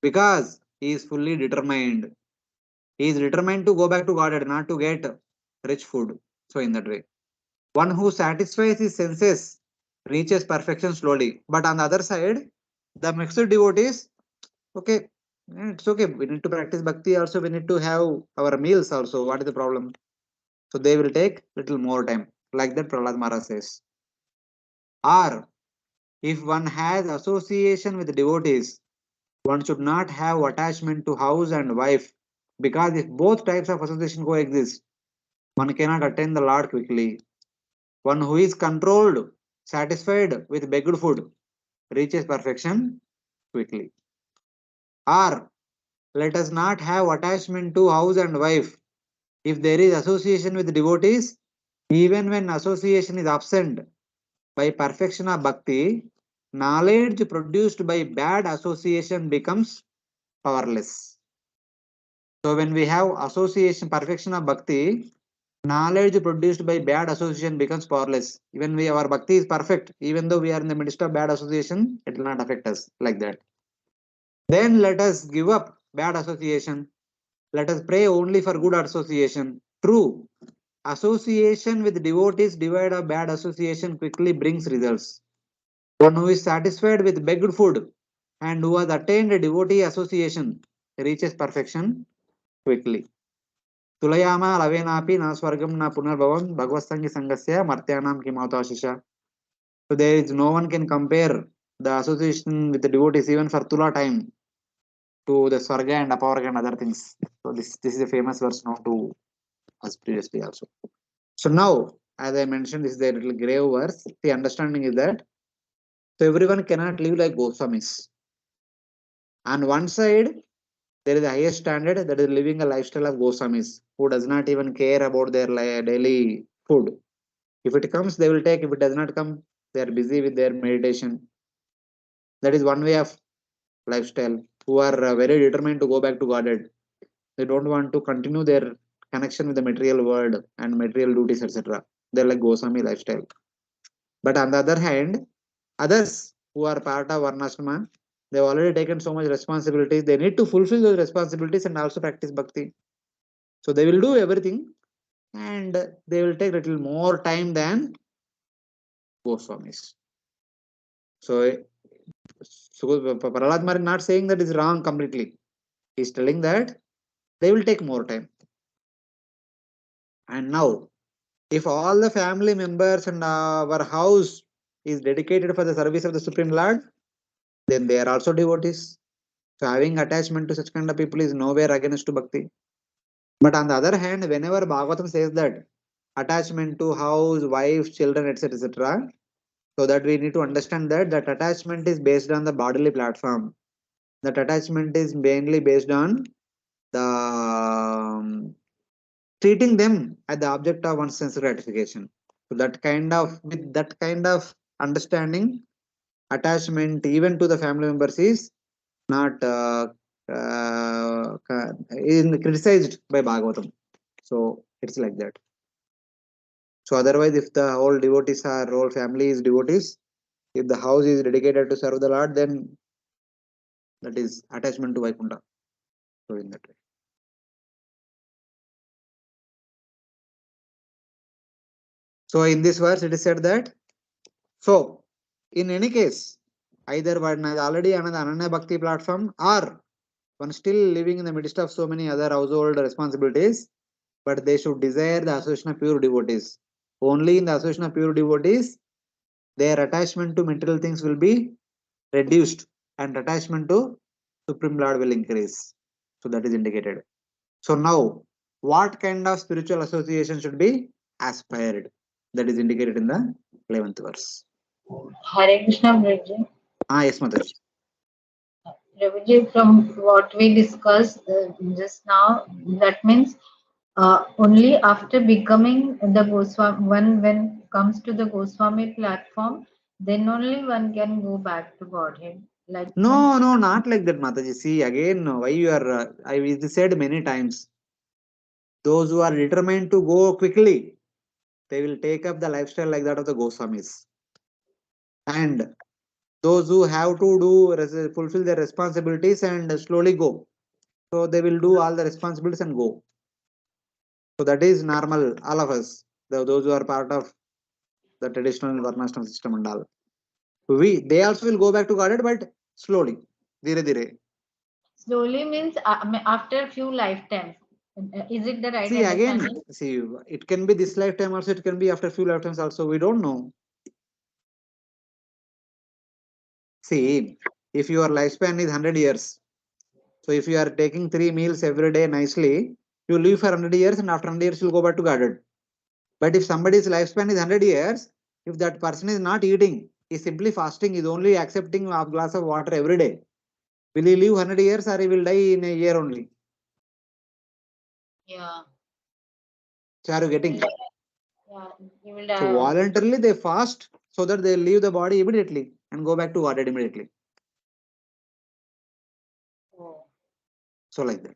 Speaker 1: because he is fully determined. He is determined to go back to Godhead, not to get rich food. So in that way, one who satisfies his senses reaches perfection slowly. But on the other side, the mixed devotees, okay, it's okay. We need to practice bhakti also. We need to have our meals also. What is the problem? So they will take little more time. Like that, Prahlad Maharaj says. Or if one has association with devotees, one should not have attachment to house and wife, because if both types of association coexist, one cannot attain the Lord quickly. One who is controlled, satisfied with begged food, reaches perfection quickly. Or let us not have attachment to house and wife. If there is association with devotees, even when association is absent, by perfection of bhakti, knowledge produced by bad association becomes powerless. So when we have association, perfection of bhakti, knowledge produced by bad association becomes powerless. Even we our bhakti is perfect, even though we are in the midst of bad association, it will not affect us like that. Then let us give up bad association. Let us pray only for good association. True, association with devotees devoid of bad association quickly brings results. One who is satisfied with begged food and who has attained a devotee association reaches perfection quickly. Tulayama lavenapi na swargam na punarbhavam bhagavastangi sangasya martyanam kimautashisha. So there is no one can compare the association with the devotees even for Tula time to the Swarga and Apavarga and other things. So this is a famous verse known to us previously also. So now, as I mentioned, this is a little grave verse. The understanding is that so everyone cannot live like Goswamis. On one side, there is the highest standard, that is living a lifestyle of Goswamis, who does not even care about their daily food. If it comes, they will take. If it does not come, they are busy with their meditation. That is one way of lifestyle. Who are very determined to go back to Godhead. They don't want to continue their connection with the material world and material duties, etc. They're like Goswami lifestyle. But on the other hand, others who are part of Varnashrama, they've already taken so much responsibility. They need to fulfill those responsibilities and also practice bhakti. So they will do everything and they will take little more time than Goswamis. So, Prahlad Maharaj is not saying that is wrong completely. He's telling that they will take more time. And now, if all the family members and our house is dedicated for the service of the Supreme Lord, then they are also devotees. So having attachment to such kind of people is nowhere against to bhakti. But on the other hand, whenever Bhagavatam says that attachment to house, wife, children, etc., etc., so that we need to understand that that attachment is based on the bodily platform. That attachment is mainly based on the treating them as the object of one's sense gratification. So with that kind of understanding, attachment even to the family members is not in criticized by Bhagavatam. So it's like that. So otherwise, if the whole devotees are whole family is devotees, if the house is dedicated to serve the Lord, then that is attachment to Vaikunta. So in that way. So in this verse, it is said that so in any case, either one is already on the Ananya Bhakti platform or one still living in the midst of so many other household responsibilities, but they should desire the association of pure devotees. Only in the association of pure devotees, their attachment to material things will be reduced and attachment to Supreme Lord will increase. So that is indicated. So now, what kind of spiritual association should be aspired? That is indicated in the 11th verse.
Speaker 2: Hare Krishna, Prabhuji.
Speaker 1: Yes, Mataji.
Speaker 2: Prabhuji, from what we discussed just now, that means only after becoming the Goswami, when comes to the Goswami platform, then only one can go back to Godhead. Like
Speaker 1: No, no, not like that, Mataji. See, again, why you are, I said many times, those who are determined to go quickly, they will take up the lifestyle like that of the Goswamis. And those who have to fulfill their responsibilities and slowly go. So they will do all the responsibilities and go. So that is normal, all of us, those who are part of the traditional Varnashram system and all. They also will go back to Godhead, but slowly. Dire dire.
Speaker 2: Slowly means after few lifetimes. Is it the right
Speaker 1: See again,
Speaker 2: understanding?
Speaker 1: see, it can be this lifetime also, it can be after few lifetimes also. We don't know. See, if your lifespan is 100 years, so if you are taking 3 meals every day nicely, you live for 100 years and after 100 years you'll go back to Godhead. But if somebody's lifespan is 100 years, if that person is not eating, is simply fasting, is only accepting a glass of water every day, will he live 100 years or he will die in a year only?
Speaker 2: Yeah.
Speaker 1: So are you getting?
Speaker 2: Yeah, you will
Speaker 1: So
Speaker 2: die also.
Speaker 1: voluntarily they fast so that they leave the body immediately and go back to Godhead immediately.
Speaker 2: Oh,
Speaker 1: So like that.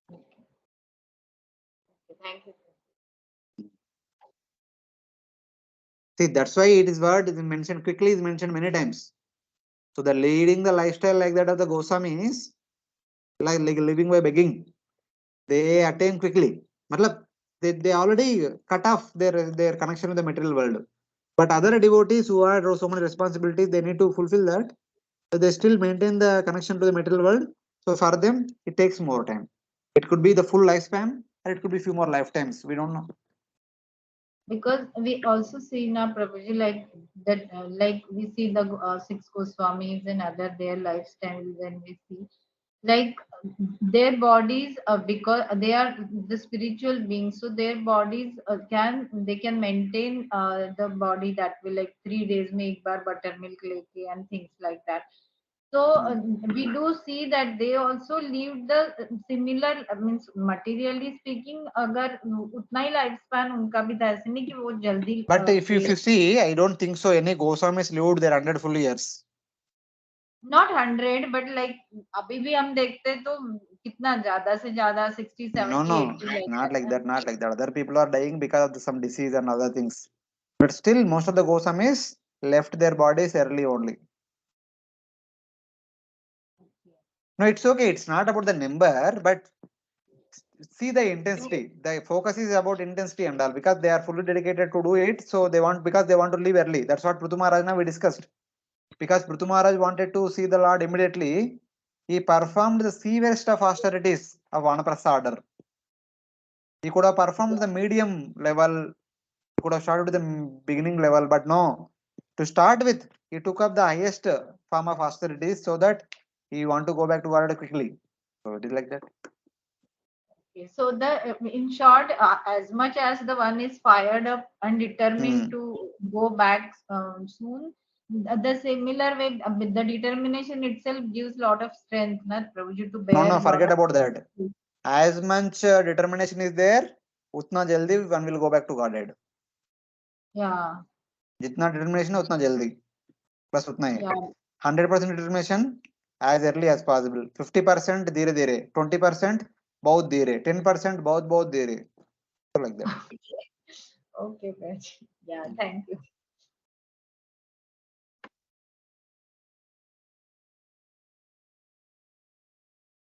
Speaker 2: okay. Thank you.
Speaker 1: See, that's why it is word is mentioned quickly, is mentioned many times. So the leading the lifestyle like that of the Goswamis, like living by begging, they attain quickly. Matlab, they already cut off their connection with the material world. But other devotees who are so many responsibilities, they need to fulfill that. So they still maintain the connection to the material world. So for them, it takes more time. It could be the full lifespan, or it could be few more lifetimes. We don't know.
Speaker 2: Because we also see in our Prabhuji like that, like we see the six Goswamis and other their lifestyles, and we see like their bodies, because they are the spiritual beings, so their bodies can maintain the body that will like 3 days में एक बार buttermilk लेके and things like that. So we do see that they also live the similar, means materially speaking, अगर उतना ही life span उनका भी था, ऐसे नहीं कि वो जल्दी
Speaker 1: But if you see, I don't think so. Any Goswamis lived their 100 full years.
Speaker 2: not 100 but like अभी भी हम देखते हैं तो कितना ज्यादा से ज्यादा 60
Speaker 1: No,
Speaker 2: 70
Speaker 1: no,
Speaker 2: 80 like
Speaker 1: not
Speaker 2: that
Speaker 1: like
Speaker 2: है.
Speaker 1: that. Not like that. Other people are dying because of some disease and other things. But still, most of the Goswamis left their bodies early only. No, it's okay. It's not about the number, but see the intensity. The focus is about intensity and all because they are fully dedicated to do it. So they want because they want to leave early. That's what Prithu Maharaj we discussed. Because Prithu Maharaj wanted to see the Lord immediately, he performed the severest of austerities of Vanaprastha order. He could have performed the medium level. He could have started with the beginning level, but no. To start with, he took up the highest form of austerities so that he want to go back to God quickly. So it is like that.
Speaker 2: Okay, so the in short, as much as the one is fired up and determined to go back soon, the similar way with the determination itself gives lot of strength, not Prabhuji, to
Speaker 1: No,
Speaker 2: bear
Speaker 1: no,
Speaker 2: lot
Speaker 1: forget
Speaker 2: of.
Speaker 1: about that. As much determination is there, utna jaldi one will go back to Godhead.
Speaker 2: Yeah,
Speaker 1: जितना determination है उतना जल्दी बस उतना ही
Speaker 2: yeah.
Speaker 1: 100% determination as early as possible 50% धीरे धीरे 20% बहुत धीरे 10% बहुत बहुत धीरे so like that.
Speaker 2: Okay, Prabhuji. Yeah, thank you.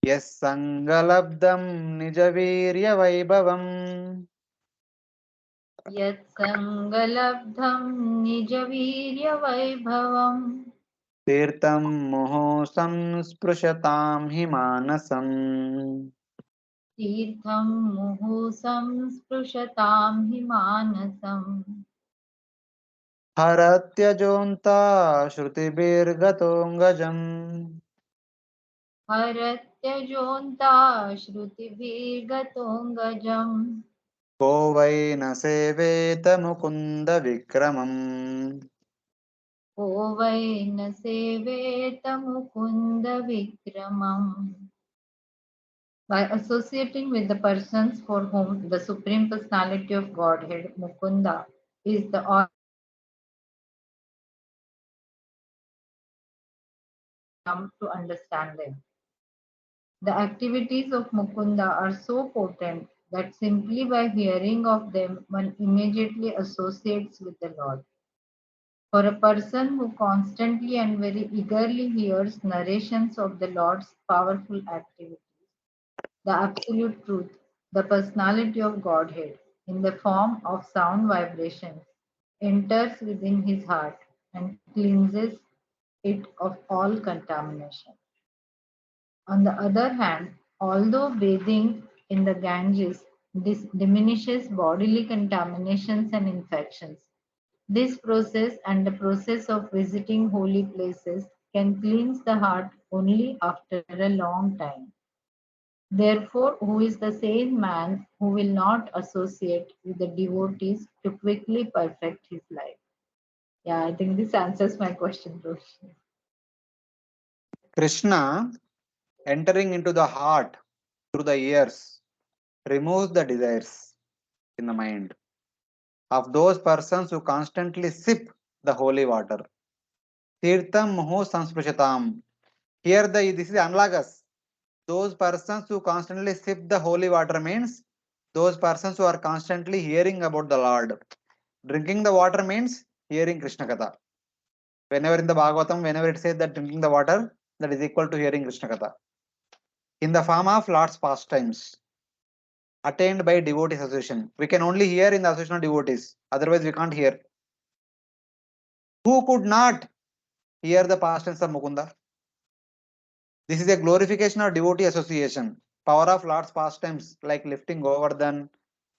Speaker 1: Yes sangalabdam nijavirya vaibhavam
Speaker 2: यत्सङ्गलब्धं निजवीर्यवैभवम्
Speaker 1: तीर्थं मुहो संस्पृशतां हि मानसम्
Speaker 2: तीर्थं मुहुः संस्पृशतां हि मानसम्
Speaker 1: हरत्यजोऽन्ता श्रुतिभिर्गतोऽङ्गजम्
Speaker 2: हरत्यजोऽन्ता श्रुतिभिर्गतोऽङ्गजम्
Speaker 1: को वै न सेवेत मुकुन्दविक्रमम्
Speaker 2: को वै न सेवेत मुकुन्दविक्रमम्. By associating with the persons for whom the Supreme Personality of Godhead, Mukunda, is the come to understand them. The activities of Mukunda are so potent that simply by hearing of them one immediately associates with the Lord. For a person who constantly and very eagerly hears narrations of the Lord's powerful activities, the absolute truth, the personality of Godhead, in the form of sound vibrations, enters within his heart and cleanses it of all contamination. On the other hand, although bathing in the Ganges diminishes bodily contaminations and infections, this process and the process of visiting holy places can cleanse the heart only after a long time. Therefore, who is the sane man who will not associate with the devotees to quickly perfect his life? Yeah, I think this answers my question, Roshi.
Speaker 1: Krishna entering into the heart through the ears removes the desires in the mind of those persons who constantly sip the holy water. Tirtham muhu sansprishatam. Here this is anlagas. Those persons who constantly sip the holy water means those persons who are constantly hearing about the Lord. Drinking the water means hearing Krishna Katha. Whenever in the Bhagavatam, whenever it says that drinking the water, that is equal to hearing Krishna Katha. In the form of Lord's pastimes, attained by devotee association. We can only hear in the association of devotees. Otherwise, we can't hear. Who could not hear the pastimes of Mukunda? This is a glorification of devotee association. Power of Lord's pastimes, like lifting Govardhan,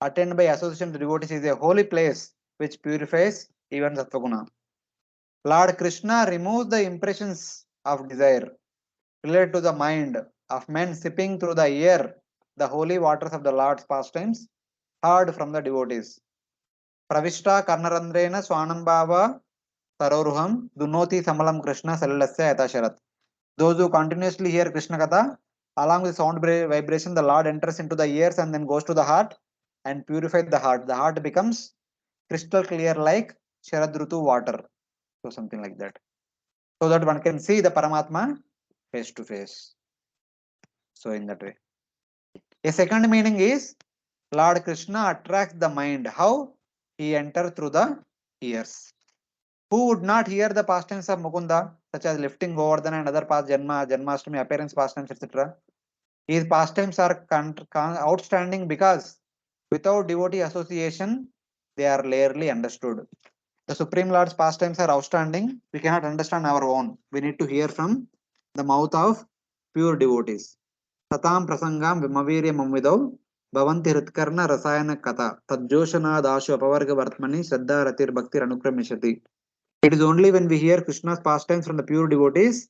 Speaker 1: attained by association of devotees, is a holy place which purifies even Sattvaguna. Lord Krishna removes the impressions of desire related to the mind of men sipping through the ear the holy waters of the Lord's pastimes heard from the devotees. Pravishta Karnarandrena Swanambhava Saroruham Dunoti Samalam Krishna Salilasya Yatasharat. Those who continuously hear Krishna Katha, along with sound vibration, the Lord enters into the ears and then goes to the heart and purifies the heart. The heart becomes crystal clear like Sharadrutu water. So something like that. So that one can see the Paramatma face to face. So in that way. A second meaning is Lord Krishna attracts the mind. How? He enters through the ears. Who would not hear the pastimes of Mukunda, such as lifting Govardhan and other past Janmashtami, appearance pastimes, etc.? His pastimes are outstanding because without devotee association, they are rarely understood. The Supreme Lord's pastimes are outstanding. We cannot understand our own. We need to hear from the mouth of pure devotees. Tatam prasangam vimavirya mamvidau bhavanti hritkarna rasayana kata tadjoshana dashu apavarga vartmani shraddha ratir bhakti anukramishati. It is only when we hear Krishna's pastimes from the pure devotees,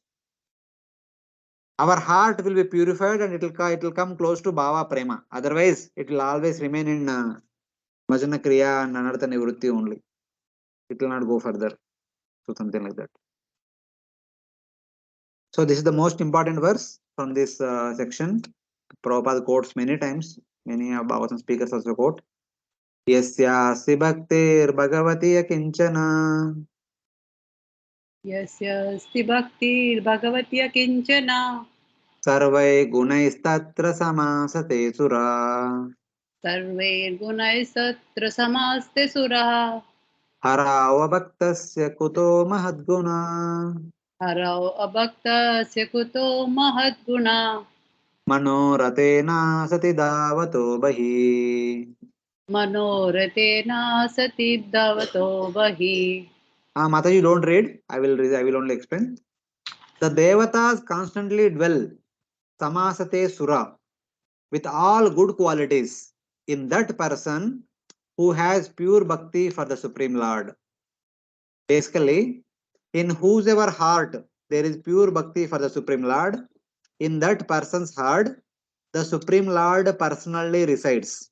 Speaker 1: our heart will be purified and it will come close to Bhava Prema. Otherwise, it will always remain in Bhajana Kriya and Anartha Nivrutti only. It will not go further. So something like that. So this is the most important verse from this section. Prabhupada quotes many times. Many of Bhagavatam speakers also quote. Yasyasi bhaktir bhagavati akinchana
Speaker 3: यस्य भक्तिर् भगवती किञ्चन
Speaker 1: sarvai gunaistatra samasate sura
Speaker 3: सर्वैर्गुणैः सत्र समास्ते सुरः
Speaker 1: harawa bhaktasya kuto mahadguna.
Speaker 3: हरौ अभक्तस्य कुतो महद्गुणा
Speaker 1: मनोरथेन सति धावतो बहि.
Speaker 3: मनोरथेन सति धावतो बहिः.
Speaker 1: Mataji, don't read. I will read. I will only explain. The devatas constantly dwell samasate sura with all good qualities in that person who has pure bhakti for the Supreme Lord. Basically, in whosever heart there is pure bhakti for the Supreme Lord, in that person's heart, the Supreme Lord personally resides.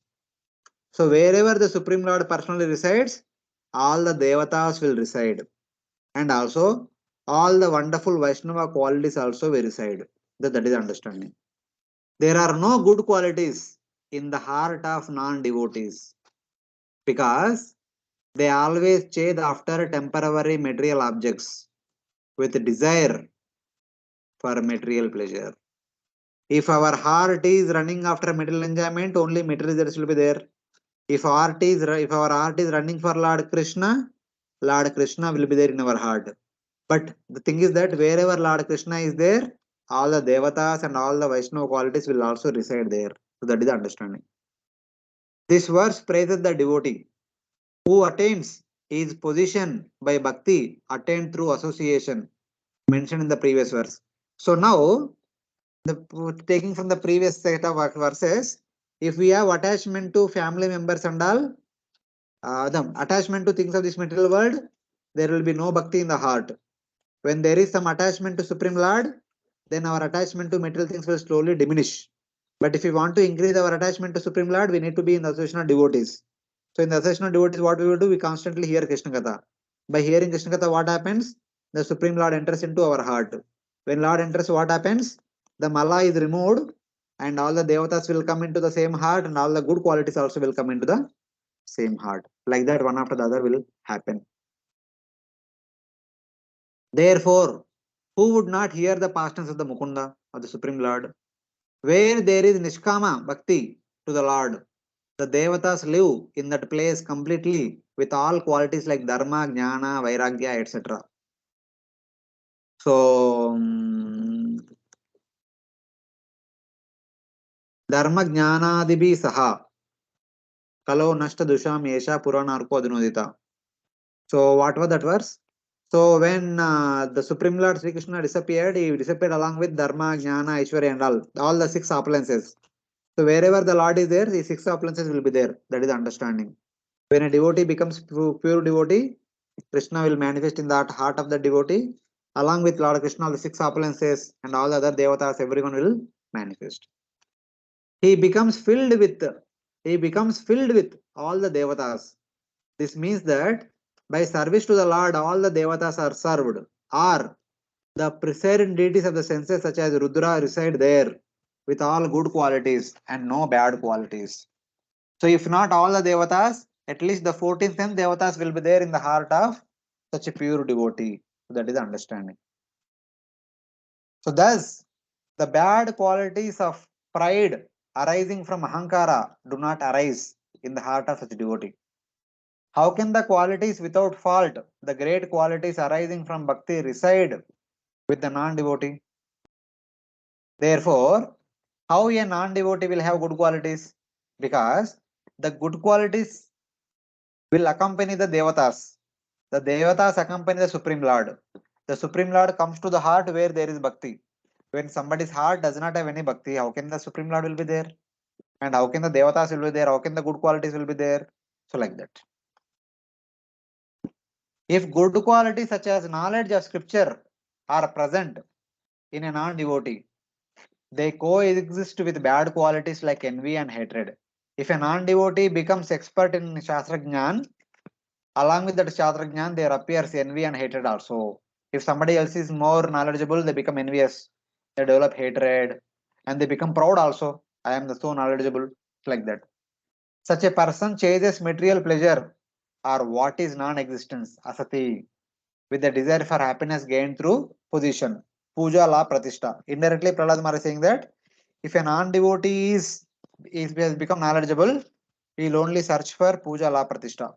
Speaker 1: So wherever the Supreme Lord personally resides, all the devatas will reside. And also, all the wonderful Vaishnava qualities also will reside. That is understanding. There are no good qualities in the heart of non-devotees because they always chase after temporary material objects with desire for material pleasure. If our heart is running after material enjoyment, only material desires will be there. If our heart is running for Lord Krishna will be there in our heart. But the thing is that wherever Lord Krishna is there, all the devatas and all the Vaishnava qualities will also reside there. So that is the understanding. This verse praises the devotee who attains is position by bhakti attained through association mentioned in the previous verse. So now, taking from the previous set of verses, if we have attachment to family members and all, the attachment to things of this material world, there will be no bhakti in the heart. When there is some attachment to Supreme Lord, then our attachment to material things will slowly diminish. But if we want to increase our attachment to Supreme Lord, we need to be in the association of devotees. So in the association of devotees, what we will do? We constantly hear Krishna Katha. By hearing Krishna Katha, what happens? The Supreme Lord enters into our heart. When Lord enters, what happens? The mala is removed and all the devatas will come into the same heart and all the good qualities also will come into the same heart. Like that, one after the other will happen. Therefore, who would not hear the pastimes of the Mukunda, of the Supreme Lord? Where there is Nishkama Bhakti to the Lord, the Devatas live in that place completely with all qualities like Dharma, Jnana, Vairagya, etc. So, Dharma Jnanadibhi Saha Kalo Nashta Dusham Yesha Purana Arko Adinodita. So, what was that verse? So, when the Supreme Lord Sri Krishna disappeared, he disappeared along with Dharma, Jnana, Aishwarya, and all the six opulences. So, wherever the Lord is there, the six opulences will be there. That is the understanding. When a devotee becomes pure devotee, Krishna will manifest in that heart of the devotee. Along with Lord Krishna, all the six opulences and all the other devatas, everyone will manifest. He becomes filled with all the devatas. This means that by service to the Lord, all the devatas are served, or the presiding deities of the senses such as Rudra reside there with all good qualities and no bad qualities. So if not all the devatas, at least the 14th devatas will be there in the heart of such a pure devotee. So that is the understanding. So thus, the bad qualities of pride arising from Ahankara do not arise in the heart of such a devotee. How can the qualities without fault, the great qualities arising from bhakti, reside with the non-devotee? Therefore, how a non-devotee will have good qualities? Because the good qualities will accompany the devatas. The devatas accompany the Supreme Lord. The Supreme Lord comes to the heart where there is bhakti. When somebody's heart does not have any bhakti, how can the Supreme Lord will be there? And how can the devatas will be there? How can the good qualities will be there? So like that. If good qualities such as knowledge of scripture are present in a non-devotee, they coexist with bad qualities like envy and hatred. If a non-devotee becomes expert in Shastra Jnan, along with that Shastra Jnan, there appears envy and hatred also. If somebody else is more knowledgeable, they become envious. They develop hatred and they become proud also. I am so knowledgeable, like that. Such a person chases material pleasure or what is non-existence, asati, with the desire for happiness gained through position. Puja la pratishta. Indirectly, Prahlad Maharaj is saying that if a non-devotee has become knowledgeable, he will only search for puja la pratishta.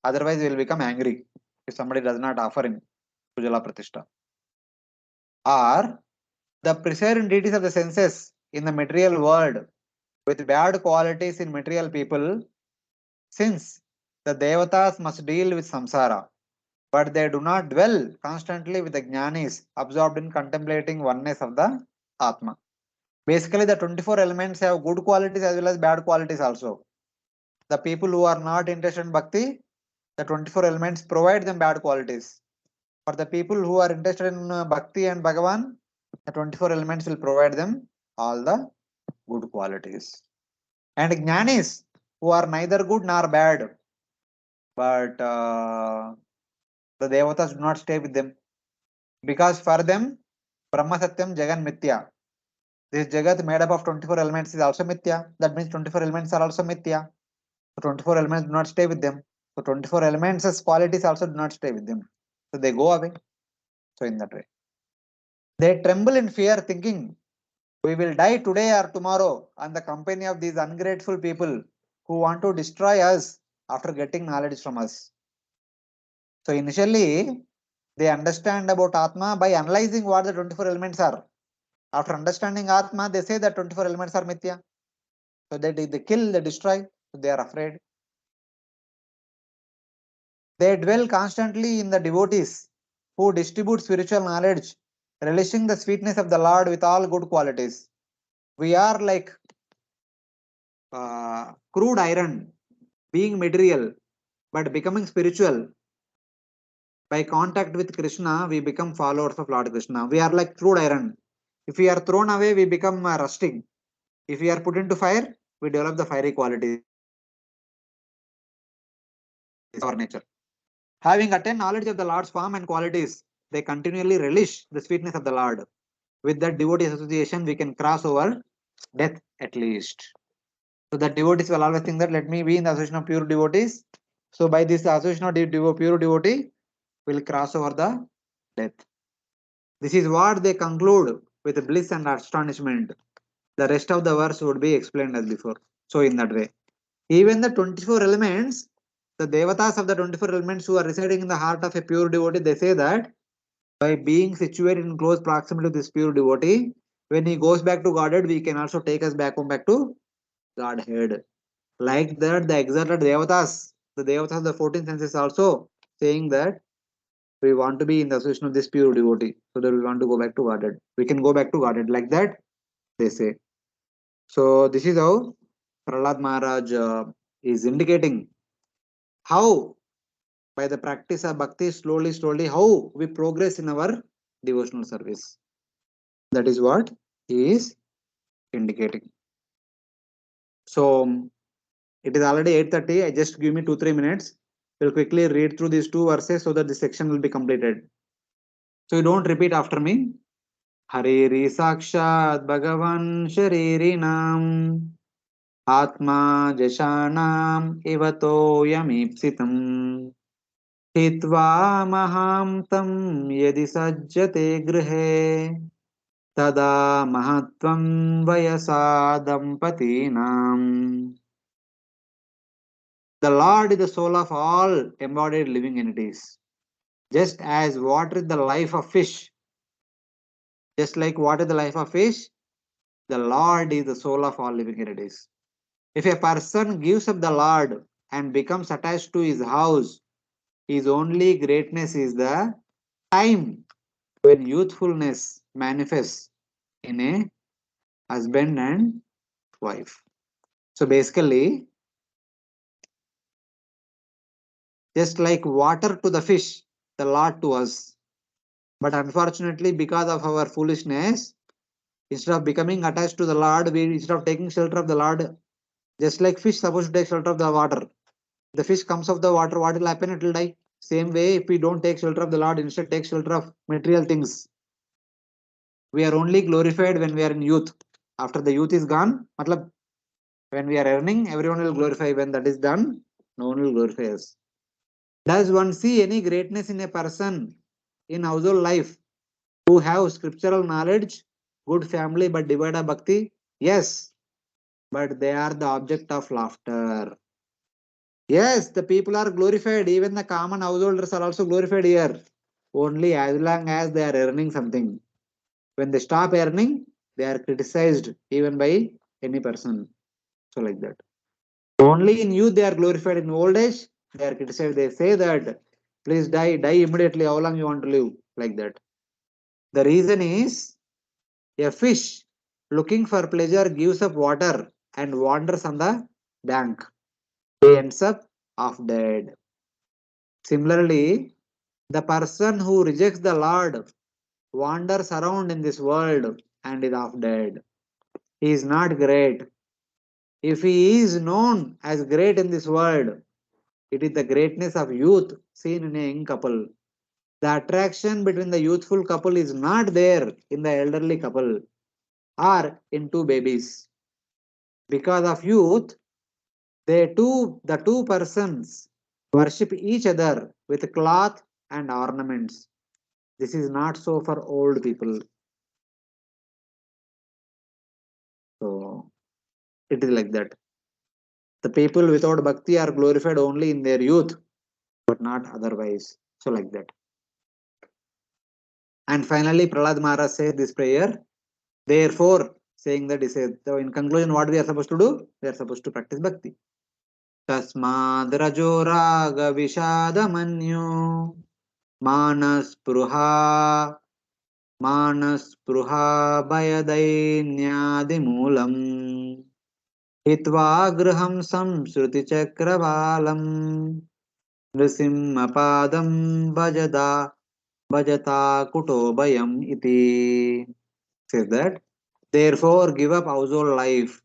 Speaker 1: Otherwise, he will become angry if somebody does not offer him puja la pratishta. Or the presiding deities of the senses in the material world with bad qualities in material people, since the devatas must deal with samsara, but they do not dwell constantly with the jnanis absorbed in contemplating oneness of the Atma. Basically, the 24 elements have good qualities as well as bad qualities also. The people who are not interested in bhakti, the 24 elements provide them bad qualities. For the people who are interested in bhakti and Bhagavan, the 24 elements will provide them all the good qualities. And jnanis who are neither good nor bad, but the devatas do not stay with them. Because for them, Brahma Satyam Jagan Mithya. This Jagat made up of 24 elements is also Mithya. That means 24 elements are also Mithya. So 24 elements do not stay with them. So 24 elements as qualities also do not stay with them. So they go away. So in that way. They tremble in fear thinking, we will die today or tomorrow on the company of these ungrateful people who want to destroy us after getting knowledge from us. So initially, they understand about Atma by analyzing what the 24 elements are. After understanding Atma, they say that 24 elements are Mithya. So they kill, they destroy, so they are afraid. They dwell constantly in the devotees who distribute spiritual knowledge, relishing the sweetness of the Lord with all good qualities. We are like crude iron, being material, but becoming spiritual. By contact with Krishna, we become followers of Lord Krishna. We are like crude iron. If we are thrown away, we become rusting. If we are put into fire, we develop the fiery qualities. Our nature. Having attained knowledge of the Lord's form and qualities, they continually relish the sweetness of the Lord. With that devotee association, we can cross over death at least. So that devotees will always think that let me be in the association of pure devotees. So by this association of pure devotee, will cross over the death. This is what they conclude with bliss and astonishment. The rest of the verse would be explained as before. So in that way, even the 24 elements, the devatas of the 24 elements who are residing in the heart of a pure devotee, they say that by being situated in close proximity to this pure devotee, when he goes back to Godhead, we can also take us back home back to Godhead. Like that, the exalted devatas, the devatas of the 14 senses also saying that we want to be in the association of this pure devotee, so that we want to go back to Godhead. We can go back to Godhead like that, they say. So this is how Prahlad Maharaj is indicating how by the practice of bhakti slowly how we progress in our devotional service. That is what he is indicating. So it is already 8:30. I just give me 2-3 minutes. We'll quickly read through these two verses so that this section will be completed. So you don't repeat after me. Hariri Sakshat Bhagavan Sharirinam Atma Jashanam Ivato Yamipsitam Hitva Mahamtam Yadi Sajjate Grihe Tada Mahatvam Vayasa Dampatinam. The Lord is the soul of all embodied living entities. Just as water is the life of fish, just like water is the life of fish, the Lord is the soul of all living entities. If a person gives up the Lord and becomes attached to his house, his only greatness is the time when youthfulness manifests in a husband and wife. So basically, just like water to the fish, the Lord to us. But unfortunately, because of our foolishness, instead of becoming attached to the Lord, we instead of taking shelter of the Lord, just like fish supposed to take shelter of the water. The fish comes of the water, what will happen? It will die. Same way, if we don't take shelter of the Lord, instead take shelter of material things, we are only glorified when we are in youth. After the youth is gone, matlab, when we are earning, everyone will glorify. When that is done, no one will glorify us. Does one see any greatness in a person in household life who have scriptural knowledge, good family, but devoid of bhakti? Yes, but they are the object of laughter. Yes, the people are glorified. Even the common householders are also glorified here. Only as long as they are earning something. When they stop earning, they are criticized even by any person. So like that. Only in youth they are glorified. In old age, they are criticized. They say that please die immediately. How long you want to live? Like that. The reason is a fish looking for pleasure gives up water and wanders on the bank. He ends up half dead. Similarly, the person who rejects the Lord wanders around in this world and is half dead. He is not great. If he is known as great in this world, it is the greatness of youth seen in a young couple. The attraction between the youthful couple is not there in the elderly couple or in two babies. Because of youth, the two persons worship each other with cloth and ornaments. This is not so for old people. So it is like that. The people without bhakti are glorified only in their youth, but not otherwise. So like that. And finally, Prahlad Maharaj says this prayer. Therefore, saying that he said, so in conclusion, what we are supposed to do? We are supposed to practice bhakti. तस्माद् रजो राग विषादमन्यो मानस्पृहा भयदैन्यादिमूलम् हित्वा गृहं संसृतिचक्रवालम् नृसिंहपादं भजता कुटोभयम् इति. Says that, therefore give up household life,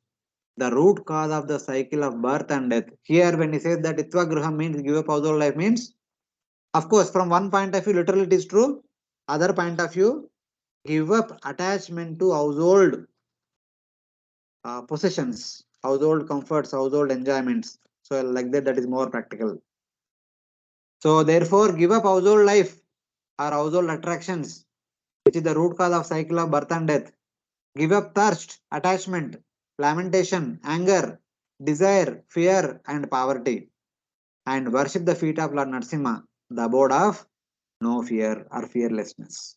Speaker 1: the root cause of the cycle of birth and death. Here when he says that Itva Griham means give up household life means, of course from one point of view literally it is true, other point of view give up attachment to household possessions, household comforts, household enjoyments. So like that is more practical. So therefore give up household life or household attractions, which is the root cause of cycle of birth and death. Give up thirst, attachment, lamentation, anger, desire, fear, and poverty, and worship the feet of Lord Narasimha, the abode of no fear or fearlessness.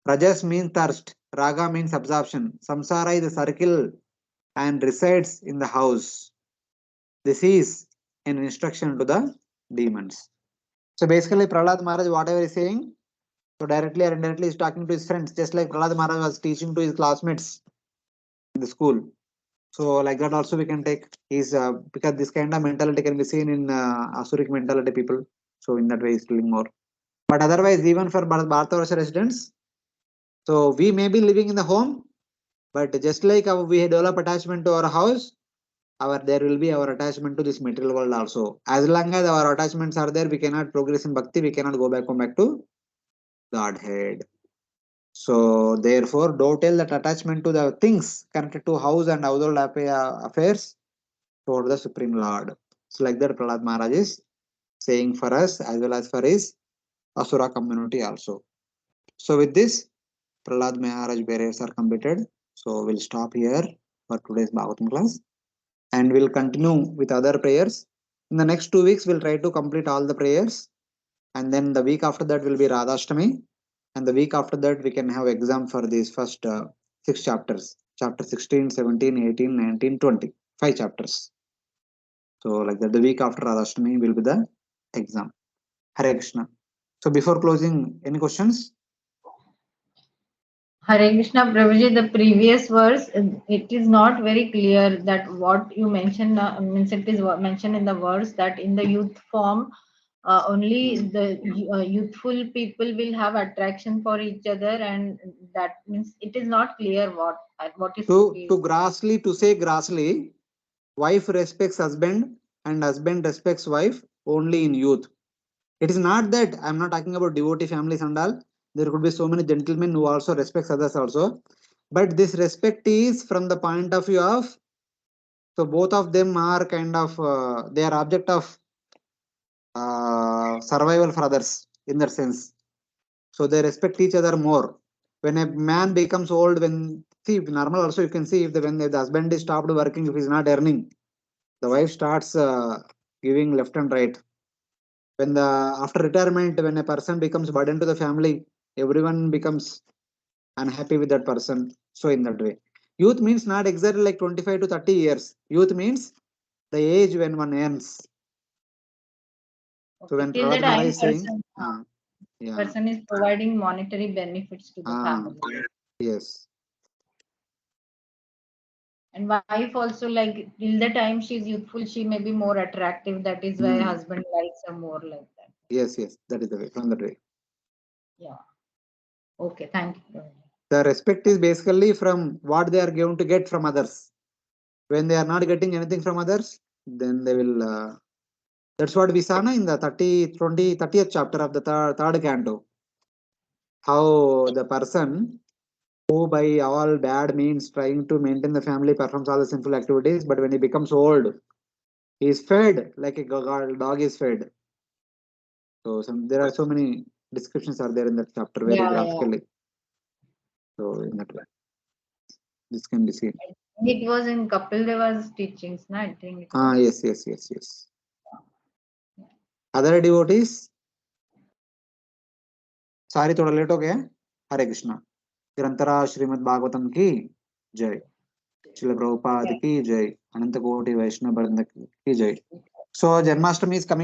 Speaker 1: Rajas means thirst, Raga means absorption, Samsara is a circle and resides in the house. This is an instruction to the demons. So basically, Prahlad Maharaj, whatever he is saying, so directly or indirectly, is talking to his friends, just like Prahlad Maharaj was teaching to his classmates in the school. So like that also we can take is because this kind of mentality can be seen in Asuric mentality people. So in that way is doing more. But otherwise, even for Bharatavarsha residents, so we may be living in the home, but just like we develop attachment to our house, there will be our attachment to this material world also. As long as our attachments are there, we cannot progress in bhakti, we cannot come back to Godhead. So therefore, don't tell that attachment to the things connected to house and household affairs toward the Supreme Lord. So like that Prahlad Maharaj is saying for us as well as for his Asura community also. So with this, Prahlad Maharaj prayers are completed. So we'll stop here for today's Bhagavatam class. And we'll continue with other prayers. In the next 2 weeks, we'll try to complete all the prayers. And then the week after that will be Radhashtami. And the week after that, we can have exam for these first 6 chapters. Chapter 16, 17, 18, 19, 20. 5 chapters. So like that, the week after Radhashtami will be the exam. Hare Krishna. So before closing, any questions?
Speaker 2: Hare Krishna, Prabhuji, the previous verse, it is not very clear that what you mentioned, means it is mentioned in the verse that in the youth form, only the youthful people will have attraction for each other, and that means it is not clear what is
Speaker 1: to say grossly, wife respects husband and husband respects wife only in youth. It is not that I'm not talking about devotee families and all. There could be so many gentlemen who also respects others also. But this respect is from the point of view of, so both of them are kind of, they are object of survival for others in that sense. So they respect each other more. When a man becomes old, when see normal also you can see if when the husband is stopped working, if he's not earning, the wife starts giving left and right. When the after retirement, when a person becomes burden to the family, everyone becomes unhappy with that person. So in that way, youth means not exactly like 25 to 30 years. Youth means the age when one earns. So when
Speaker 2: till the
Speaker 1: Prahlad Maharaj
Speaker 2: time
Speaker 1: is saying,
Speaker 2: person is providing monetary benefits to the family.
Speaker 1: Yes.
Speaker 2: And wife also, like till the time she's youthful, she may be more attractive. That is why husband likes her more like that.
Speaker 1: Yes, that is the way, from that way.
Speaker 2: Yeah. Okay, thank you.
Speaker 1: The respect is basically from what they are going to get from others. When they are not getting anything from others, then they will. That's what we saw in the 30th chapter of the third canto. How the person who by all bad means trying to maintain the family performs all the sinful activities, but when he becomes old, he is fed like a dog is fed. So there are so many descriptions are there in that chapter very graphically. So in that way, this can be seen.
Speaker 2: It was in Kapil Deva's teachings, no? I think.
Speaker 1: Yes. Other devotees? Sorry, थोड़ा late हो गया. हरे कृष्णा. ग्रंथरा श्रीमद् भागवतम की जय. श्रील प्रभुपाद की जय. अनंत कोटि वैष्णव वृंद की जय. So Janmashtami is coming